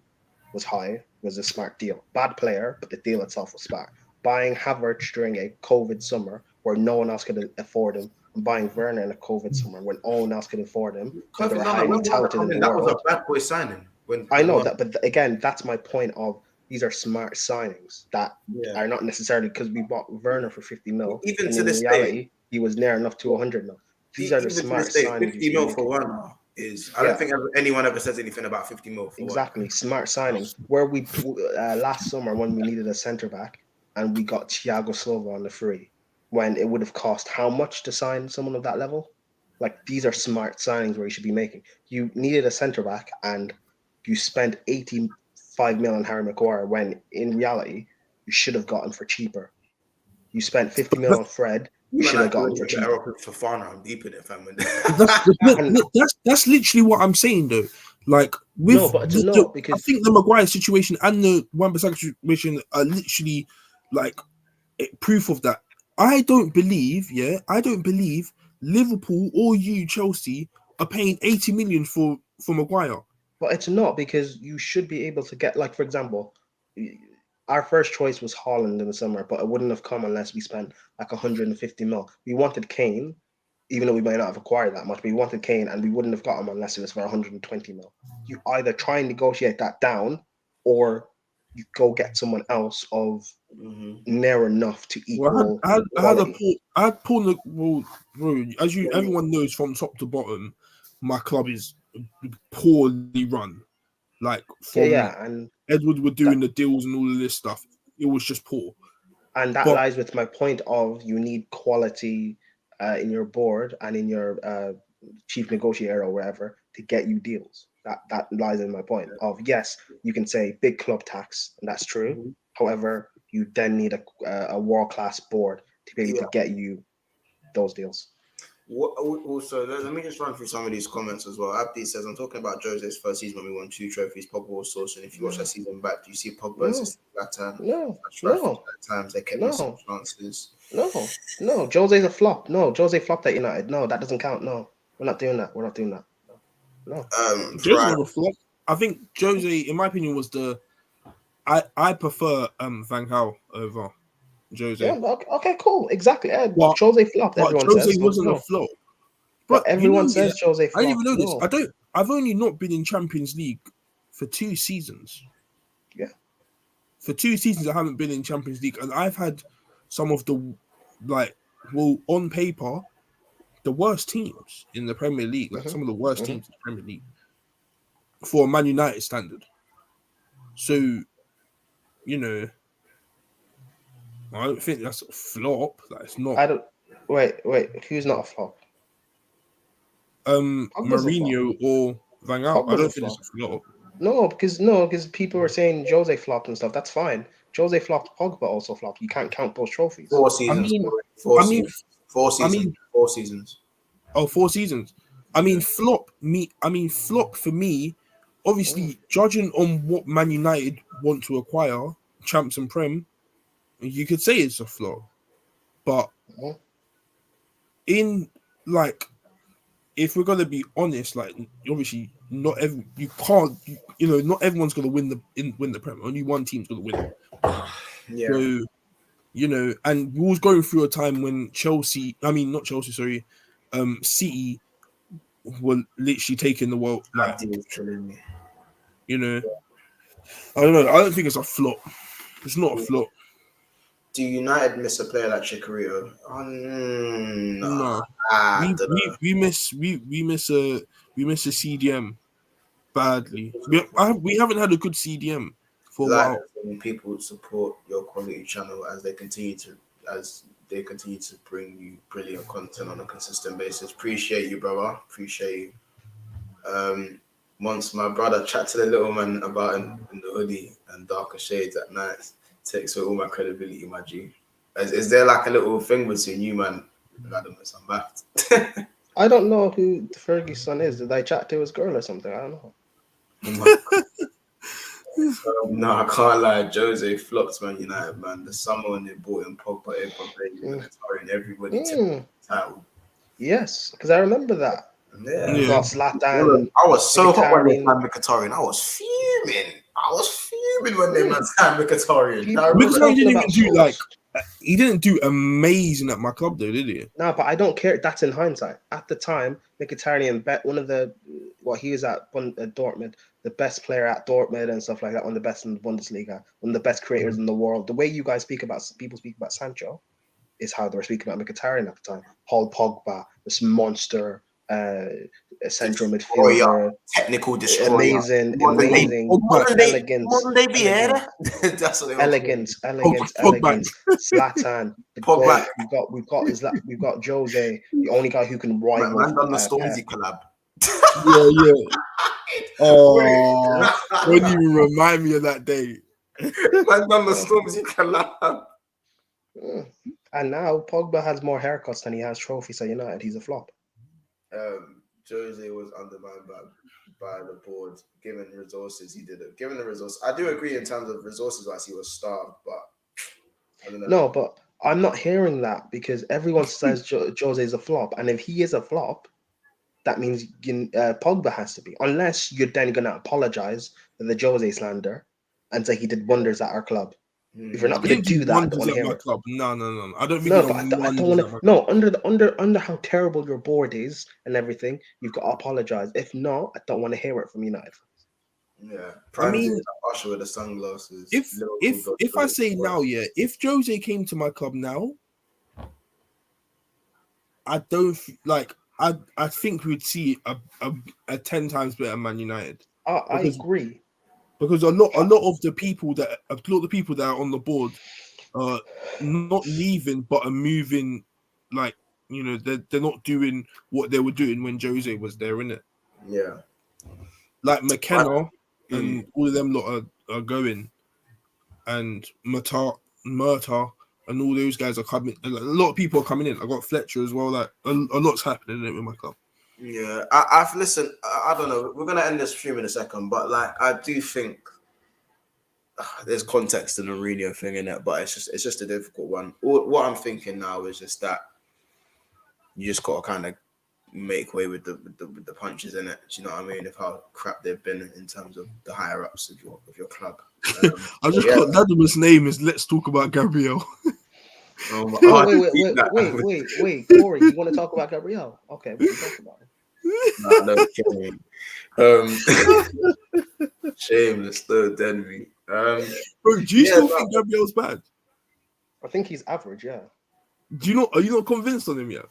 was high, was a smart deal. Bad player, but the deal itself was smart. Buying Havertz during a COVID summer where no one else could afford him, and buying Werner in a COVID summer when no one else could afford him. They were highly touted in the world. That was a bad boy signing. I know that, but again, that's my point of these are smart signings that are not necessarily because we bought Werner for 50 mil. Even to this reality, he was near enough to 100 mil. These are the smart signings. 50 mil for Werner is. I don't think anyone ever says anything about 50 mil for exactly Werner. Smart signings. Where we last summer when we needed a centre back and we got Thiago Silva on the free, when it would have cost how much to sign someone of that level? Like these are smart signings where you should be making. You needed a centre back and you spent 85 mil on Harry Maguire when in reality you should have gotten for cheaper. You spent 50 mil on Fred. You should have gotten for cheaper. I'm deep in it, fam. That's literally what I'm saying, though. Like with because I think the Maguire situation and the Wan-Bissaka situation are literally like proof of that. I don't believe Liverpool or you, Chelsea, are paying 80 million for Maguire. But it's not, because you should be able to get, like, for example, our first choice was Haaland in the summer, but it wouldn't have come unless we spent like 150 mil. We wanted Kane, even though we might not have acquired that much, but we wanted Kane and we wouldn't have got him unless it was for 120 mil. You either try and negotiate that down or you go get someone else of near enough to equal. Well, I had Paul. Well, bro, as everyone knows, from top to bottom, my club is poorly run. Like and Edward were doing the deals and all of this stuff. It was just poor. And that lies with my point of you need quality in your board and in your chief negotiator or wherever to get you deals. That lies in my point of, yes, you can say big club tax, and that's true. However, you then need a world-class board to be able to get you those deals. Also, let me just run through some of these comments as well. Abdi says, I'm talking about Jose's first season when we won 2 trophies. Pogba was sourced, and if you watch that season back, do you see Pogba assisting that time? No. At times they kept missing chances. No. Jose's a flop. No, Jose flopped at United. No, that doesn't count. No, we're not doing that. No. Jose was a flop. I think Jose, in my opinion, was I prefer Van Gaal over Jose. Yeah, okay, cool. Exactly. Jose flopped. Everyone Jose says wasn't a flop. But everyone says Jose flopped. I didn't even know this. I've only not been in Champions League for 2 seasons. Yeah. For 2 seasons, I haven't been in Champions League, and I've had some of the, on paper, the worst teams in the Premier League. Some of the worst teams in the Premier League for a Man United standard. So, I don't think that's a flop. That's not. Wait. Who's not a flop? Mourinho or Van Gaal. I don't think it's a flop. No, because people were saying Jose flopped and stuff. That's fine. Jose flopped. Pogba also flopped. You can't count those trophies. 4 seasons. 4 seasons. 4 seasons. 4 seasons. Oh, 4 seasons. Flop for me. Obviously, judging on what Man United want to acquire, champs and Prem, you could say it's a flop. But if we're gonna be honest, obviously not everyone's gonna win the Prem. Only one team's gonna win it. Yeah. So, and we was going through a time when City were literally taking the world. I don't know. I don't think it's a flop. It's not a flop. Do United miss a player like Chicharito? No. We miss a CDM badly. We haven't had a good CDM for a while. People support your quality channel as they continue to bring you brilliant content on a consistent basis. Appreciate you, brother. Appreciate you. Once my brother chat to the little man about in the hoodie and darker shades at night, takes away all my credibility, my G. Is there like a little thing between you, man, and Adamus? I'm back. I don't know who Fergie's son is. Did I chat to his girl or something? I don't know. No, I can't lie. Jose flopped Man United, man. The summer when they bought in Pogba, and everybody took the title. Yes, because I remember that. Yeah. Got Zlatan. I was so hot when they signed Mkhitaryan. I was fuming when they signed Mkhitaryan. Mkhitaryan he didn't do amazing at my club though, did he? No, but I don't care. That's in hindsight. At the time, Mkhitaryan he was at Dortmund, the best player at Dortmund and stuff like that, one of the best in the Bundesliga, one of the best creators in the world. The way you guys people speak about Sancho is how they were speaking about Mkhitaryan at the time. Paul Pogba, this monster, central midfielder, technical destroyer, amazing, elegance, Zlatan. We've got Jose, the only guy who can rival. Man done the Stormzy collab. Yeah. Oh, don't even remind me of that day. Man done the Stormzy collab. And now Pogba has more haircuts than he has trophies at United. He's a flop. Jose was undermined by the board. Given resources, he did it. Given the resources, I do agree in terms of resources, wise he was starved, but I don't know. No, but I'm not hearing that because everyone says Jose is a flop, and if he is a flop, that means Pogba has to be. Unless you're then going to apologize for the Jose slander and say he did wonders at our club. If you're not going to do that, I don't want to hear it. No. I don't think. No, but I don't want to. No, under how terrible your board is and everything, you've got to apologize. If not, I don't want to hear it from United. Yeah, I mean, Usher with the sunglasses. If I say now, yeah, if Jose came to my club now, I don't like. I think we'd see a 10 times better Man United. I agree, because a lot of the people that are on the board are not leaving but are moving. Like, you know, they're not doing what they were doing when Jose was there, innit? Yeah, like McKenna and all of them lot are going, and Murta and all those guys are coming. A lot of people are coming in. I got Fletcher as well. Like a lot's happening in it with my club. Yeah, I've listened. I don't know. We're gonna end this stream in a second, but like I do think there's context to the Mourinho thing in it, but it's just a difficult one. What I'm thinking now is just that you just gotta kind of make way with the punches in it. Do you know what I mean? Of how crap they've been in terms of the higher ups of your club. I just got Nadima's name is Let's Talk About Gabriel. Wait, Corey, you want to talk about Gabriel? Okay, we can talk about it. Shameless, third Denby. Bro, do you still think Gabriel's bad? I think he's average, yeah. Are you not convinced on him yet?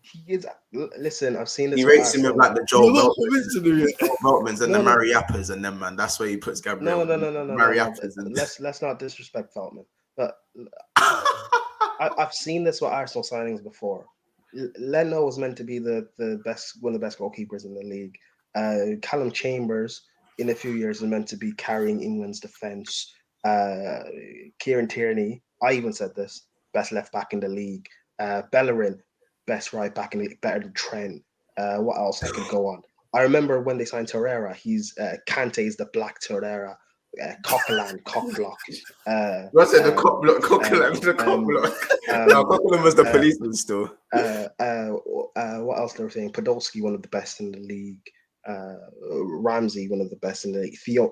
He is. Listen, I've seen this. He rates him with like the Joel Veltmans and the Mariappas and them, man. That's where he puts Gabriel. No. Mariappas and let's not disrespect Veltman. But I've seen this with Arsenal signings before. Leno was meant to be one of the best goalkeepers in the league. Callum Chambers, in a few years, is meant to be carrying England's defense. Kieran Tierney, I even said this, best left back in the league. Bellerin, best right back in the league, better than Trent. What else I could go on? I remember when they signed Torreira, he's Kante is the black Torreira. Coquelin, Cockblock. What's it? The Cockblock, Coquelin. No, Coquelin was the policeman still. What else they were saying? Podolski, one of the best in the league. Ramsey, one of the best in the league. Theo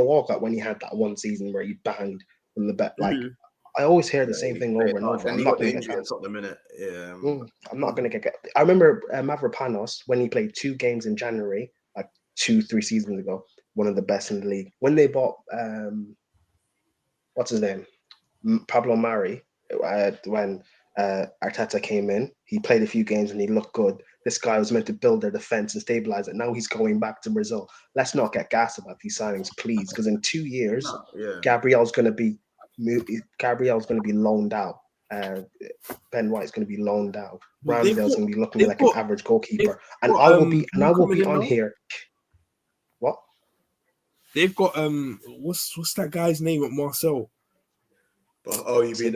Walcott, when he had that one season where he banged from the bet. Like, I always hear the same thing over and over. I'm not going to get the minute. Yeah. I'm not going to get. I remember Mavropanos when he played 2 games in January, like 2-3 seasons ago. One of the best in the league. When they bought, what's his name? Pablo Mari, when Arteta came in, he played a few games and he looked good. This guy was meant to build their defense and stabilize it. Now he's going back to Brazil. Let's not get gassed about these signings, please, because in 2 years, Gabriel's going to be loaned out. Ben White's going to be loaned out. Ramsdale's going to be looking like an average goalkeeper, and I will be on here. What? They've got what's that guy's name at Marcel? Oh, you mean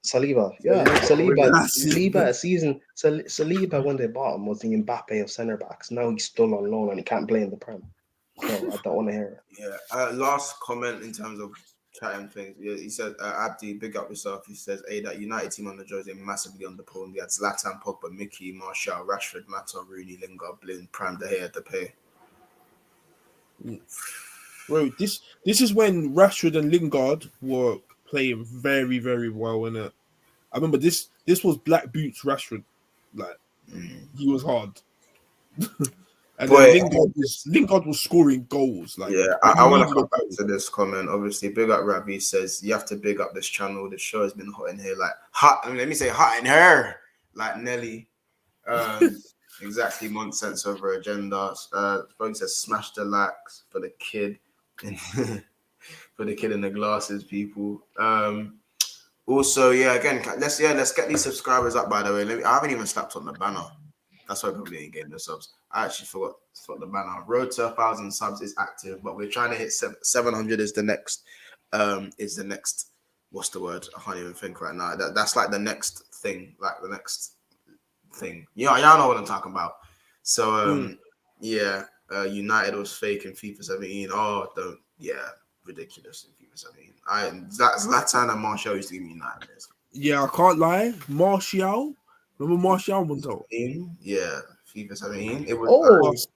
Saliba? Yeah, Saliba when they bought him was the Mbappe of centre backs. Now he's still on loan and he can't play in the Prem. So I don't want to hear it. Yeah. Last comment in terms of chatting things. Yeah, he said, Abdi, big up yourself. He says, that United team under Jose massively underperformed. We had Zlatan, Pogba, Mickey, Martial, Rashford, Mata, Rooney, Lingard, Blind, Prime, De Gea, Depay. Bro, this is when Rashford and Lingard were playing very, very well in it. I remember this was Black Boots Rashford. Like, he was hard. And Lingard was scoring goals. Like, I want to come back to this comment. Obviously, big up Ravi says you have to big up this channel. The show has been hot in here, like hot. Let me say hot in here, like Nelly. Exactly, nonsense over agenda. Spoke says smash the likes for the kid, for the kid in the glasses, people. Also, again, let's get these subscribers up. By the way, I haven't even slapped on the banner. That's why people ain't getting the subs. I actually forgot the banner. Road to 1,000 subs is active, but we're trying to hit 700 is the next. What's the word? I can't even think right now. That's like the next thing. Like the next thing. Y'all know what I'm talking about. So United was fake in FIFA 17. Ridiculous in FIFA 17. Zlatan and Martial used to give me nightmares. Yeah, I can't lie. Martial. Remember Martial Monto? Yeah, FIFA 17. It was.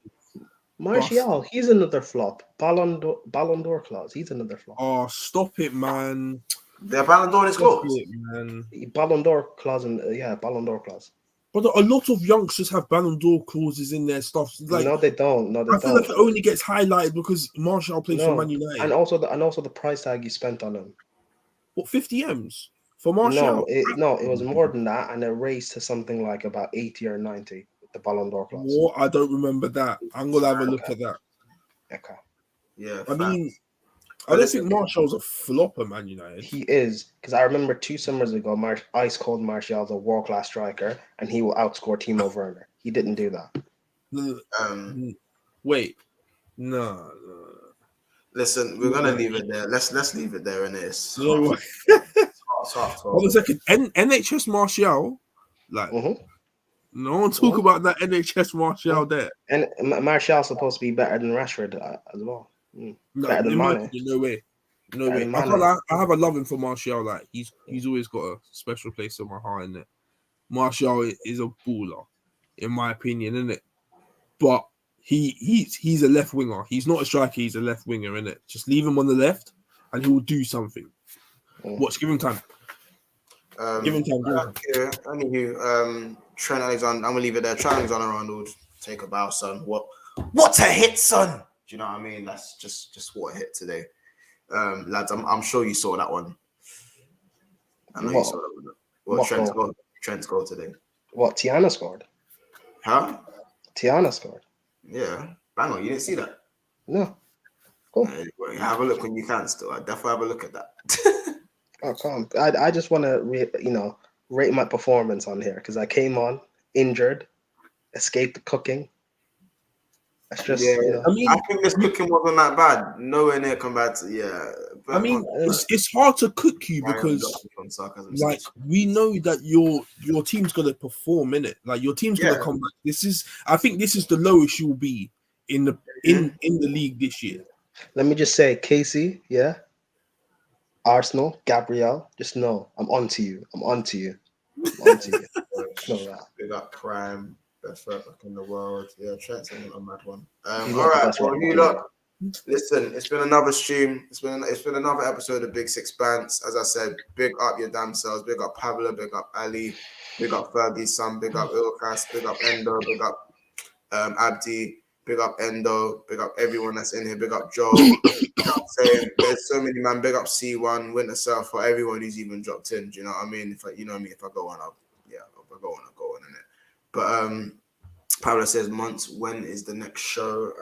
Martial, he's another flop. Ballon d'Or clause. He's another flop. Oh, stop it, man. The Ballon d'Or is closed. Man. Ballon d'Or clause and Ballon d'Or clause. But a lot of youngsters have Ballon d'Or clauses in their stuff. Like, no, they don't. No, they don't. I feel like it only gets highlighted because Martial plays for Man United, and also the price tag you spent on him. What, 50 M's for Martial? No, it was more than that, and it raised to something like about 80 or 90 with the Ballon d'Or clause. What? I don't remember that. I'm gonna have a look at that. Okay. Yeah, I mean, I don't think Martial's a flop at Man United. He is, because I remember 2 summers ago, Ice called Martial a world-class striker, and he will outscore Timo Werner. He didn't do that. Wait, no. Listen, we're gonna leave it there. Let's leave it there in this. Hold on a second. NHS Martial, like no one talk about that NHS Martial there. And Martial's supposed to be better than Rashford as well. No, better than Mane. No way. I have a loving for Martial. Like he's always got a special place in my heart. In it, Martial is a baller, in my opinion, isn't it? But he's a left winger. He's not a striker. He's a left winger, isn't it? Just leave him on the left, and he will do something. Watch, give him time. Give him time. Anywho, Trent Alexander. I'm gonna leave it there. Trent Alexander-Arnold. Take a bow, son. What a hit, son. Do you know what I mean? That's just what a hit today. Lads, I'm sure you saw that one. I know you saw that one. Trent's goal today. What, Tiana scored? Huh? Tiana scored. Yeah. Bang on, you didn't see that? No. Cool. Have a look when you can still. I definitely have a look at that. Oh, come on. I just want to, rate my performance on here because I came on injured, escaped the cooking. That's just, I think this cooking wasn't that bad. Nowhere near compared to, I mean, it's hard to cook you because, like, we know that your team's gonna perform in it. Like, your team's gonna come back. I think this is the lowest you'll be in the league this year. Let me just say, Casey, Arsenal, Gabriel, just know I'm onto you. I'm onto you. Know that. Big up Prime. Best right back in the world. Yeah, Trent's a mad one. All right, well, you look. Listen, it's been another stream. It's been another episode of Bigsixbants. As I said, big up your damn selves. Big up Pablo. Big up Ali. Big up Fergie's son. Big up Ilkas. Big up Endo. Big up Abdi. Big up Endo. Big up everyone that's in here. Big up Joe. Saying there's so many, man. Big up C1, Winter South, for everyone who's even dropped in. Do you know what I mean? If I go on, I'll go on in it. But Pablo says, months, when is the next show?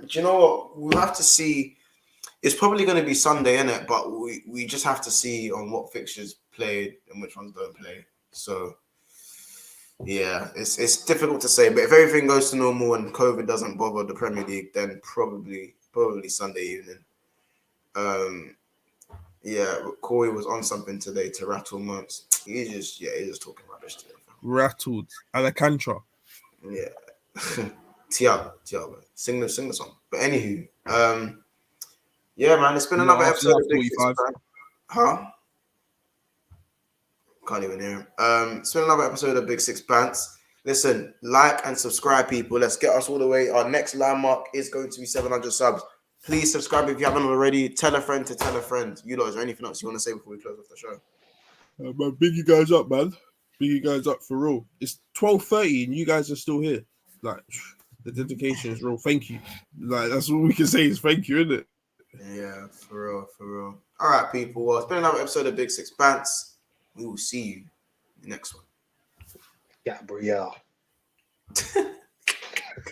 Do you know what? We'll have to see. It's probably going to be Sunday, innit? But we just have to see on what fixtures played and which ones don't play. So, yeah, it's difficult to say. But if everything goes to normal and COVID doesn't bother the Premier League, then probably Sunday evening. Corey was on something today to rattle months. He's just talking rubbish today. Rattled Alcantara. Yeah. Thiago. Sing the song. But anywho, man, it's been another episode of Bigsixbants. Huh? Can't even hear him. It's been another episode of Bigsixbants. Listen, like and subscribe, people. Let's get us all the way. Our next landmark is going to be 700 subs. Please subscribe if you haven't already. Tell a friend to tell a friend. You lot, is there anything else you want to say before we close off the show? Man, big you guys up, man. Big you guys up for real. It's 12:30 and you guys are still here. Like, the dedication is real. Thank you. Like, that's all we can say is thank you, isn't it? Yeah, for real. All right, people. Well, it's been another episode of Bigsixbants. We will see you in the next one. Gabriel.